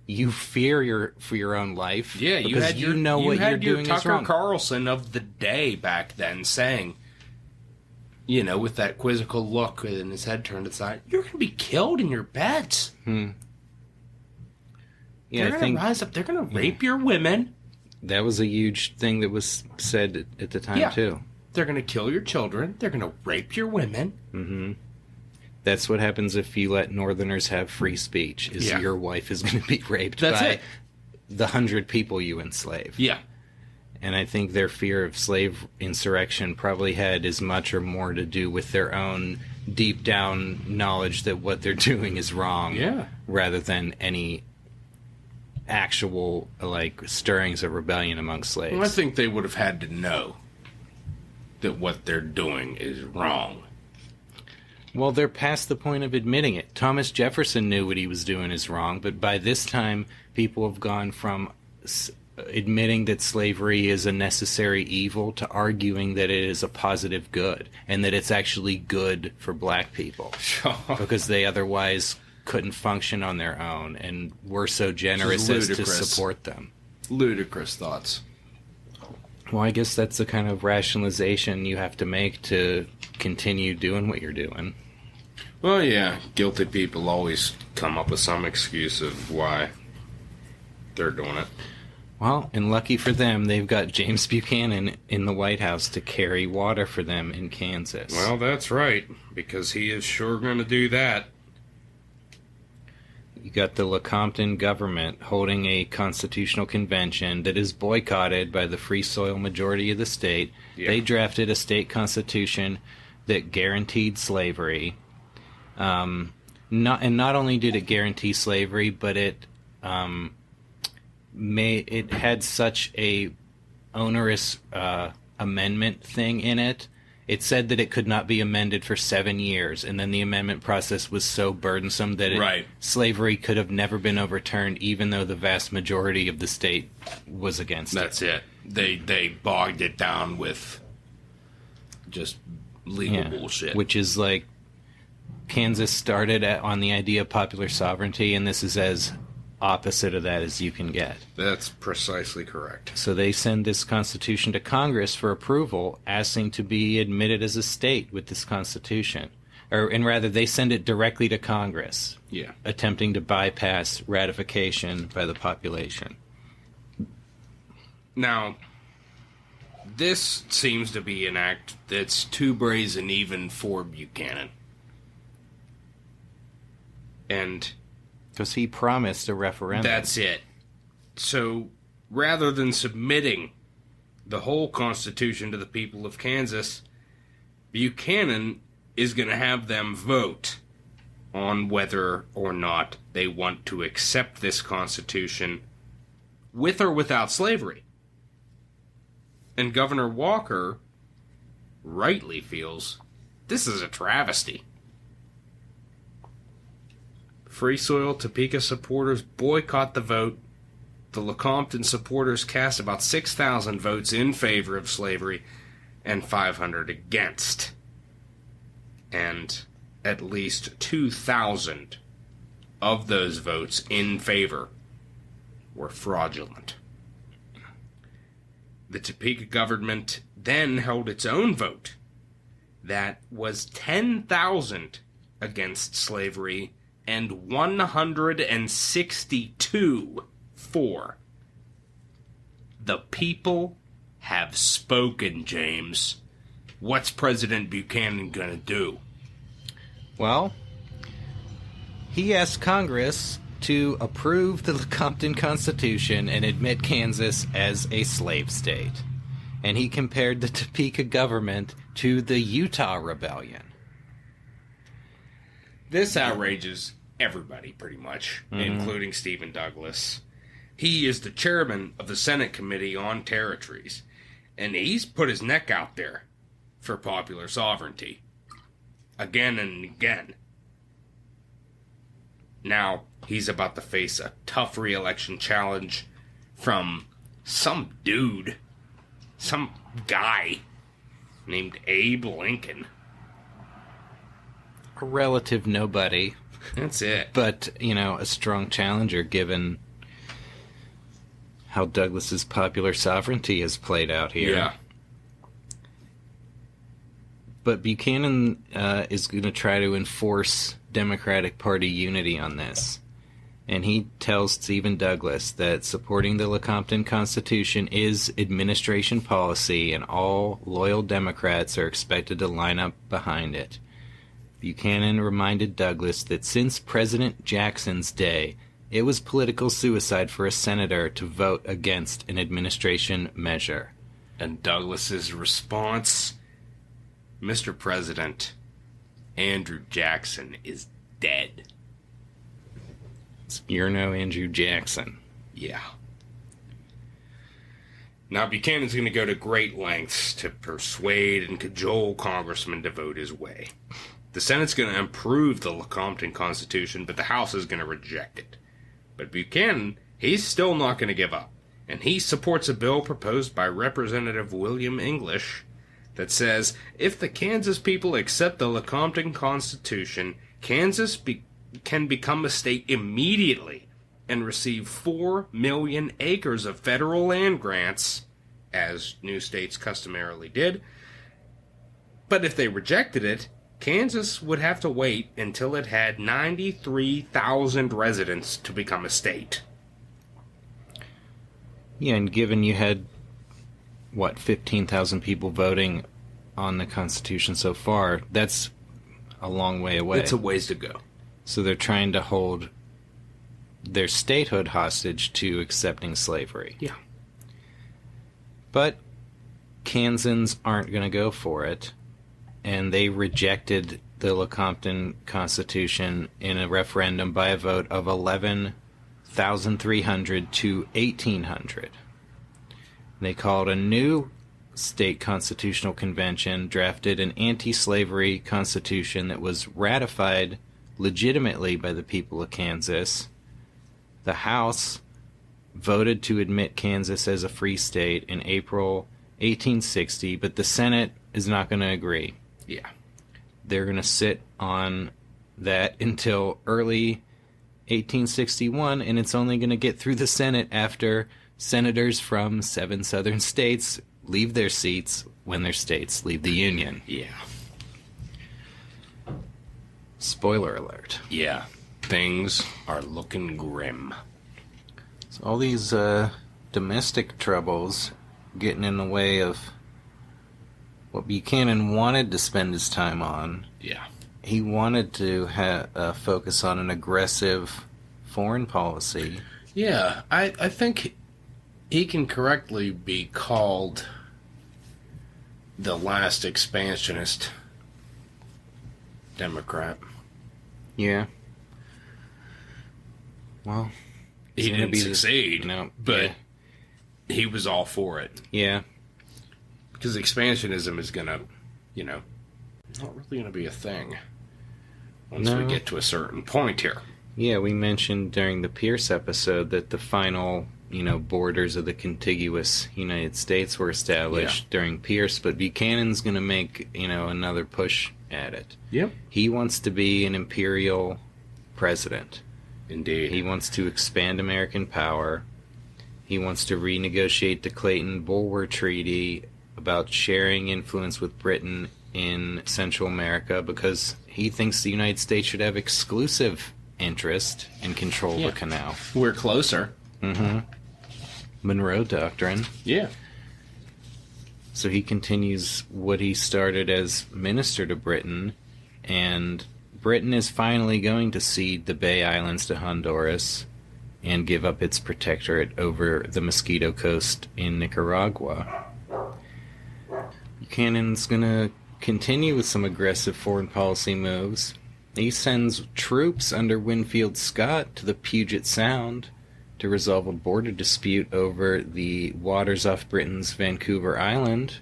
you fear for your own life. Yeah, you had your, what you're doing is Tucker wrong. Carlson of the day back then saying, you know, with that quizzical look and his head turned aside, you're going to be killed in your beds. Yeah, they're going to rise up. They're going to rape your women. That was a huge thing that was said at the time, too. They're going to kill your children. They're going to rape your women. Mm-hmm. That's what happens if you let Northerners have free speech, is your wife is going to be raped by the 100 people you enslave. Yeah. And I think their fear of slave insurrection probably had as much or more to do with their own deep down knowledge that what they're doing is wrong, rather than any actual, like, stirrings of rebellion among slaves. Well, I think they would have had to know that what they're doing is wrong. Well, they're past the point of admitting it. Thomas Jefferson knew what he was doing is wrong, but by this time, people have gone from admitting that slavery is a necessary evil to arguing that it is a positive good, and that it's actually good for black people, because they otherwise couldn't function on their own, and were so generous as to support them. Ludicrous thoughts. Well, I guess that's the kind of rationalization you have to make to continue doing what you're doing. Well, yeah, guilty people always come up with some excuse of why they're doing it. Well, and lucky for them, they've got James Buchanan in the White House to carry water for them in Kansas. Well, that's right, because he is sure going to do that. You got the Lecompton government holding a constitutional convention that is boycotted by the Free Soil majority of the state. Yep. They drafted a state constitution that guaranteed slavery. Not only did it guarantee slavery, but it had such a onerous amendment thing in it. It said that it could not be amended for 7 years, and then the amendment process was so burdensome that slavery could have never been overturned, even though the vast majority of the state was against it. That's it. They bogged it down with just legal bullshit. Which is like, Kansas started on the idea of popular sovereignty, and this is as opposite of that as you can get. That's precisely correct. So they send this constitution to Congress for approval, asking to be admitted as a state with this constitution. And rather, they send it directly to Congress, attempting to bypass ratification by the population. Now, this seems to be an act that's too brazen even for Buchanan. And because he promised a referendum. That's it. So, rather than submitting the whole Constitution to the people of Kansas, Buchanan is going to have them vote on whether or not they want to accept this Constitution with or without slavery. And Governor Walker rightly feels this is a travesty. Free Soil Topeka supporters boycott the vote. The Lecompton supporters cast about 6,000 votes in favor of slavery and 500 against. And at least 2,000 of those votes in favor were fraudulent. The Topeka government then held its own vote that was 10,000 against slavery and 162 for. The people have spoken, James. What's President Buchanan going to do? Well, he asked Congress to approve the Lecompton Constitution and admit Kansas as a slave state. And he compared the Topeka government to the Utah Rebellion. This outrages everybody, pretty much, including Stephen Douglas. He is the chairman of the Senate Committee on Territories, and he's put his neck out there for popular sovereignty. Again and again. Now, he's about to face a tough re-election challenge from some dude, some guy named Abe Lincoln. A relative nobody. That's it. But, a strong challenger given how Douglas's popular sovereignty has played out here. Yeah. But Buchanan is going to try to enforce Democratic Party unity on this. And he tells Stephen Douglas that supporting the Lecompton Constitution is administration policy and all loyal Democrats are expected to line up behind it. Buchanan reminded Douglas that since President Jackson's day, it was political suicide for a senator to vote against an administration measure. And Douglas's response, Mr. President, Andrew Jackson is dead. You're no Andrew Jackson. Yeah. Now, Buchanan's going to go to great lengths to persuade and cajole congressmen to vote his way. The Senate's going to improve the Lecompton Constitution, but the House is going to reject it. But Buchanan, he's still not going to give up. And he supports a bill proposed by Representative William English that says, if the Kansas people accept the Lecompton Constitution, Kansas can become a state immediately and receive 4 million acres of federal land grants, as new states customarily did. But if they rejected it, Kansas would have to wait until it had 93,000 residents to become a state. Yeah, and given you had, 15,000 people voting on the Constitution so far, that's a long way away. It's a ways to go. So they're trying to hold their statehood hostage to accepting slavery. Yeah. But Kansans aren't going to go for it, and they rejected the Lecompton Constitution in a referendum by a vote of 11,300 to 1,800. They called a new state constitutional convention, drafted an anti-slavery constitution that was ratified legitimately by the people of Kansas. The House voted to admit Kansas as a free state in April 1860, but the Senate is not going to agree. Yeah. They're going to sit on that until early 1861, and it's only going to get through the Senate after senators from 7 southern states leave their seats when their states leave the Union. Yeah. Spoiler alert. Yeah. Things are looking grim. So all these domestic troubles getting in the way of what Buchanan wanted to spend his time on. Yeah. He wanted to focus on an aggressive foreign policy. Yeah, I think he can correctly be called the last expansionist Democrat. Yeah. Well, He didn't succeed, no, but he was all for it. Yeah. Because expansionism is going to, not really going to be a thing once we get to a certain point here. Yeah, we mentioned during the Pierce episode that the final, borders of the contiguous United States were established during Pierce, but Buchanan's going to make, another push at it. Yep. He wants to be an imperial president. Indeed. He wants to expand American power. He wants to renegotiate the Clayton-Bulwer Treaty about sharing influence with Britain in Central America because he thinks the United States should have exclusive interest in control of the canal. We're closer. Mm-hmm. Monroe Doctrine. Yeah. So he continues what he started as minister to Britain, and Britain is finally going to cede the Bay Islands to Honduras and give up its protectorate over the Mosquito Coast in Nicaragua. Buchanan's going to continue with some aggressive foreign policy moves. He sends troops under Winfield Scott to the Puget Sound to resolve a border dispute over the waters off Britain's Vancouver Island.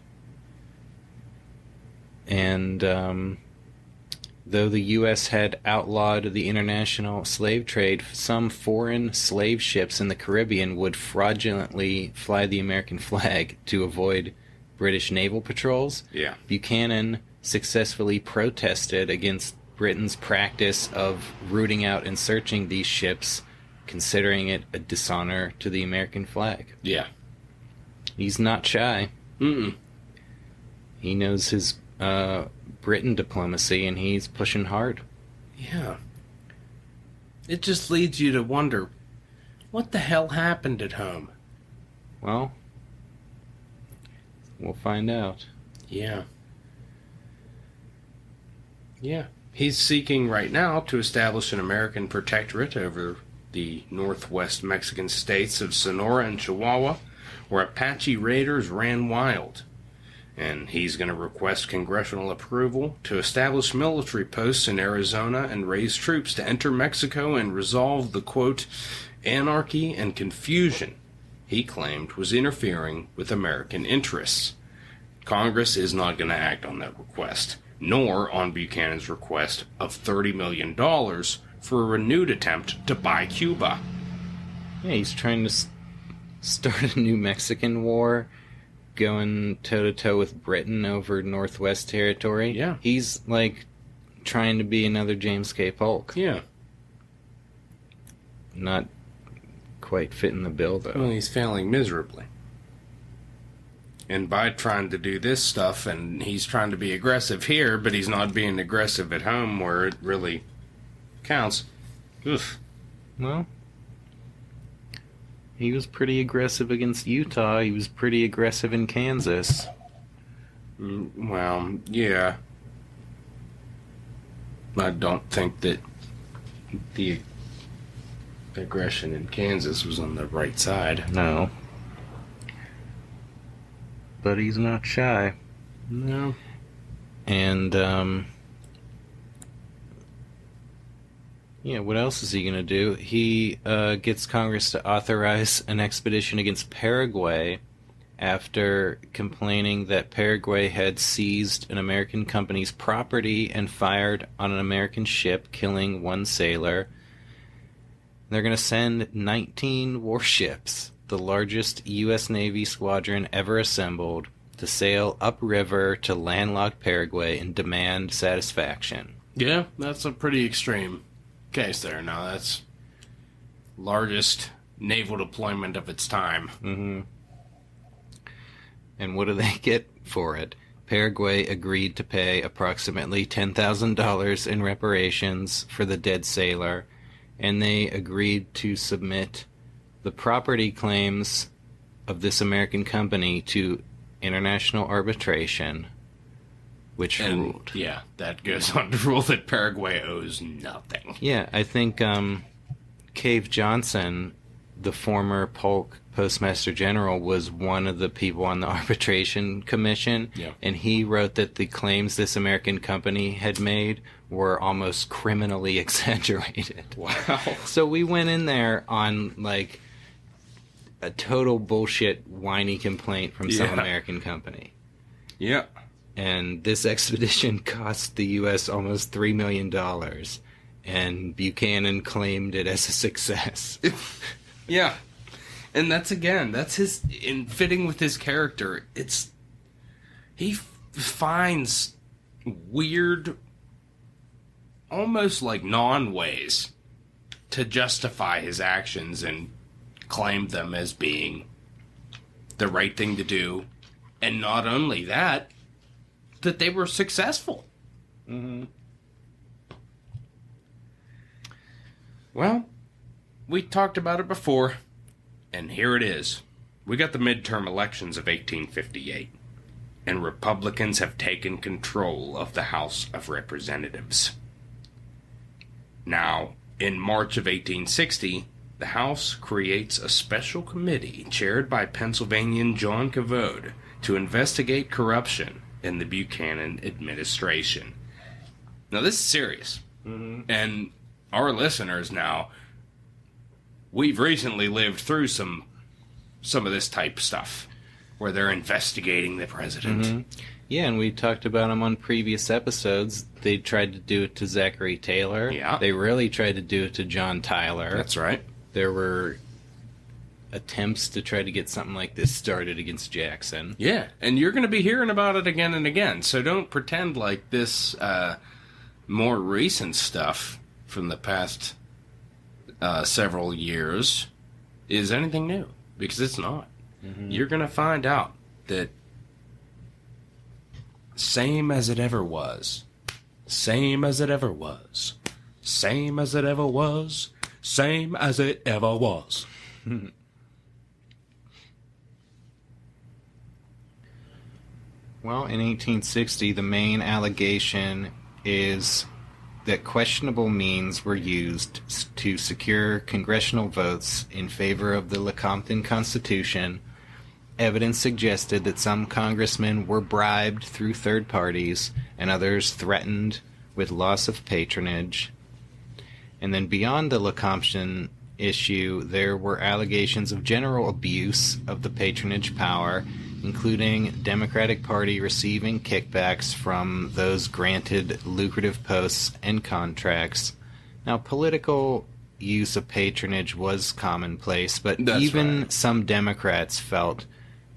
And though the U.S. had outlawed the international slave trade, some foreign slave ships in the Caribbean would fraudulently fly the American flag to avoid British naval patrols. Yeah. Buchanan successfully protested against Britain's practice of rooting out and searching these ships, considering it a dishonor to the American flag. Yeah. He's not shy. Mm-mm. He knows his Britain diplomacy, and he's pushing hard. Yeah. It just leads you to wonder, what the hell happened at home? Well, we'll find out. Yeah. Yeah. He's seeking right now to establish an American protectorate over the northwest Mexican states of Sonora and Chihuahua, where Apache raiders ran wild. And he's going to request congressional approval to establish military posts in Arizona and raise troops to enter Mexico and resolve the, quote, anarchy and confusion he claimed was interfering with American interests. Congress is not going to act on that request, nor on Buchanan's request of $30 million for a renewed attempt to buy Cuba. Yeah, he's trying to start a new Mexican war, going toe-to-toe with Britain over Northwest territory. Yeah. He's, like, trying to be another James K. Polk. Yeah. Not quite fitting the bill, though. Well, he's failing miserably. And by trying to do this stuff, and he's trying to be aggressive here, but he's not being aggressive at home where it really counts. Oof. Well, he was pretty aggressive against Utah. He was pretty aggressive in Kansas. Well, yeah. I don't think that the aggression in Kansas was on the right side. No. But he's not shy. No. And, yeah, what else is he going to do? He gets Congress to authorize an expedition against Paraguay after complaining that Paraguay had seized an American company's property and fired on an American ship, killing one sailor. They're going to send 19 warships, the largest U.S. Navy squadron ever assembled, to sail upriver to landlocked Paraguay and demand satisfaction. Yeah, that's a pretty extreme case there. Now, that's largest naval deployment of its time. Mm-hmm. And what do they get for it? Paraguay agreed to pay approximately $10,000 in reparations for the dead sailor, and they agreed to submit the property claims of this American company to international arbitration, which ruled. Yeah, that goes on to rule that Paraguay owes nothing. Yeah, I think Cave Johnson, the former Polk Postmaster General, was one of the people on the arbitration commission, yeah. And he wrote that the claims this American company had made were almost criminally exaggerated. Wow. So we went in there on, like, a total bullshit, whiny complaint from some American company. Yeah. And this expedition cost the U.S. almost $3 million, and Buchanan claimed it as a success. Yeah. And that's his, in fitting with his character, he finds weird, almost like non-ways to justify his actions and claim them as being the right thing to do. And not only that they were successful. Mm-hmm. Well, we talked about it before, and here it is. We got the midterm elections of 1858, and Republicans have taken control of the House of Representatives. Now, in March of 1860, the House creates a special committee chaired by Pennsylvanian John Cavode to investigate corruption in the Buchanan administration. Now, this is serious. And our listeners now, we've recently lived through some of this type of stuff where they're investigating the president. Yeah, and we talked about them on previous episodes. They tried to do it to Zachary Taylor. Yeah. They really tried to do it to John Tyler. That's right. There were attempts to try to get something like this started against Jackson. Yeah, and you're going to be hearing about it again and again, so don't pretend like this more recent stuff from the past several years is anything new, because it's not. You're going to find out that same as it ever was, same as it ever was, same as it ever was, same as it ever was. Well, in 1860, the main allegation is that questionable means were used to secure congressional votes in favor of the Lecompton Constitution. Evidence suggested that some congressmen were bribed through third parties and others threatened with loss of patronage. And then beyond the Lecompton issue, there were allegations of general abuse of the patronage power, including Democratic Party receiving kickbacks from those granted lucrative posts and contracts. Now, political use of patronage was commonplace, but even some Democrats felt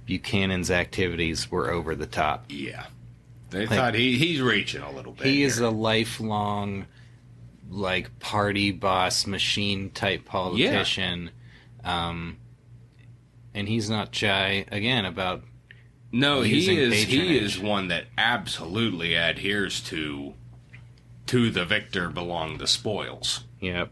Buchanan's activities were over the top. Yeah. They thought he's reaching a little bit. He is a lifelong, party boss machine type politician. Yeah. And he's not shy, again, about he is one that absolutely adheres to the victor belong the spoils. Yep.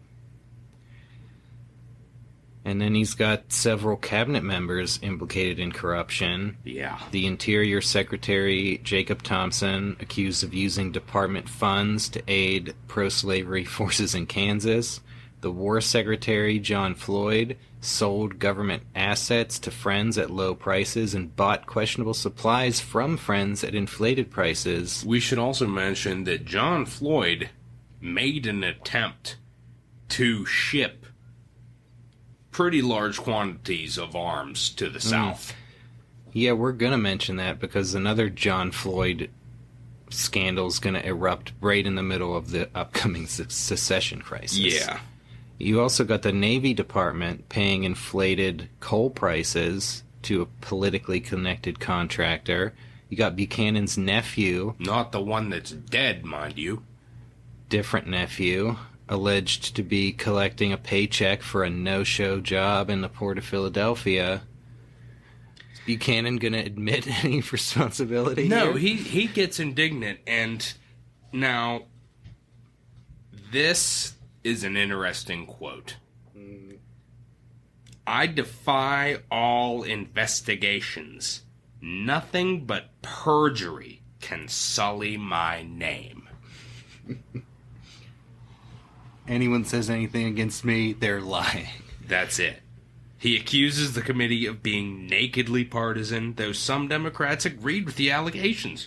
And then he's got several cabinet members implicated in corruption. Yeah. The Interior Secretary, Jacob Thompson, accused of using department funds to aid pro-slavery forces in Kansas. The War Secretary, John Floyd, sold government assets to friends at low prices and bought questionable supplies from friends at inflated prices. We should also mention that John Floyd made an attempt to ship pretty large quantities of arms to the South. Yeah, we're going to mention that because another John Floyd scandal is going to erupt right in the middle of the upcoming secession crisis. Yeah. You also got the Navy Department paying inflated coal prices to a politically connected contractor. You got Buchanan's nephew. Not the one that's dead, mind you. Different nephew, alleged to be collecting a paycheck for a no-show job in the Port of Philadelphia. Is Buchanan going to admit any responsibility No, here? he gets indignant, and now this is an interesting quote. I defy all investigations. Nothing but perjury can sully my name. Anyone says anything against me, they're lying. That's it. He accuses the committee of being nakedly partisan, though some Democrats agreed with the allegations.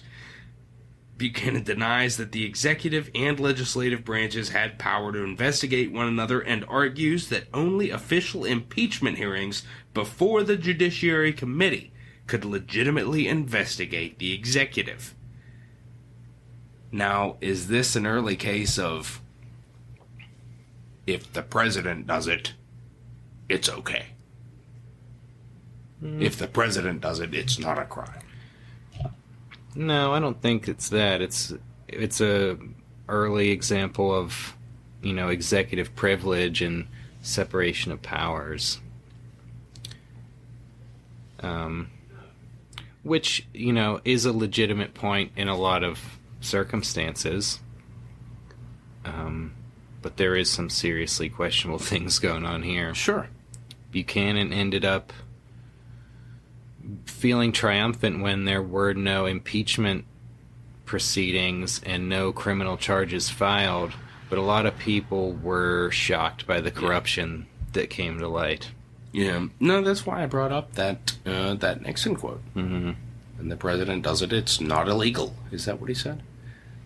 Buchanan denies that the executive and legislative branches had power to investigate one another and argues that only official impeachment hearings before the Judiciary Committee could legitimately investigate the executive. Now, is this an early case of if the president does it, it's okay? If the president does it, it's not a crime. No, I don't think it's that. It's a early example of, executive privilege and separation of powers. Which, is a legitimate point in a lot of circumstances. But there is some seriously questionable things going on here. Sure. Buchanan ended up feeling triumphant when there were no impeachment proceedings and no criminal charges filed, but a lot of people were shocked by the corruption that came to light. Yeah. No, that's why I brought up that Nixon quote. Mm-hmm. and the president does it, it's not illegal. Is that what he said?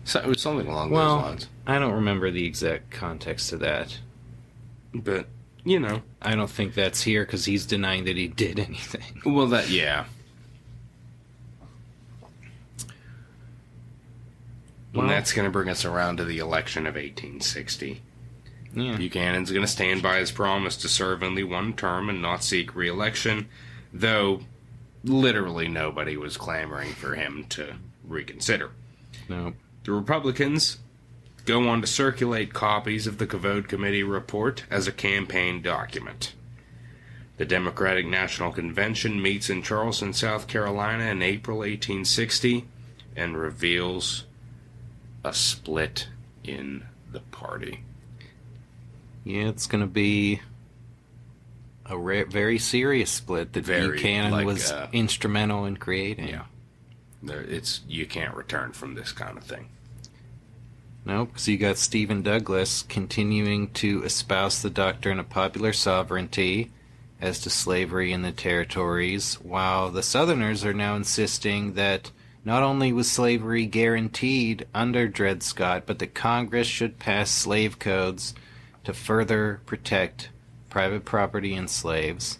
So, it was something along those lines. I don't remember the exact context of that. But, you know. I don't think that's here because he's denying that he did anything. Well, yeah. Well, and that's going to bring us around to the election of 1860. Yeah. Buchanan's going to stand by his promise to serve only one term and not seek re-election, though literally nobody was clamoring for him to reconsider. No. The Republicans go on to circulate copies of the Cavote Committee report as a campaign document. The Democratic National Convention meets in Charleston, South Carolina in April 1860 and reveals a split in the party. Yeah, it's going to be a very serious split that Buchanan was instrumental in creating. Yeah. You can't return from this kind of thing. No, because you got Stephen Douglas continuing to espouse the doctrine of popular sovereignty as to slavery in the territories, while the Southerners are now insisting that not only was slavery guaranteed under Dred Scott, but that Congress should pass slave codes to further protect private property and slaves.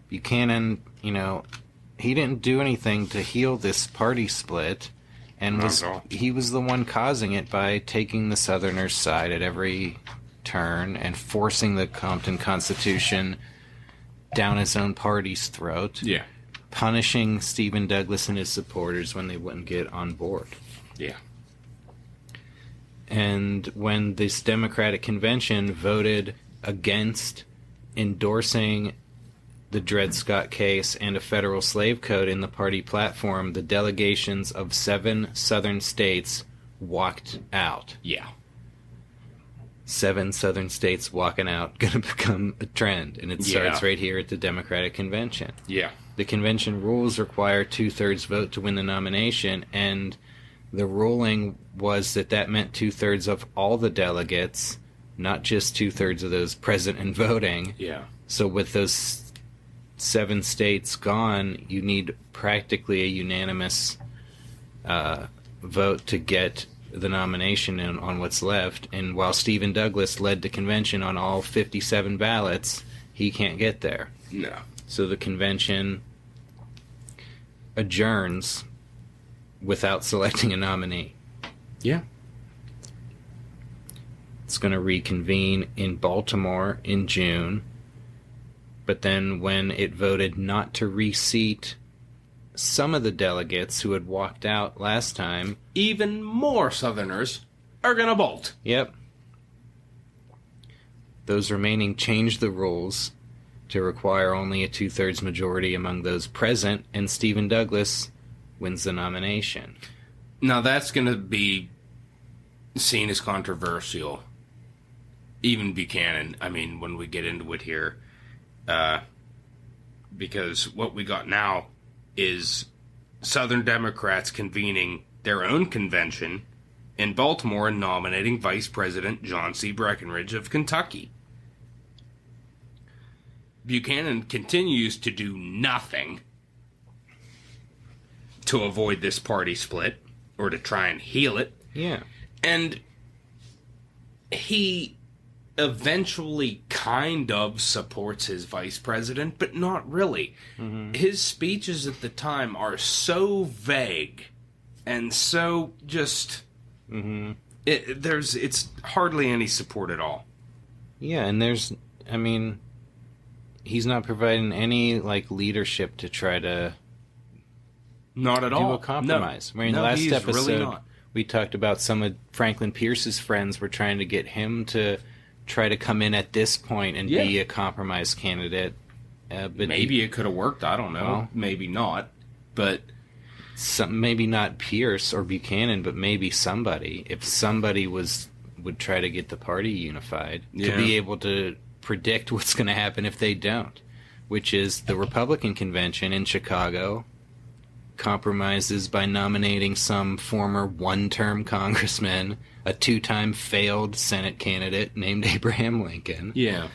Buchanan, he didn't do anything to heal this party split, and he was the one causing it by taking the Southerners' side at every turn and forcing the Compton Constitution down his own party's throat. Yeah. Punishing Stephen Douglas and his supporters when they wouldn't get on board. Yeah. And when this Democratic Convention voted against endorsing the Dred Scott case and a federal slave code in the party platform, the delegations of 7 southern states walked out. Yeah. 7 southern states walking out, going to become a trend. And it starts right here at the Democratic Convention. Yeah. The convention rules require 2/3 vote to win the nomination, and the ruling was that meant 2/3 of all the delegates, not just 2/3 of those present and voting. Yeah. So with those 7 states gone, you need practically a unanimous vote to get the nomination on what's left. And while Stephen Douglas led the convention on all 57 ballots, he can't get there. No. So the convention adjourns without selecting a nominee. Yeah. It's going to reconvene in Baltimore in June. But then when it voted not to reseat some of the delegates who had walked out last time, even more Southerners are going to bolt. Yep. Those remaining changed the rules to require only a 2/3 majority among those present, and Stephen Douglas wins the nomination. Now that's going to be seen as controversial. Even Buchanan, when we get into it here, because what we got now is Southern Democrats convening their own convention in Baltimore and nominating Vice President John C. Breckinridge of Kentucky. Buchanan continues to do nothing to avoid this party split or to try and heal it. Yeah. And he eventually kind of supports his vice president, but not really. Mm-hmm. His speeches at the time are so vague and so just... Mm-hmm. It's hardly any support at all. Yeah, and he's not providing any leadership to try to not at do all a compromise. No, last he's episode really not. We talked about some of Franklin Pierce's friends were trying to get him to try to come in at this point and be a compromise candidate. But maybe it could have worked. I don't know. Well, maybe not. But maybe not Pierce or Buchanan, but maybe somebody. If somebody would try to get the party unified to be able to predict what's going to happen if they don't, which is the Republican convention in Chicago compromises by nominating some former one-term congressman, a 2-time failed Senate candidate named Abraham Lincoln. Yeah.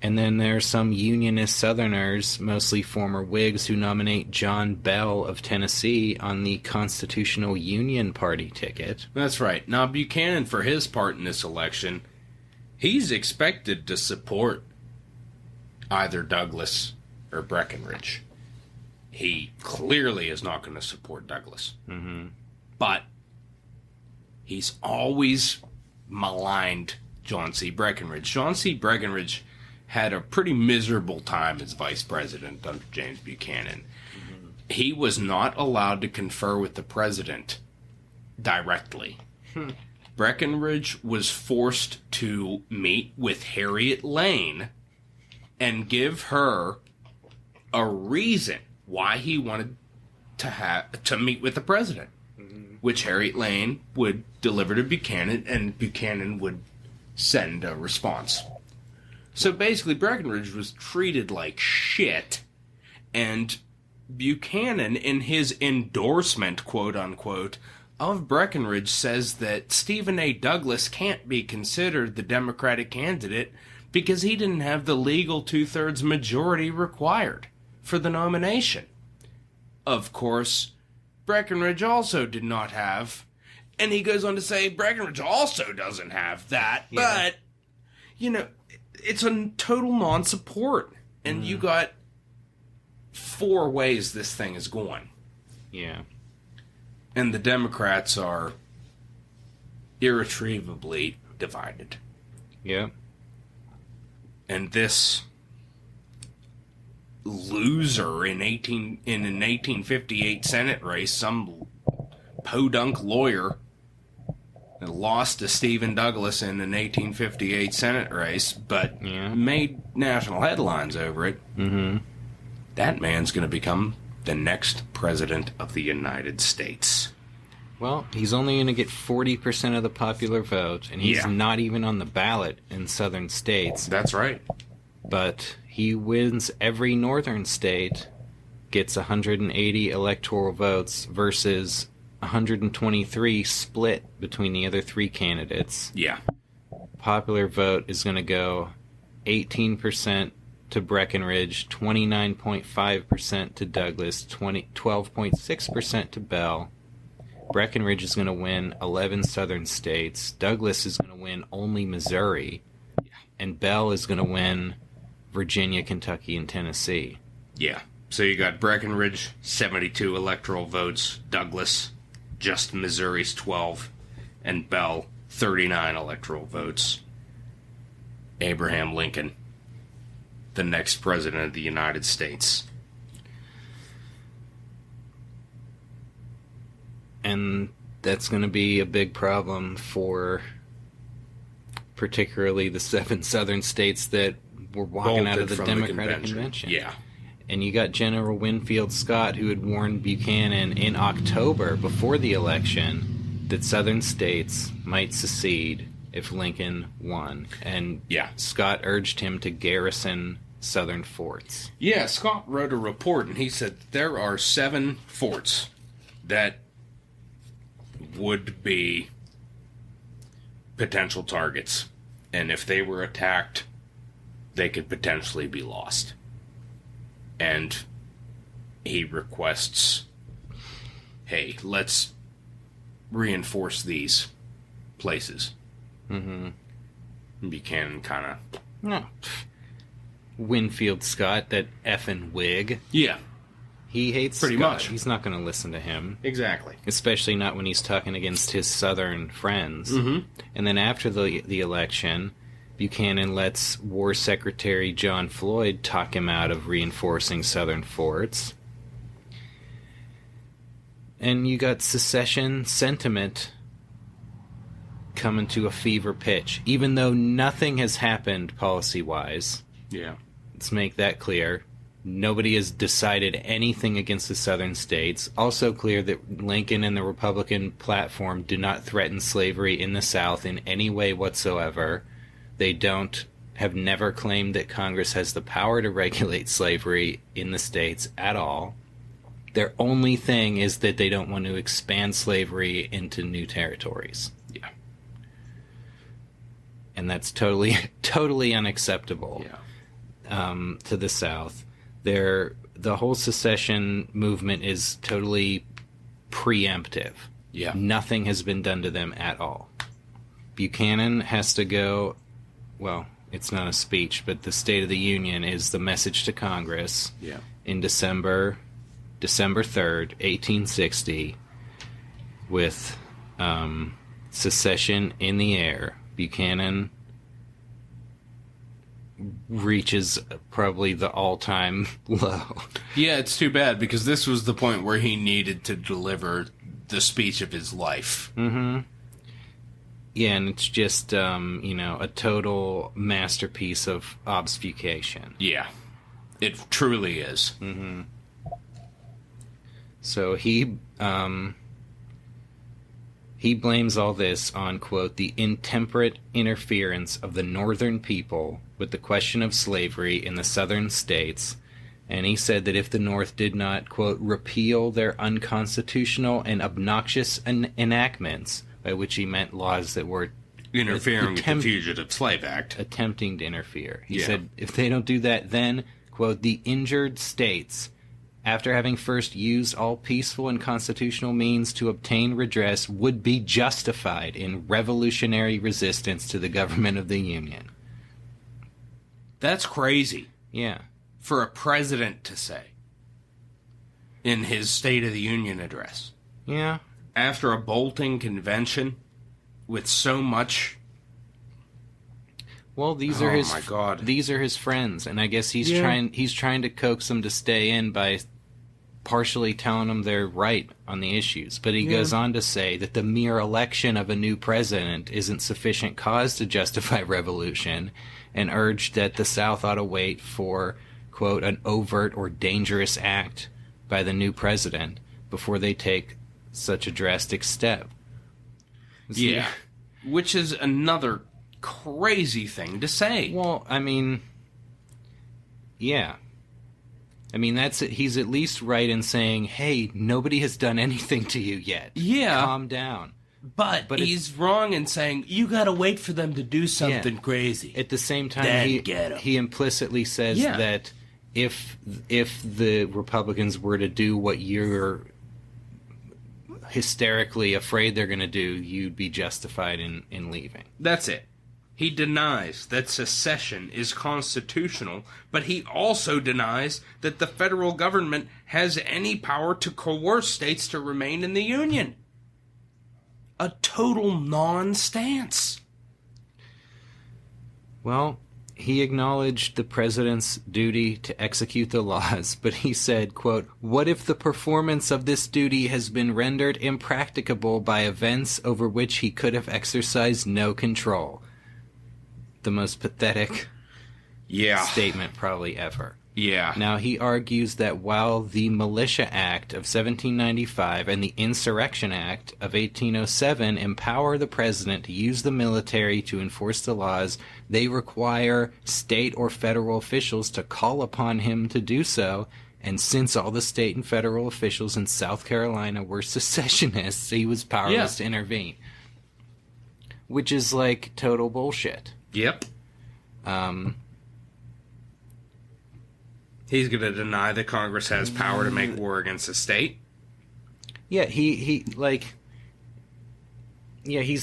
And then there are some Unionist Southerners, mostly former Whigs, who nominate John Bell of Tennessee on the Constitutional Union Party ticket. That's right. Now, Buchanan, for his part in this election, he's expected to support either Douglas or Breckinridge. He clearly is not going to support Douglas. Mm-hmm. But he's always maligned John C. Breckinridge. John C. Breckinridge had a pretty miserable time as vice president under James Buchanan. Mm-hmm. He was not allowed to confer with the president directly. Breckinridge was forced to meet with Harriet Lane and give her a reason why he wanted to meet with the president, which Harriet Lane would deliver to Buchanan, and Buchanan would send a response. So basically, Breckinridge was treated like shit, and Buchanan, in his endorsement, quote-unquote, of Breckinridge, says that Stephen A. Douglas can't be considered the Democratic candidate because he didn't have the legal two-thirds majority required for the nomination. Of course, Breckinridge also did not have, and he goes on to say Breckinridge also doesn't have that, but, you know, it's a total non-support, and you got 4 ways this thing is going. Yeah. And the Democrats are irretrievably divided. Yeah. And this loser in an 1858 Senate race, some podunk lawyer, lost to Stephen Douglas in an 1858 Senate race, but made national headlines over it. Mm-hmm. That man's going to become the next president of the United States. Well, he's only going to get 40% of the popular vote, and he's not even on the ballot in southern states. That's right. But he wins every northern state, gets 180 electoral votes versus 123 split between the other 3 candidates. Yeah. Popular vote is going to go 18% to Breckinridge, 29.5% to Douglas, 12.6% to Bell. Breckinridge is going to win 11 southern states. Douglas is going to win only Missouri. And Bell is going to win Virginia, Kentucky, and Tennessee. Yeah. So you got Breckinridge, 72 electoral votes. Douglas, just Missouri's 12. And Bell, 39 electoral votes. Abraham Lincoln, the next president of the United States. And that's going to be a big problem for particularly the 7 southern states that were walking out of the Democratic Convention. Yeah. And you got General Winfield Scott, who had warned Buchanan in October before the election that southern states might secede if Lincoln won. And Scott urged him to garrison southern forts. Yeah, Scott wrote a report, and he said there are 7 forts that would be potential targets. And if they were attacked, they could potentially be lost. And he requests, hey, let's reinforce these places. Mm-hmm. Buchanan kind of... No. Winfield Scott, that effing Whig. Yeah. He hates Pretty Scott. much. He's not going to listen to him. Exactly. Especially not when he's talking against his southern friends. Mm-hmm. And then after the election, Buchanan lets War Secretary John Floyd talk him out of reinforcing southern forts. And you got secession sentiment coming to a fever pitch, even though nothing has happened policy-wise. Yeah. Let's make that clear. Nobody has decided anything against the southern states. Also clear that Lincoln and the Republican platform do not threaten slavery in the South in any way whatsoever. They have never claimed that Congress has the power to regulate slavery in the states at all. Their only thing is that they don't want to expand slavery into new territories. Yeah. And that's totally unacceptable. Yeah. to the South. The whole secession movement is totally preemptive. Yeah. Nothing has been done to them at all. Buchanan has to go, well, it's not a speech, but the State of the Union is the message to Congress in December 3rd, 1860, with secession in the air. Buchanan reaches probably the all-time low. Yeah, it's too bad, because this was the point where he needed to deliver the speech of his life. Mm-hmm. Yeah, and it's just, a total masterpiece of obfuscation. Yeah, it truly is. Mm-hmm. So he blames all this on, quote, the intemperate interference of the northern people with the question of slavery in the southern states, and he said that if the North did not, quote, repeal their unconstitutional and obnoxious enactments, by which he meant laws that were interfering with the Fugitive Slave Act. Attempting to interfere. He said if they don't do that, then, quote, the injured states, after having first used all peaceful and constitutional means to obtain redress, would be justified in revolutionary resistance to the government of the Union. That's crazy. Yeah. For a president to say in his State of the Union address. Yeah. After a bolting convention with so much. Well, these are his friends, and I guess he's trying to coax them to stay in by partially telling them they're right on the issues. But he goes on to say that the mere election of a new president isn't sufficient cause to justify revolution, and urged that the South ought to wait for, quote, an overt or dangerous act by the new president before they take such a drastic step. Yeah. Which is another crazy thing to say. Well, I mean, yeah. I mean, he's at least right in saying, hey, nobody has done anything to you yet. Yeah. Calm down. But he's wrong in saying, you gotta wait for them to do something crazy. At the same time, he implicitly says that if the Republicans were to do what you're hysterically afraid they're going to do, you'd be justified in leaving. That's it. He denies that secession is constitutional, but he also denies that the federal government has any power to coerce states to remain in the Union. A total non-stance. Well, he acknowledged the president's duty to execute the laws, but he said, quote, what if the performance of this duty has been rendered impracticable by events over which he could have exercised no control? The most pathetic statement probably ever. Yeah. Now, he argues that while the Militia Act of 1795 and the Insurrection Act of 1807 empower the president to use the military to enforce the laws, they require state or federal officials to call upon him to do so, and since all the state and federal officials in South Carolina were secessionists, he was powerless to intervene. Which is like total bullshit. Yep. He's going to deny that Congress has power to make war against a state? Yeah, he's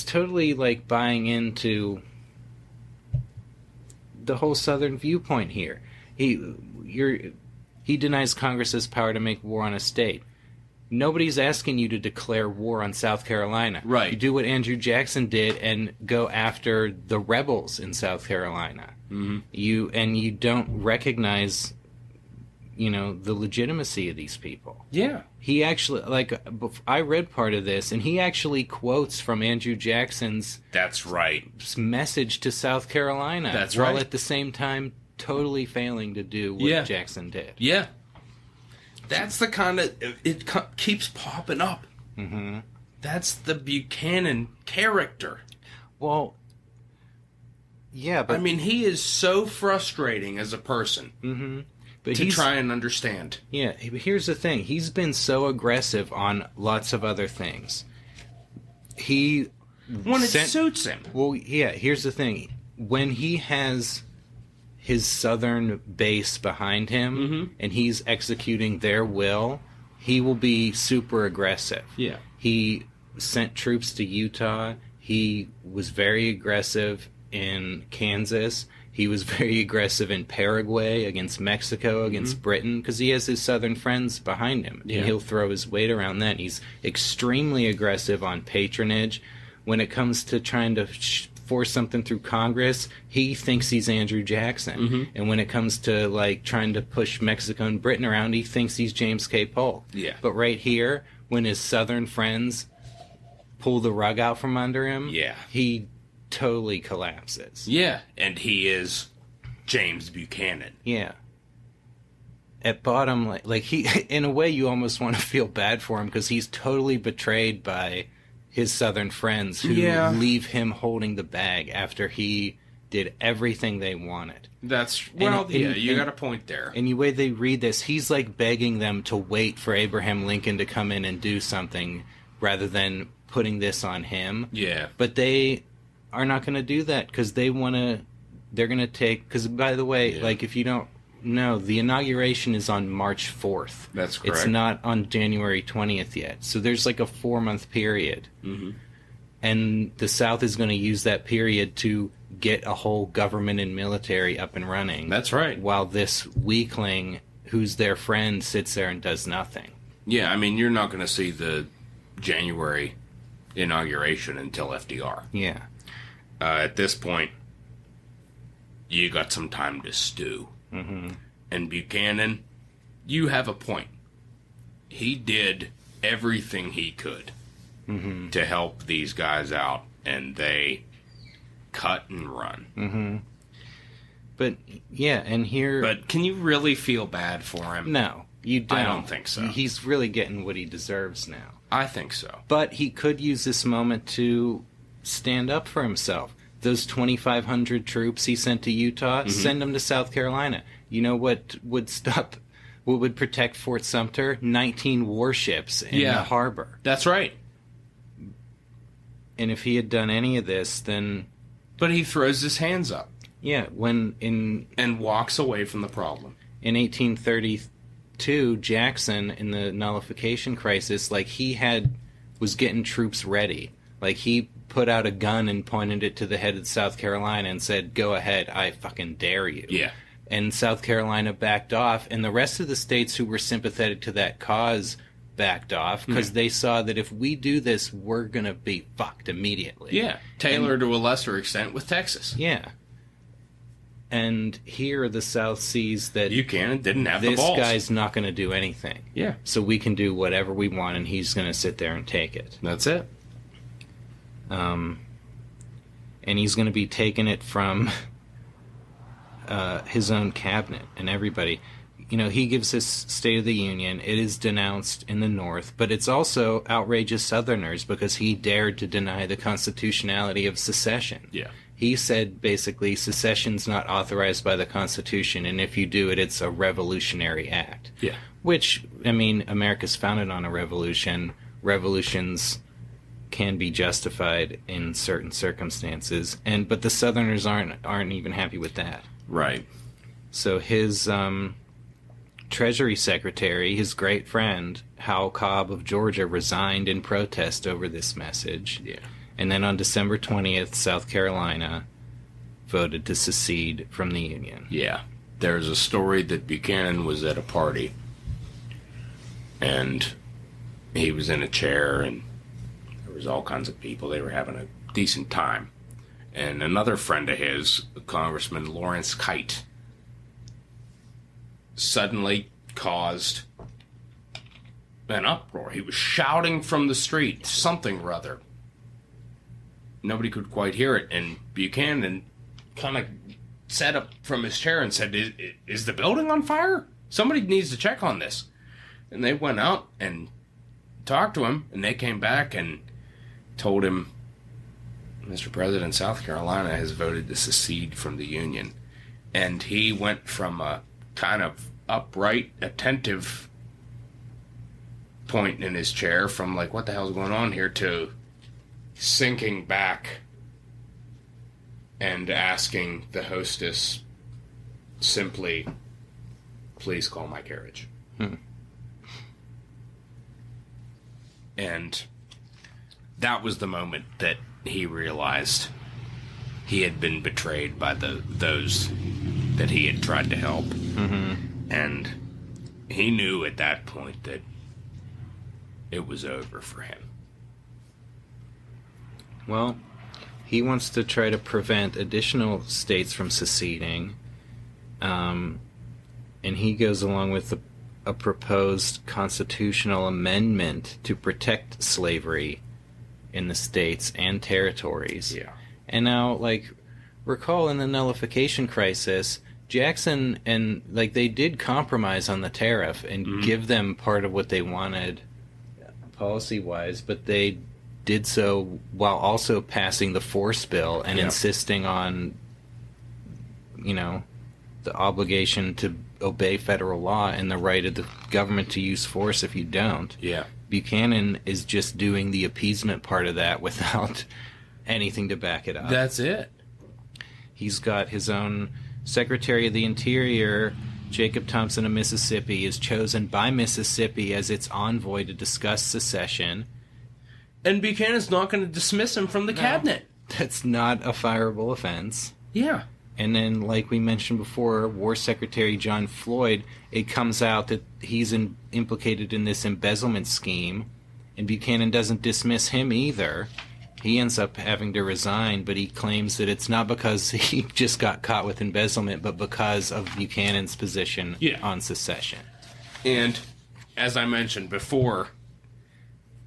totally, like, buying into the whole Southern viewpoint here. He denies Congress has power to make war on a state. Nobody's asking you to declare war on South Carolina. Right. You do what Andrew Jackson did and go after the rebels in South Carolina. Mm-hmm. You don't recognize, the legitimacy of these people. Yeah. He actually, I read part of this, and he actually quotes from Andrew Jackson's That's right. message to South Carolina. That's right. While at the same time totally failing to do what Jackson did. Yeah. That's the kind of... It keeps popping up. Mm-hmm. That's the Buchanan character. Well, yeah, but... I mean, he is so frustrating as a person. Mm-hmm. But to try and understand. Yeah, but here's the thing. He's been so aggressive on lots of other things. When it suits him. Well, yeah, here's the thing. When he has his southern base behind him, and he's executing their will, he will be super aggressive. Yeah. He sent troops to Utah. He was very aggressive in Kansas. He was very aggressive in Paraguay, against Mexico, against Britain, because he has his southern friends behind him. Yeah. And he'll throw his weight around that. He's extremely aggressive on patronage. When it comes to trying to force something through Congress, he thinks he's Andrew Jackson. And when it comes to like trying to push Mexico and Britain around, he thinks he's James K. Polk. Yeah. But right here, when his southern friends pull the rug out from under him, he totally collapses. Yeah, and he is James Buchanan. Yeah. At bottom, like he, in a way, you almost want to feel bad for him because he's totally betrayed by his southern friends who leave him holding the bag after he did everything they wanted. That's, well, you got a point there. And the way they read this, he's like begging them to wait for Abraham Lincoln to come in and do something rather than putting this on him. Yeah. But they are not going to do that because they're going to take, because by the way, like if you don't know, the inauguration is on March 4th. That's correct. It's not on January 20th yet. So there's like a 4-month period. And the South is going to use that period to get a whole government and military up and running. That's right. While this weakling who's their friend sits there and does nothing. Yeah, I mean, you're not going to see the January inauguration until FDR. Yeah. At this point, you got some time to stew. And Buchanan, you have a point. He did everything he could to help these guys out, and they cut and run. But, yeah, and here... But can you really feel bad for him? No, you don't. I don't think so. He's really getting what he deserves now. I think so. But he could use this moment to stand up for himself. Those 2,500 troops he sent to Utah, send them to South Carolina. You know what would protect Fort Sumter? 19 warships in the harbor. That's right. And if he had done any of this, then... But he throws his hands up. Yeah, and walks away from the problem. In 1832, Jackson, in the nullification crisis, like was getting troops ready. Like he put out a gun and pointed it to the head of South Carolina and said, "Go ahead, I fucking dare you." Yeah. And South Carolina backed off, and the rest of the states who were sympathetic to that cause backed off because they saw that if we do this, we're going to be fucked immediately. Yeah. Taylor to a lesser extent with Texas. Yeah. And here the South sees that Buchanan didn't have the this balls. guy's not going to do anything. Yeah. So we can do whatever we want, and he's going to sit there and take it. That's it. And he's going to be taking it from his own cabinet and everybody. You know, he gives his State of the Union. It is denounced in the North, but it's also outrageous Southerners because he dared to deny the constitutionality of secession. Yeah. He said, basically, secession's not authorized by the Constitution, and if you do it, it's a revolutionary act. Yeah. Which, I mean, America's founded on a revolution. Revolutions can be justified in certain circumstances, but the Southerners aren't even happy with that. Right. So his Treasury Secretary, his great friend, Howell Cobb of Georgia, resigned in protest over this message. Yeah. And then on December 20th, South Carolina voted to secede from the Union. Yeah. There's a story that Buchanan was at a party, and he was in a chair, and there was all kinds of people. They were having a decent time. And another friend of his, Congressman Lawrence Kite, suddenly caused an uproar. He was shouting from the street, something or other. Nobody could quite hear it, and Buchanan kind of sat up from his chair and said, is the building on fire? Somebody needs to check on this. And they went out and talked to him, and they came back and told him, Mr. President, South Carolina has voted to secede from the Union. And he went from a kind of upright, attentive point in his chair, from like, what the hell's going on here, to sinking back and asking the hostess simply, please call my carriage. And that was the moment that he realized he had been betrayed by those that he had tried to help. And he knew at that point that it was over for him. Well, he wants to try to prevent additional states from seceding, and he goes along with a proposed constitutional amendment to protect slavery in the states and territories. Yeah. And now, like, recall in the nullification crisis, Jackson and, like, they did compromise on the tariff and give them part of what they wanted policy-wise, but they did so while also passing the force bill and insisting on, you know, the obligation to obey federal law and the right of the government to use force if you don't. Yeah. Buchanan is just doing the appeasement part of that without anything to back it up. That's it. He's got his own Secretary of the Interior, Jacob Thompson of Mississippi, is chosen by Mississippi as its envoy to discuss secession. And Buchanan's not going to dismiss him from the cabinet. That's not a fireable offense. Yeah. And then, like we mentioned before, War Secretary John Floyd, it comes out that he's implicated in this embezzlement scheme, and Buchanan doesn't dismiss him either. He ends up having to resign, but he claims that it's not because he just got caught with embezzlement, but because of Buchanan's position on secession. And, as I mentioned before,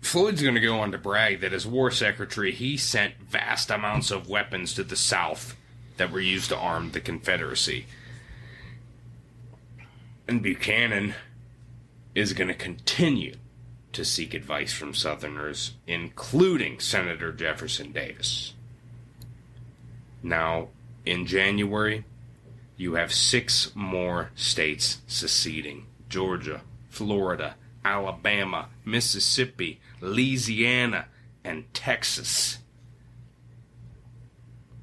Floyd's going to go on to brag that as War Secretary, he sent vast amounts of weapons to the South that were used to arm the Confederacy. And Buchanan is going to continue to seek advice from Southerners, including Senator Jefferson Davis. Now, in January, you have 6 more states seceding: Georgia, Florida, Alabama, Mississippi, Louisiana, and Texas.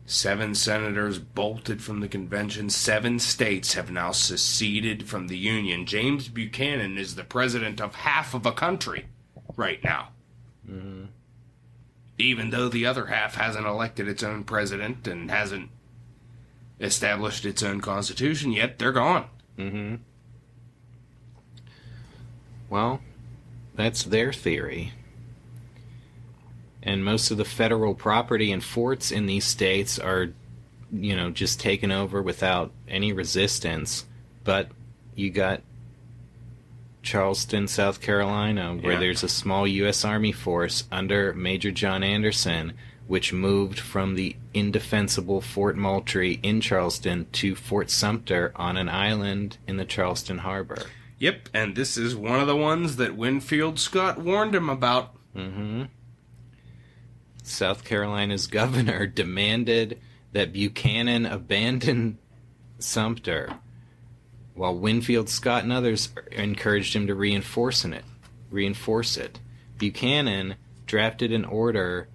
7 senators bolted from the convention. 7 states have now seceded from the Union. James Buchanan is the president of half of a country right now. Even though the other half hasn't elected its own president and hasn't established its own constitution yet, they're gone. Well, that's their theory. And most of the federal property and forts in these states are, you know, just taken over without any resistance. But you got Charleston, South Carolina, where there's a small U.S. Army force under Major John Anderson, which moved from the indefensible Fort Moultrie in Charleston to Fort Sumter on an island in the Charleston Harbor. Yep, and this is one of the ones that Winfield Scott warned him about. South Carolina's governor demanded that Buchanan abandon Sumter, while Winfield Scott and others encouraged him to reinforce it. Buchanan drafted an order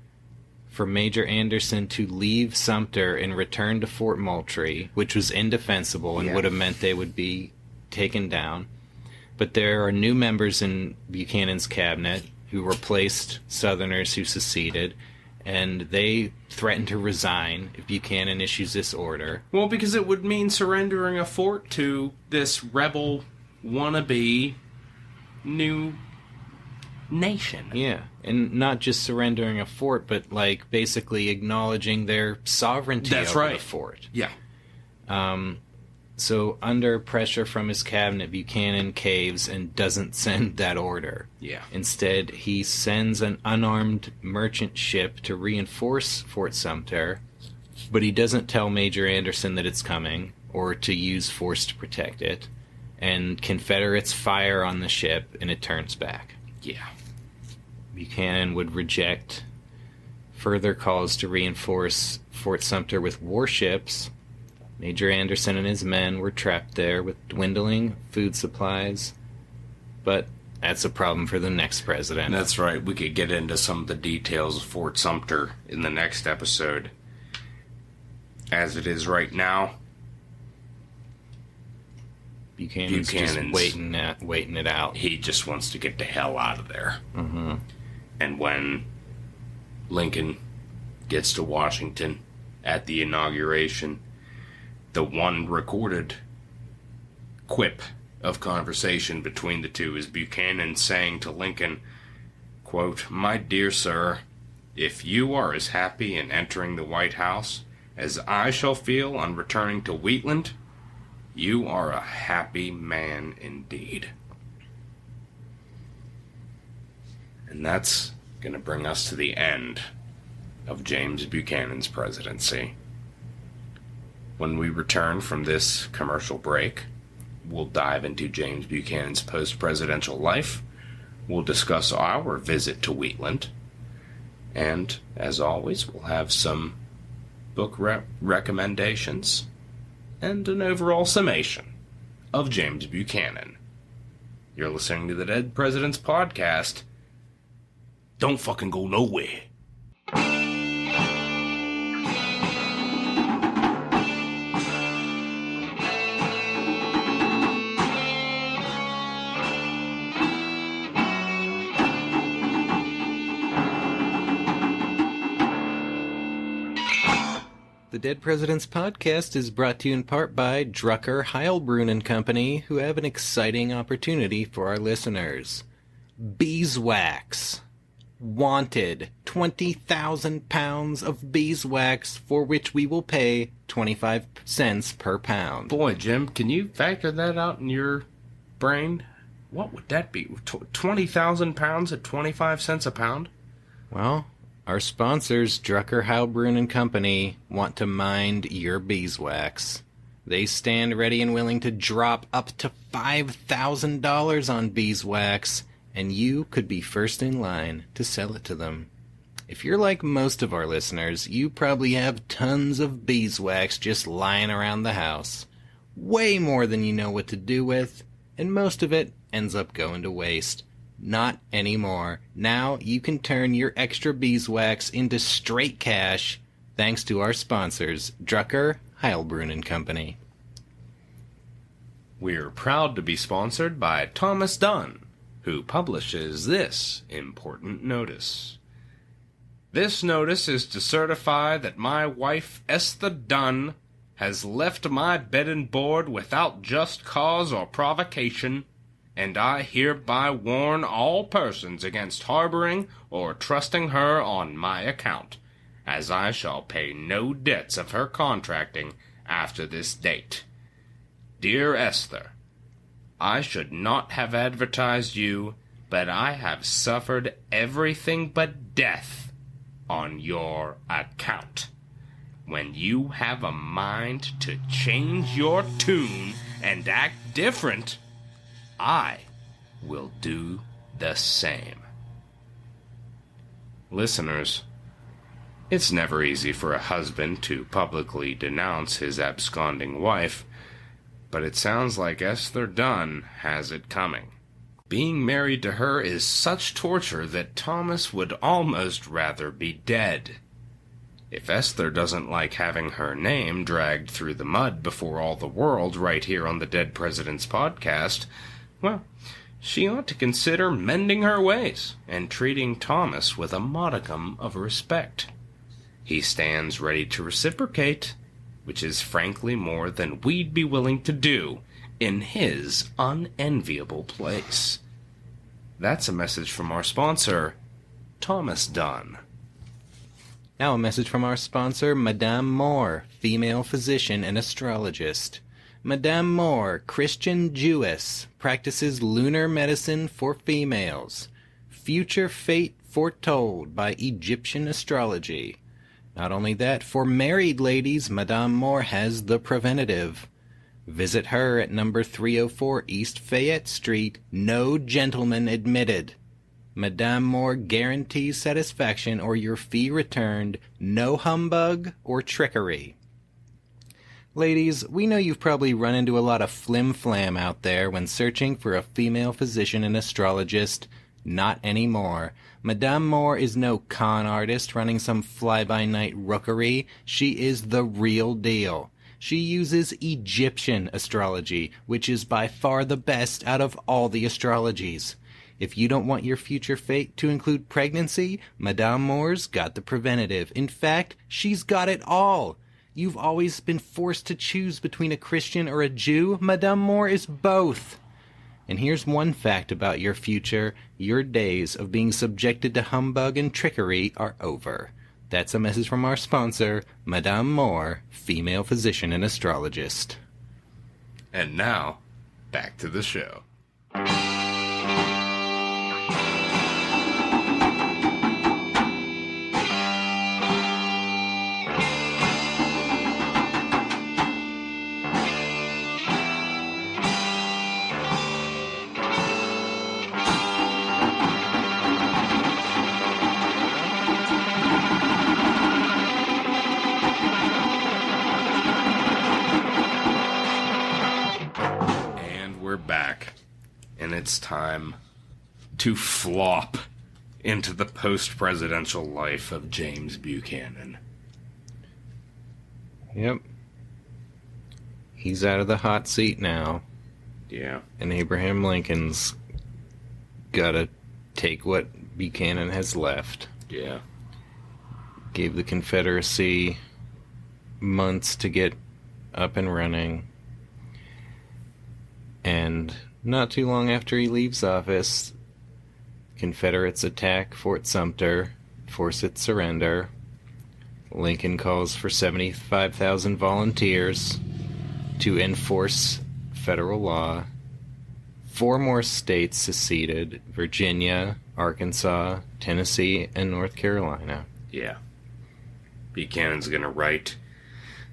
for Major Anderson to leave Sumter and return to Fort Moultrie, which was indefensible and would have meant they would be taken down. But there are new members in Buchanan's cabinet who replaced Southerners who seceded, and they threaten to resign if Buchanan issues this order. Well, because it would mean surrendering a fort to this rebel wannabe new nation. Yeah, and not just surrendering a fort, but like basically acknowledging their sovereignty over the fort. Yeah. So under pressure from his cabinet, Buchanan caves and doesn't send that order. Yeah. Instead, he sends an unarmed merchant ship to reinforce Fort Sumter, but he doesn't tell Major Anderson that it's coming or to use force to protect it. And Confederates fire on the ship, and it turns back. Yeah. Buchanan would reject further calls to reinforce Fort Sumter with warships. Major Anderson and his men were trapped there with dwindling food supplies, but that's a problem for the next president. That's right. We could get into some of the details of Fort Sumter in the next episode. As it is right now, Buchanan's just waiting it out. He just wants to get the hell out of there. Mm-hmm. And when Lincoln gets to Washington at the inauguration, the one recorded quip of conversation between the two is Buchanan saying to Lincoln, quote, "My dear sir, if you are as happy in entering the White House as I shall feel on returning to Wheatland, you are a happy man indeed." And that's going to bring us to the end of James Buchanan's presidency. When we return from this commercial break, we'll dive into James Buchanan's post-presidential life. We'll discuss our visit to Wheatland. And, as always, we'll have some book recommendations and an overall summation of James Buchanan. You're listening to the Dead Presidents Podcast. Don't fucking go nowhere. The Dead Presidents Podcast is brought to you in part by Drucker, Heilbrunn and Company, who have an exciting opportunity for our listeners. Beeswax. Wanted 20,000 pounds of beeswax, for which we will pay 25 cents per pound. Boy, Jim, can you factor that out in your brain? What would that be? 20,000 pounds at 25 cents a pound? Well, our sponsors, Drucker, Heilbrunn and Company, want to mind your beeswax. They stand ready and willing to drop up to $5,000 on beeswax, and you could be first in line to sell it to them. If you're like most of our listeners, you probably have tons of beeswax just lying around the house. Way more than you know what to do with, and most of it ends up going to waste. Not anymore. Now you can turn your extra beeswax into straight cash thanks to our sponsors, Drucker, Heilbrunn and Company. We're proud to be sponsored by Thomas Dunn, who publishes this important notice. This notice is to certify that my wife, Esther Dunn, has left my bed and board without just cause or provocation, and I hereby warn all persons against harboring or trusting her on my account, as I shall pay no debts of her contracting after this date. Dear Esther, I should not have advertised you, but I have suffered everything but death on your account. When you have a mind to change your tune and act different, I will do the same. Listeners, it's never easy for a husband to publicly denounce his absconding wife, but it sounds like Esther Dunn has it coming. Being married to her is such torture that Thomas would almost rather be dead. If Esther doesn't like having her name dragged through the mud before all the world right here on the Dead Presidents Podcast, well, she ought to consider mending her ways and treating Thomas with a modicum of respect. He stands ready to reciprocate, which is frankly more than we'd be willing to do in his unenviable place. That's a message from our sponsor, Thomas Dunn. Now a message from our sponsor, Madame Moore, female physician and astrologist. Madame Moore, Christian Jewess, practices lunar medicine for females. Future fate foretold by Egyptian astrology. Not only that, for married ladies, Madame Moore has the preventative. Visit her at number 304 East Fayette Street, no gentleman admitted. Madame Moore guarantees satisfaction or your fee returned, no humbug or trickery. Ladies, we know you've probably run into a lot of flim-flam out there when searching for a female physician and astrologist. Not anymore. Madame Moore is no con artist running some fly-by-night rookery. She is the real deal. She uses Egyptian astrology, which is by far the best out of all the astrologies. If you don't want your future fate to include pregnancy, Madame Moore's got the preventative. In fact, she's got it all. You've always been forced to choose between a Christian or a Jew. Madame Moore is both. And here's one fact about your future. Your days of being subjected to humbug and trickery are over. That's a message from our sponsor, Madame Moore, female physician and astrologist. And now, back to the show. Back, and it's time to flop into the post-presidential life of James Buchanan. Yep. He's out of the hot seat now. Yeah. And Abraham Lincoln's gotta take what Buchanan has left. Yeah. Gave the Confederacy months to get up and running. And not too long after he leaves office, Confederates attack Fort Sumter, force its surrender. Lincoln calls for 75,000 volunteers to enforce federal law. 4 more states seceded: Virginia, Arkansas, Tennessee, and North Carolina. Yeah. Buchanan's going to write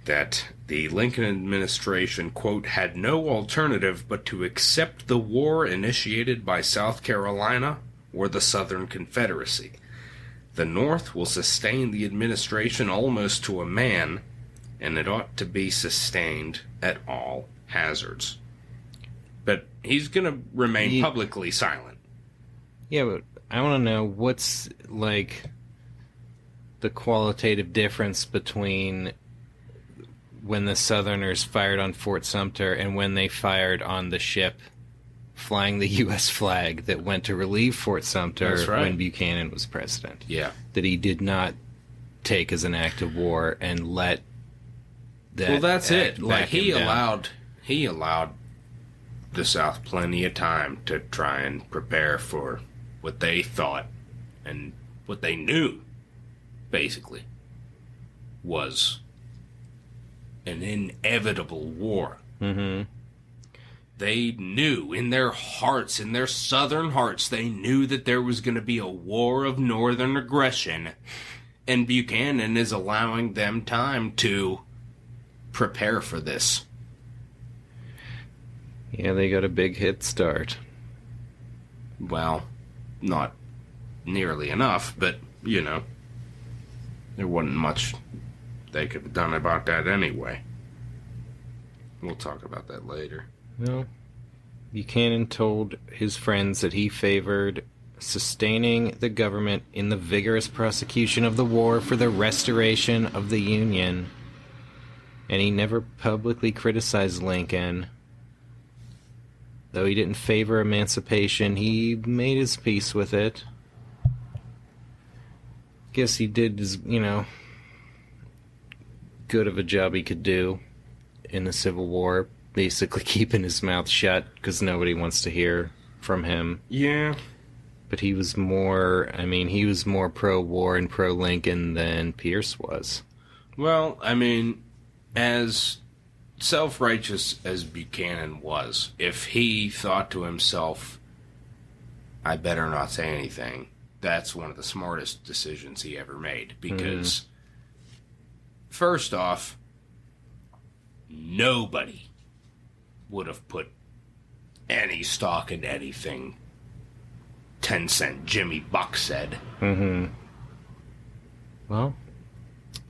that the Lincoln administration, quote, had no alternative but to accept the war initiated by South Carolina or the Southern Confederacy. The North will sustain the administration almost to a man, and it ought to be sustained at all hazards. But he's going to remain publicly silent. Yeah, but I want to know what's, like, the qualitative difference between when the Southerners fired on Fort Sumter and when they fired on the ship flying the U.S. flag that went to relieve Fort Sumter. That's right. When Buchanan was president. Yeah. That he did not take as an act of war and let that. Well, that's it. Like, he down. allowed the South plenty of time to try and prepare for what they thought and what they knew, basically, was an inevitable war. Mm-hmm. They knew in their hearts, in their southern hearts, they knew that there was going to be a war of northern aggression, and Buchanan is allowing them time to prepare for this. Yeah, they got a big head start. Well, not nearly enough, but, you know, there wasn't much they could have done about that anyway. We'll talk about that later. Well, Buchanan told his friends that he favored sustaining the government in the vigorous prosecution of the war for the restoration of the Union. And he never publicly criticized Lincoln. Though he didn't favor emancipation, he made his peace with it. Guess he did his, good of a job he could do in the Civil War, basically keeping his mouth shut because nobody wants to hear from him. Yeah. But he was more pro-war and pro-Lincoln than Pierce was. Well, as self-righteous as Buchanan was, if he thought to himself, I better not say anything, that's one of the smartest decisions he ever made. Because, first off, nobody would have put any stock in anything 10-cent Jimmy Buck said. Mm-hmm. Well,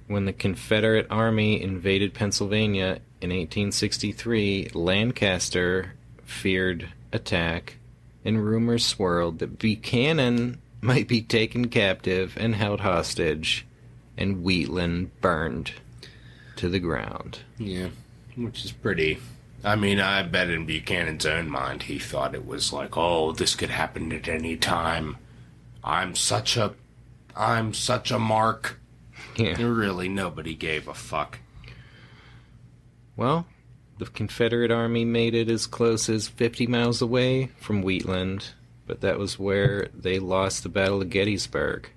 when the Confederate Army invaded Pennsylvania in 1863, Lancaster feared attack, and rumors swirled that Buchanan might be taken captive and held hostage, and Wheatland burned to the ground. Yeah. Which is pretty... I mean, I bet in Buchanan's own mind he thought it was like, oh, this could happen at any time. I'm such a mark. Yeah. Really, nobody gave a fuck. Well, the Confederate Army made it as close as 50 miles away from Wheatland, but that was where they lost the Battle of Gettysburg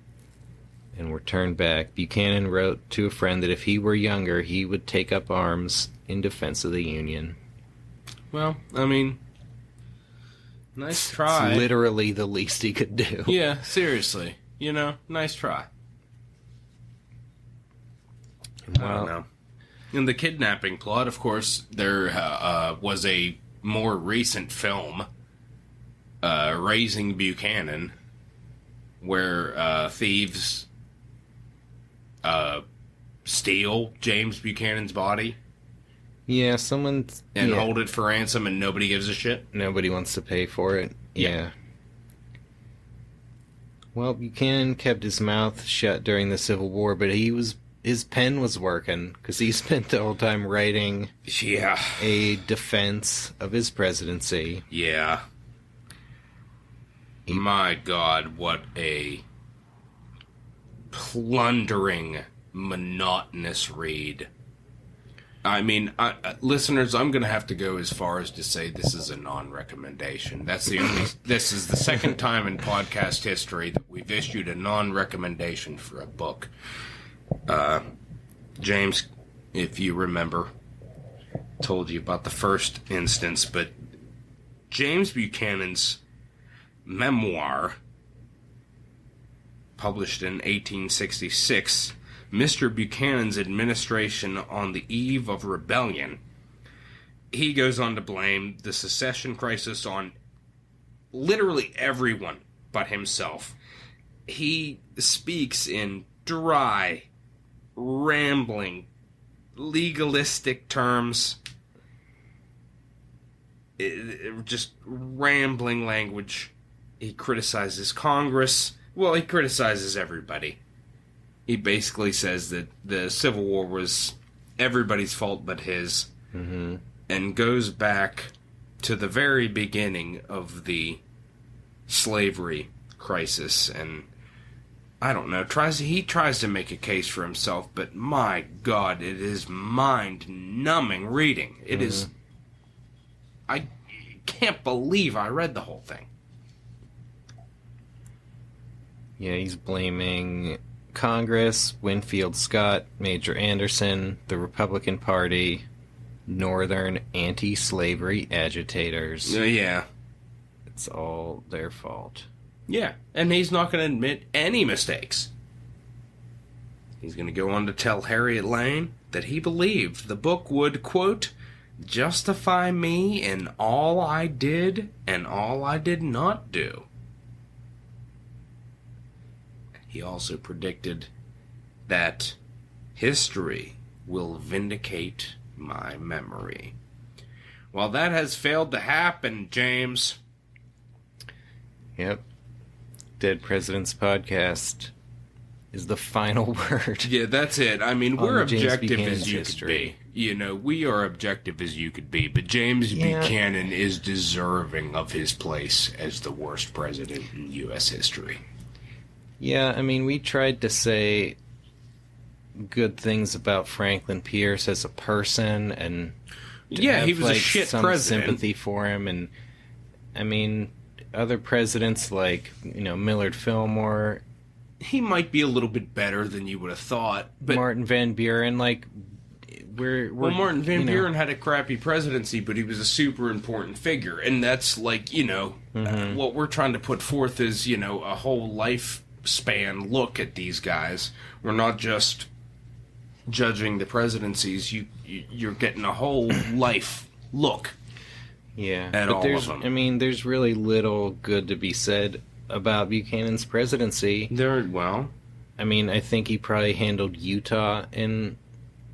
and were turned back. Buchanan wrote to a friend that if he were younger, he would take up arms in defense of the Union. Well, I mean, nice try. It's literally the least he could do. Yeah, seriously. You know, nice try. I don't know. In the kidnapping plot, of course, there was a more recent film, Raising Buchanan, where thieves steal James Buchanan's body. Yeah, and hold it for ransom, and nobody gives a shit. Nobody wants to pay for it. Yeah. Well, Buchanan kept his mouth shut during the Civil War, but his pen was working, because he spent the whole time writing a defense of his presidency. Yeah. My God, what a plundering, monotonous read. I mean, listeners, I'm going to have to go as far as to say this is a non-recommendation. This is the second time in podcast history that we've issued a non-recommendation for a book. James, if you remember, told you about the first instance, but James Buchanan's memoir, published in 1866, Mr. Buchanan's Administration on the Eve of Rebellion, he goes on to blame the secession crisis on literally everyone but himself. He speaks in dry, rambling, legalistic terms, just rambling language. He criticizes Congress. Well, he criticizes everybody. He basically says that the Civil War was everybody's fault but his, and goes back to the very beginning of the slavery crisis, and I don't know, he tries to make a case for himself, but my God, it is mind-numbing reading. It is... I can't believe I read the whole thing. Yeah, he's blaming Congress, Winfield Scott, Major Anderson, the Republican Party, Northern anti-slavery agitators. Yeah. It's all their fault. Yeah, and he's not going to admit any mistakes. He's going to go on to tell Harriet Lane that he believed the book would, quote, justify me in all I did and all I did not do. He also predicted that history will vindicate my memory. Well, that has failed to happen, James. Yep. Dead Presidents Podcast is the final word. Yeah, that's it. I mean, we're objective as you history. could be. You know, we are objective as you could be, but James Buchanan is deserving of his place as the worst president in U.S. history. Yeah, I mean, we tried to say good things about Franklin Pierce as a person, and he was a shit some president. Sympathy for him, and I mean, other presidents like Millard Fillmore, he might be a little bit better than you would have thought, but Martin Van Buren, Martin Van Buren had a crappy presidency, but he was a super important figure, and that's like what we're trying to put forth is a whole lifespan look at these guys. We're not just judging the presidencies. You're getting a whole life look. Yeah, at but all of them. I mean, there's really little good to be said about Buchanan's presidency. I mean, I think he probably handled Utah in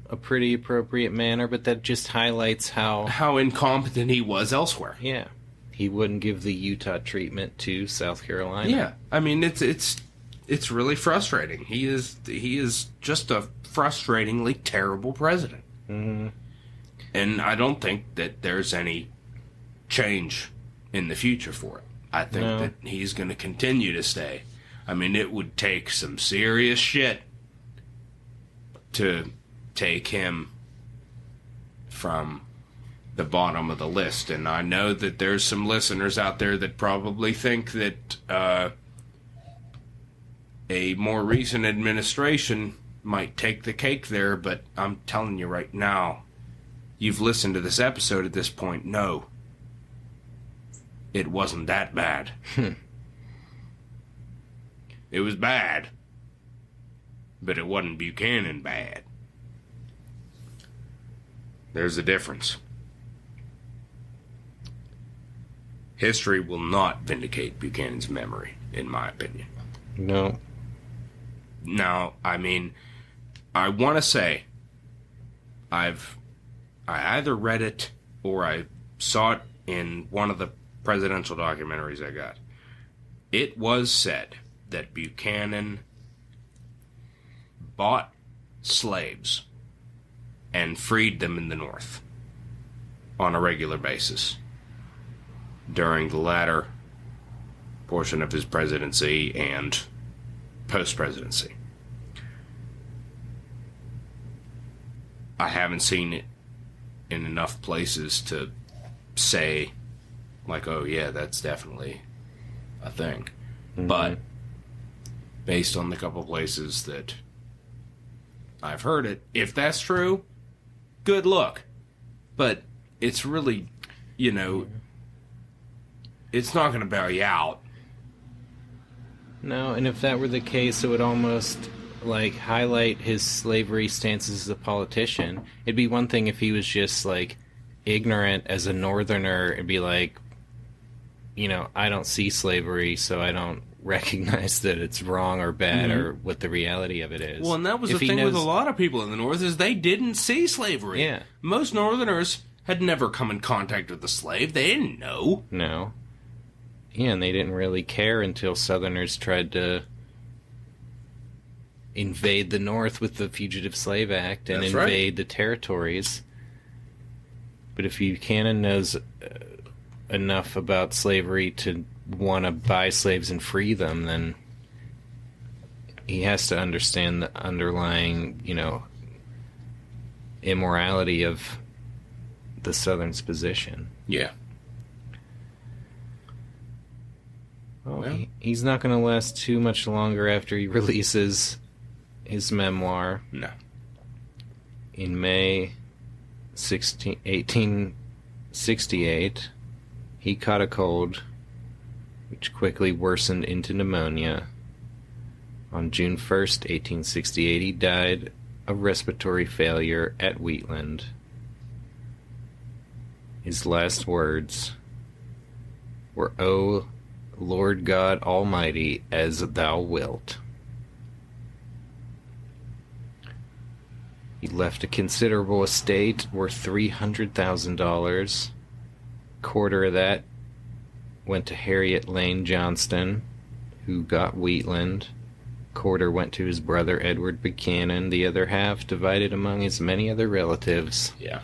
a pretty appropriate manner, but that just highlights how incompetent he was elsewhere. Yeah, he wouldn't give the Utah treatment to South Carolina. Yeah, I mean, it's really frustrating. He is just a frustratingly terrible president. And I don't think that there's any change in the future for it. I think that he's going to continue to stay. I mean, it would take some serious shit to take him from the bottom of the list. And I know that there's some listeners out there that probably think that a more recent administration might take the cake there, but I'm telling you right now, you've listened to this episode at this point, no, it wasn't that bad. It was bad, but it wasn't Buchanan bad. There's a difference. History will not vindicate Buchanan's memory, in my opinion. No. Now, I mean, I want to say I either read it or I saw it in one of the presidential documentaries I got. It was said that Buchanan bought slaves and freed them in the North on a regular basis during the latter portion of his presidency and post-presidency. I haven't seen it in enough places to say, like, oh yeah, that's definitely a thing. Mm-hmm. But based on the couple places that I've heard it, if that's true, good luck. But it's really, you know, it's not going to bail you out. No, and if that were the case, it would almost, like, highlight his slavery stances as a politician. It'd be one thing if he was just, like, ignorant as a northerner and be like, you know, I don't see slavery, so I don't recognize that it's wrong or bad or what the reality of it is. Well, and that was the thing with a lot of people in the North, is they didn't see slavery. Yeah. Most northerners had never come in contact with a slave. They didn't know. No. Yeah, and they didn't really care until Southerners tried to invade the North with the Fugitive Slave Act and invade the territories. But if Buchanan knows enough about slavery to want to buy slaves and free them, then he has to understand the underlying, you know, immorality of the Southern's position. Yeah. Well, he's not going to last too much longer after he releases his memoir. No. In May 1868, he caught a cold, which quickly worsened into pneumonia. On June 1st, 1868, he died of respiratory failure at Wheatland. His last words were, "O Lord God Almighty, as thou wilt." He left a considerable estate worth $300,000. Quarter of that went to Harriet Lane Johnston, who got Wheatland. Quarter went to his brother Edward Buchanan. The other half divided among his many other relatives. Yeah.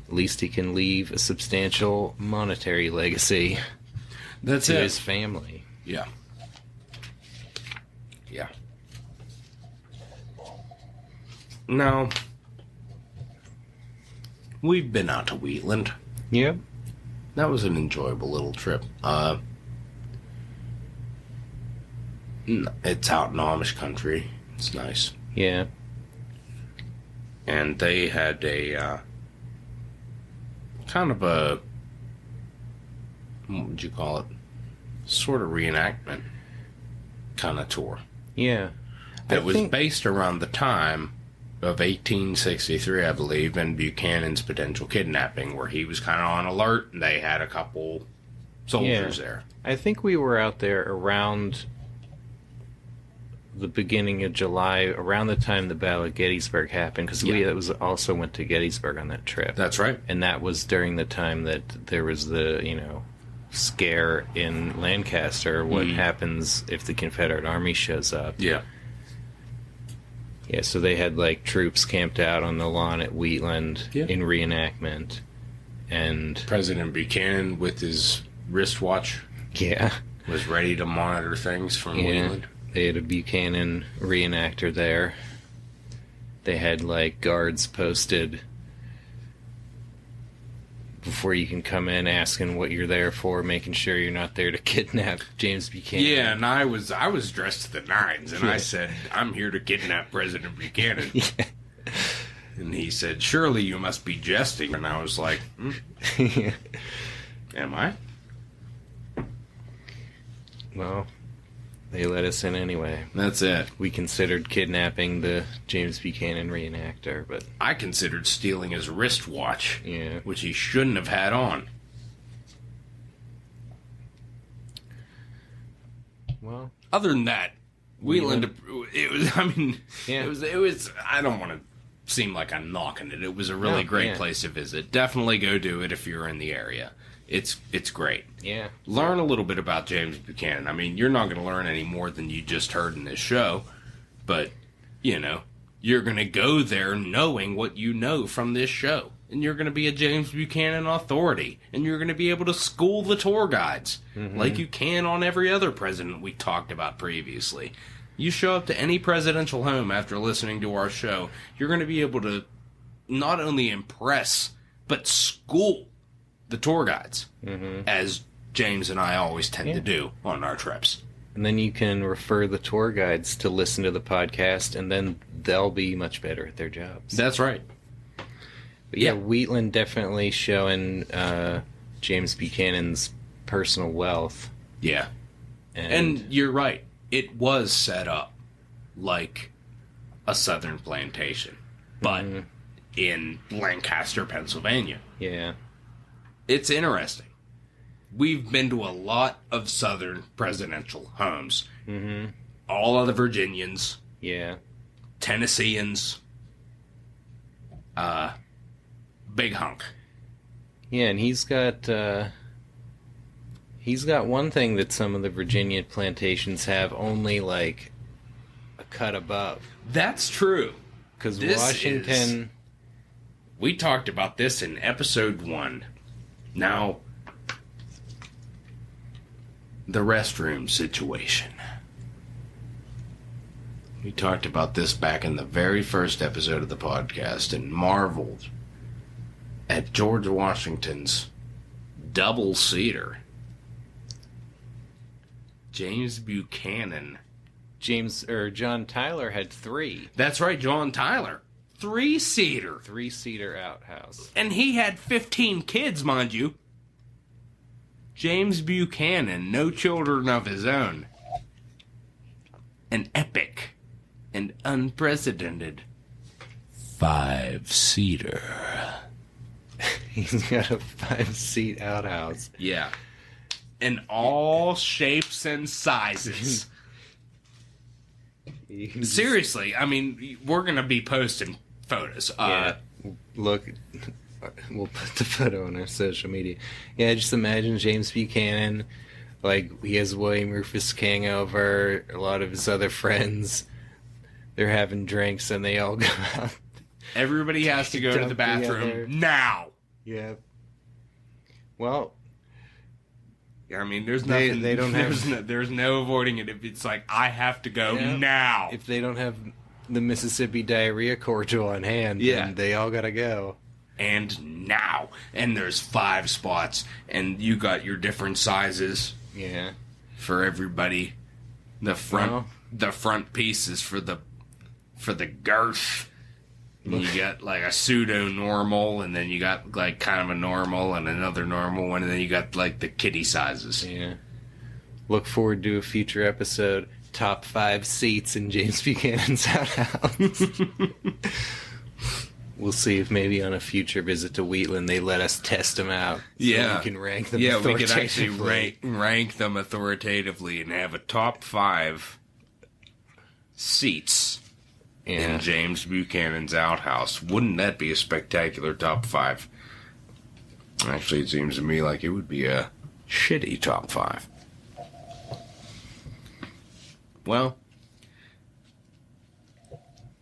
At least he can leave a substantial monetary legacy. That's to it. His family. Yeah. Yeah. Now, we've been out to Wheatland. Yep. That was an enjoyable little trip. It's out in Amish country. It's nice. Yeah. And they had a kind of a, what would you call it? Sort of reenactment kind of tour. Yeah. That was based around the time of 1863, I believe, and Buchanan's potential kidnapping, where he was kind of on alert, and they had a couple soldiers there. I think we were out there around the beginning of July, around the time the Battle of Gettysburg happened, because we also went to Gettysburg on that trip. That's right. And that was during the time that there was the, you know, scare in Lancaster, what happens if the Confederate Army shows up. Yeah. Yeah, so they had, like, troops camped out on the lawn at Wheatland Yeah. in reenactment. And, President Buchanan, with his wristwatch, yeah. was ready to monitor things from Yeah. Wheatland. They had a Buchanan reenactor there. They had, like, guards posted before you can come in, asking what you're there for, making sure you're not there to kidnap James Buchanan. Yeah, and I was dressed to the nines, and Yeah. I said, I'm here to kidnap President Buchanan. Yeah. And he said, surely you must be jesting. And I was like, Yeah. am I? Well, they let us in anyway. That's it. We considered kidnapping the James Buchanan reenactor, but I considered stealing his wristwatch, yeah. which he shouldn't have had on. Well, Other than that, Wheatland, it was, I mean, Yeah. it was, I don't want to seem like I'm knocking it. It was a really No, great yeah. place to visit. Definitely go do it if you're in the area. It's great. yeah. Learn a little bit about James Buchanan. I mean, you're not going to learn any more than you just heard in this show, but, you know, you're going to go there knowing what you know from this show. And you're going to be a James Buchanan authority. And you're going to be able to school the tour guides like you can on every other president we talked about previously. You show up to any presidential home after listening to our show, you're going to be able to not only impress, but school the tour guides, as James and I always tend to do on our trips. And then you can refer the tour guides to listen to the podcast, and then they'll be much better at their jobs. That's right. But yeah, Wheatland definitely showing James Buchanan's personal wealth. Yeah. And you're right. It was set up like a southern plantation, but in Lancaster, Pennsylvania. yeah, It's interesting. We've been to a lot of southern presidential homes. All of the Virginians, yeah, Tennesseans, big hunk. yeah, and he's got one thing that some of the Virginia plantations have, only like a cut above. That's true. Because This Washington, We talked about this in episode 1. Now, the restroom situation. We talked about this back in the very first episode of the podcast and marveled at George Washington's double-seater. James Buchanan. John Tyler had 3 That's right, John Tyler. 3-seater. 3-seater outhouse. And he had 15 kids, mind you. James Buchanan, no children of his own. An epic and unprecedented 5-seater. He's got a 5-seat outhouse. Yeah. In all shapes and sizes. Seriously, I mean, we're going to be posting photos. Yeah. Look, we'll put the photo on our social media. Yeah, just imagine James Buchanan, like, he has William Rufus King over, a lot of his other friends. They're having drinks and they all go out. Everybody has to go to the bathroom together. now. Yeah. Well, I mean, there's nothing. they don't have- there's no avoiding it. If it's like I have to go Yeah. now. if they don't have the Mississippi diarrhea cordial on hand, then they all gotta go. And now, and there's 5 spots, and you got your different sizes Yeah. for everybody. The front pieces for the girth. And you got like a pseudo normal, and then you got like kind of a normal and another normal one, and then you got like the kiddie sizes. Yeah. Look forward to a future episode. Top 5 seats in James Buchanan's outhouse. We'll see if maybe on a future visit to Wheatland they let us test them out. So Yeah. we can rank them. Yeah, we could actually authoritatively. rank them authoritatively and have a top 5 seats Yeah. in James Buchanan's outhouse. Wouldn't that be a spectacular top 5? Actually, it seems to me like it would be a shitty top 5. Well,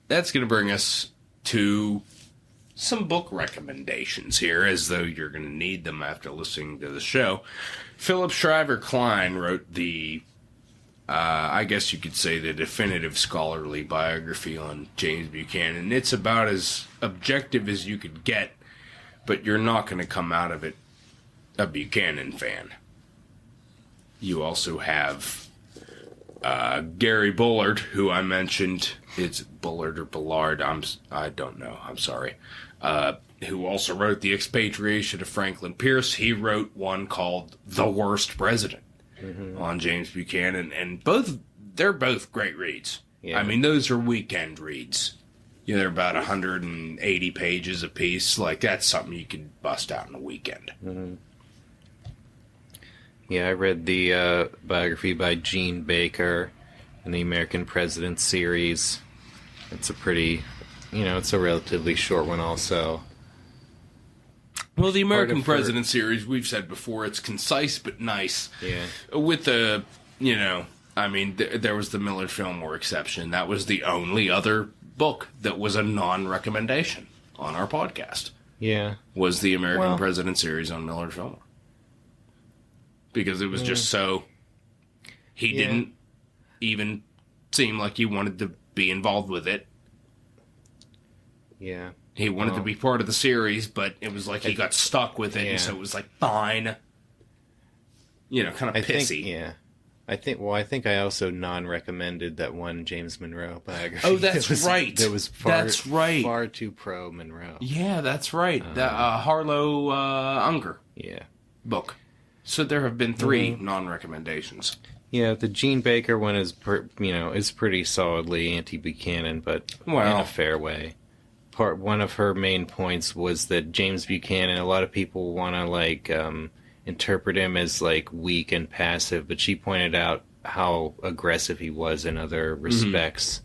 that's going to bring us to some book recommendations here, as though you're going to need them after listening to the show. Philip Shriver Klein wrote the, I guess you could say, the definitive scholarly biography on James Buchanan. It's about as objective as you could get, but you're not going to come out of it a Buchanan fan. You also have Gary Bullard, who I mentioned. It's Bullard or Bullard. I don't know. I'm sorry. Who also wrote The Expatriation of Franklin Pierce. He wrote one called The Worst President on James Buchanan, and they're both great reads. Yeah. I mean, those are weekend reads. You know, they're about 180 pages a piece. Like, that's something you could bust out in a weekend. Mm-hmm. Yeah, I read the biography by Gene Baker in the American President series. It's a pretty, it's a relatively short one also. Well, the American President series, we've said before, it's concise but nice. Yeah. With the, there was the Millard Fillmore exception. That was the only other book that was a non-recommendation on our podcast. Yeah. Was the American President series on Millard Fillmore. Because it was just so... He didn't even seem like he wanted to be involved with it. Yeah. He wanted to be part of the series, but it was like he got stuck with it, and so it was like, fine. Kind of pissy. I think I also non-recommended that one James Monroe biography. Oh, that's right. That was far too pro Monroe. Yeah, that's right. The Harlow Unger book. So there have been 3 non-recommendations. Yeah, the Gene Baker one is pretty solidly anti-Buchanan, but in a fair way. One of her main points was that James Buchanan, a lot of people want to interpret him as weak and passive, but she pointed out how aggressive he was in other respects.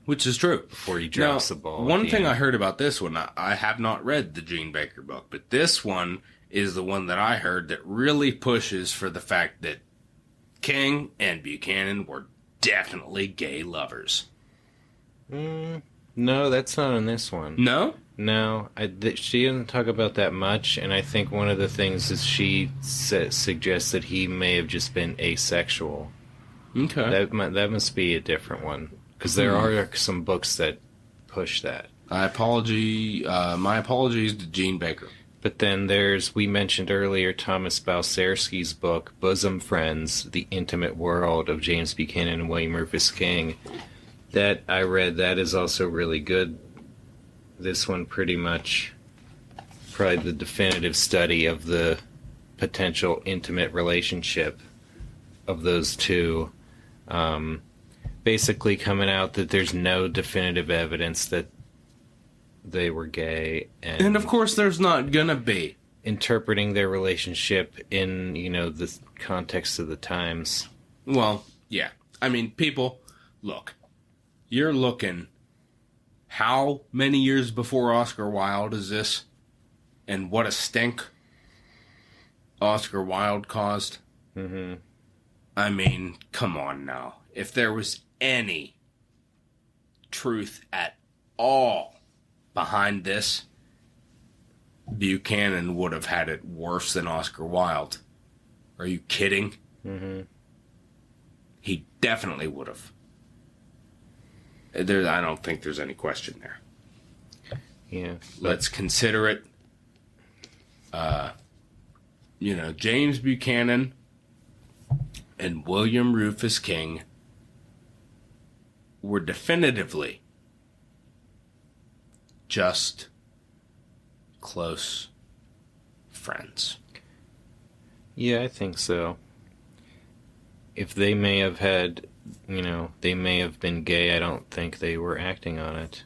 Which is true. Before he drops the ball. One thing I heard about this one, I have not read the Gene Baker book, but this one is the one that I heard that really pushes for the fact that King and Buchanan were definitely gay lovers. No, that's not in this one. No? No, she didn't talk about that much, and I think one of the things is she suggests that he may have just been asexual. Okay. That must be a different one, because there are some books that push that. My apologies to Gene Baker. But then we mentioned earlier Thomas Balcerski's book, Bosom Friends, The Intimate World of James Buchanan and William Rufus King. That I read, that is also really good. This one pretty much probably the definitive study of the potential intimate relationship of those two. Basically coming out that there's no definitive evidence that they were gay. And of course there's not gonna be. Interpreting their relationship in, the context of the times. Well, yeah. I mean, people, look. You're looking, how many years before Oscar Wilde is this? And what a stink Oscar Wilde caused? Mm-hmm. I mean, come on now. If there was any truth at all behind this, Buchanan would have had it worse than Oscar Wilde. Are you kidding? Mm-hmm. He definitely would have. I don't think there's any question there. Yeah. Let's consider it. James Buchanan and William Rufus King were definitively just close friends. Yeah, I think so. If they may have had, they may have been gay, I don't think they were acting on it.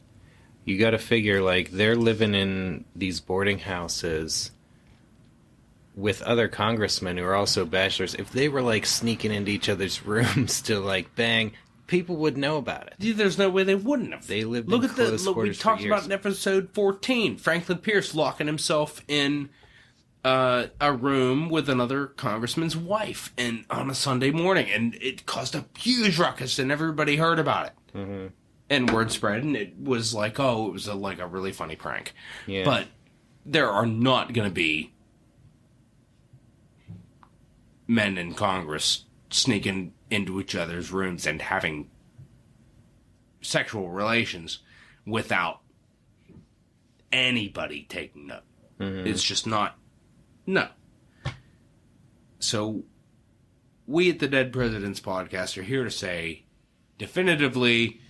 You gotta figure, they're living in these boarding houses with other congressmen who are also bachelors. If they were, sneaking into each other's rooms to, bang, people would know about it. Yeah, there's no way they wouldn't have. They lived in close quarters. We talked about in episode 14, Franklin Pierce locking himself in a room with another congressman's wife and on a Sunday morning, and it caused a huge ruckus, and everybody heard about it. Mm-hmm. And word spread, and it was like, oh, it was like a really funny prank. Yeah. But there are not going to be men in Congress sneaking into each other's rooms and having sexual relations without anybody taking note. Mm-hmm. It's just not. No. So, we at the Dead Presidents Podcast are here to say, definitively,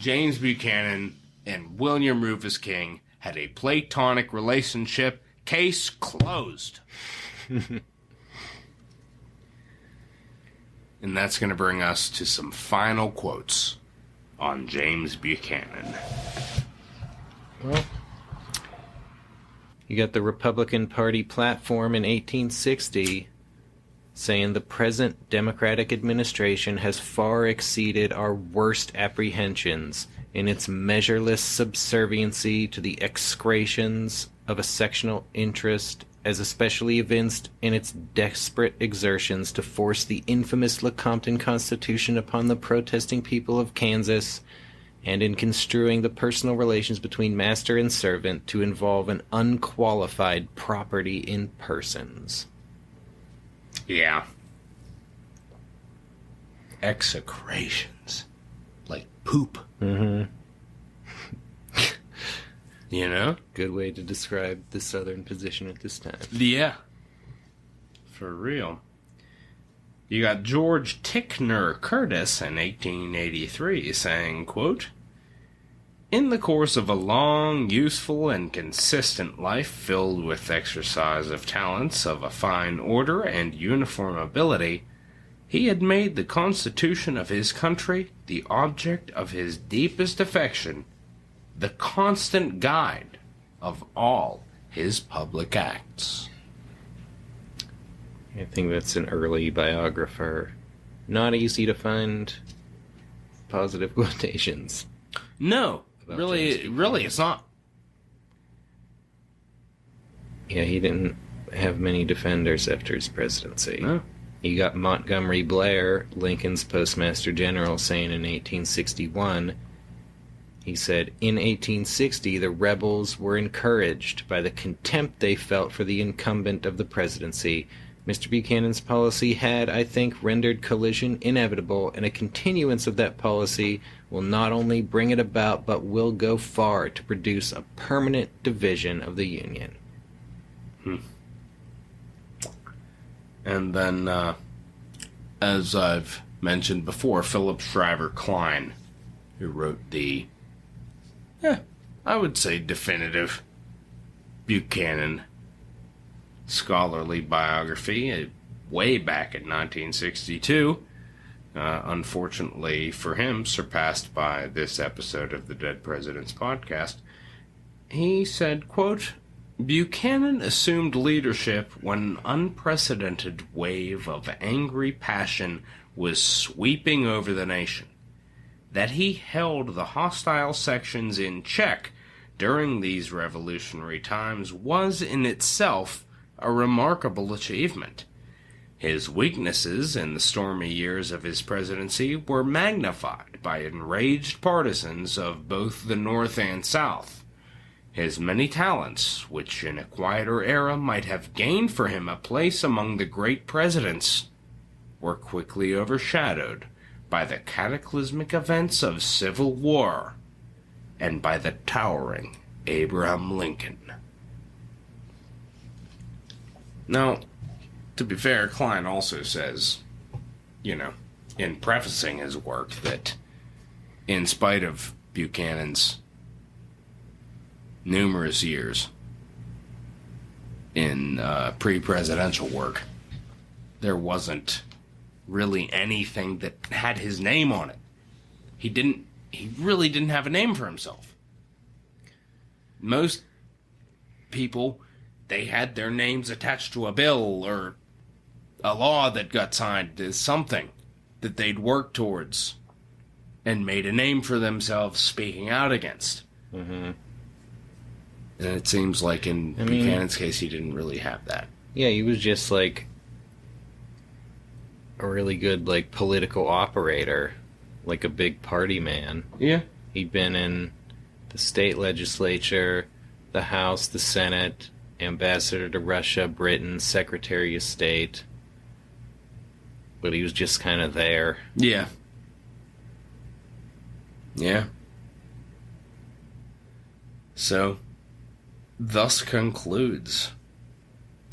James Buchanan and William Rufus King had a platonic relationship. Case closed. And that's going to bring us to some final quotes on James Buchanan. Well, you got the Republican Party platform in 1860 saying the present Democratic administration has far exceeded our worst apprehensions in its measureless subserviency to the execrations of a sectional interest, as especially evinced in its desperate exertions to force the infamous Lecompton Constitution upon the protesting people of Kansas, and in construing the personal relations between master and servant to involve an unqualified property in persons. Yeah. Execrations. Like poop. Mm-hmm. You know? Good way to describe the Southern position at this time. Yeah. For real. You got George Ticknor Curtis in 1883 saying, quote, "In the course of a long, useful, and consistent life filled with exercise of talents of a fine order and uniform ability, he had made the constitution of his country the object of his deepest affection, the constant guide of all his public acts." I think that's an early biographer. Not easy to find positive quotations. No, really, it's not. Yeah, he didn't have many defenders after his presidency. No. You got Montgomery Blair, Lincoln's Postmaster General, saying in 1861, he said, "In 1860, the rebels were encouraged by the contempt they felt for the incumbent of the presidency. Mr. Buchanan's policy had, I think, rendered collision inevitable, and a continuance of that policy will not only bring it about, but will go far to produce a permanent division of the Union." And then, as I've mentioned before, Philip Shriver Klein, who wrote the, I would say, definitive Buchanan scholarly biography, way back in 1962, unfortunately for him, surpassed by this episode of the Dead Presidents Podcast. He said, quote, "Buchanan assumed leadership when an unprecedented wave of angry passion was sweeping over the nation. That he held the hostile sections in check during these revolutionary times was in itself a remarkable achievement. His weaknesses in the stormy years of his presidency were magnified by enraged partisans of both the North and South. His many talents, which in a quieter era might have gained for him a place among the great presidents, were quickly overshadowed by the cataclysmic events of civil war and by the towering Abraham Lincoln." Now, to be fair, Klein also says, in prefacing his work, that in spite of Buchanan's numerous years in pre-presidential work, there wasn't really anything that had his name on it. He really didn't have a name for himself. Most people, they had their names attached to a bill or a law that got signed as something that they'd worked towards and made a name for themselves speaking out against. Mm-hmm. And it seems like in Buchanan's case, he didn't really have that. Yeah, he was just like a really good political operator. like a big party man. Yeah. He'd been in the state legislature, the House, the Senate, ambassador to Russia, Britain, Secretary of State. But he was just kind of there. Yeah. Yeah. So, thus concludes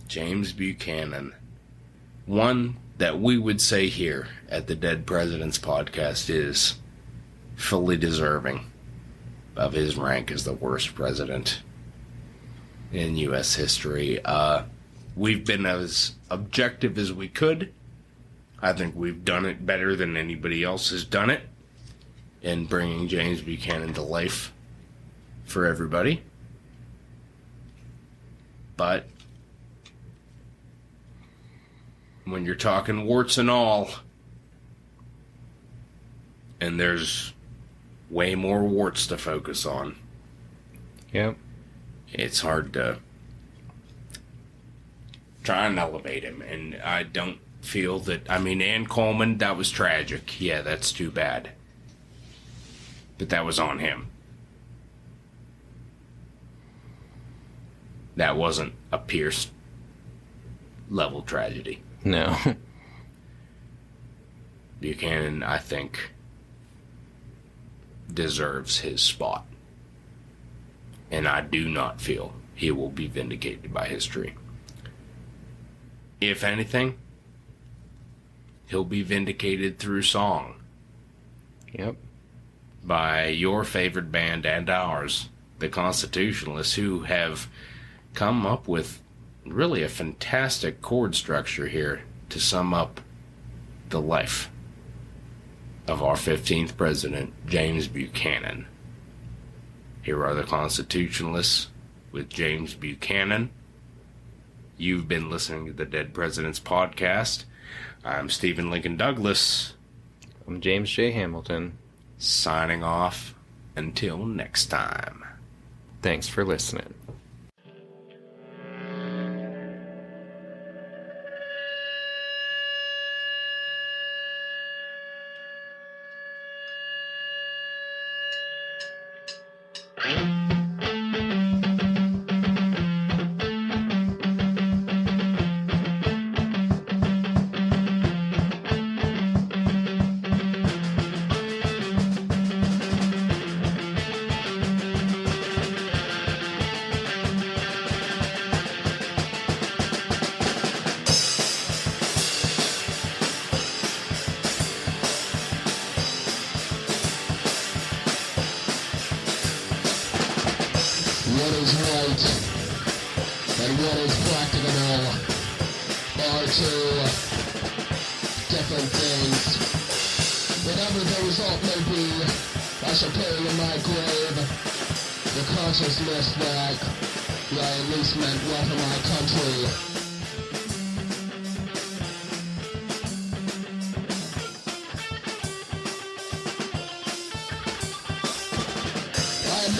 James Buchanan. One that we would say here at the Dead Presidents Podcast is fully deserving of his rank as the worst president in U.S. history. We've been as objective as we could. I think we've done it better than anybody else has done it in bringing James Buchanan to life for everybody. But when you're talking warts and all, and there's way more warts to focus on, Yep. it's hard to try and elevate him. And I don't feel that, I mean, Ann Coleman, that was tragic. Yeah, that's too bad. But that was on him. That wasn't a Pierce level tragedy. No. Buchanan, I think, deserves his spot. And I do not feel he will be vindicated by history. If anything, he'll be vindicated through song. Yep. By your favorite band and ours, the Constitutionalists, who have come up with really a fantastic chord structure here to sum up the life of our 15th president, James Buchanan. Here are the Constitutionalists with James Buchanan. You've been listening to the Dead Presidents Podcast. I'm Stephen Lincoln Douglas. I'm James J. Hamilton. Signing off until next time. Thanks for listening. What is right and what is practicable are two different things. Whatever the result may be, I shall bury in my grave the consciousness that I at least meant well for my country.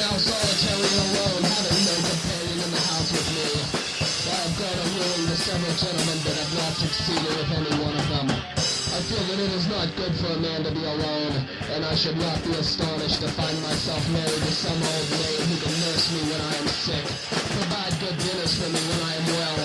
Now solitary and alone, having no companion in the house with me. I have gone and ruined the several gentlemen, but have not succeeded with any one of them. I feel that it is not good for a man to be alone, and I should not be astonished to find myself married to some old maid who can nurse me when I am sick, provide good dinners for me when I am well,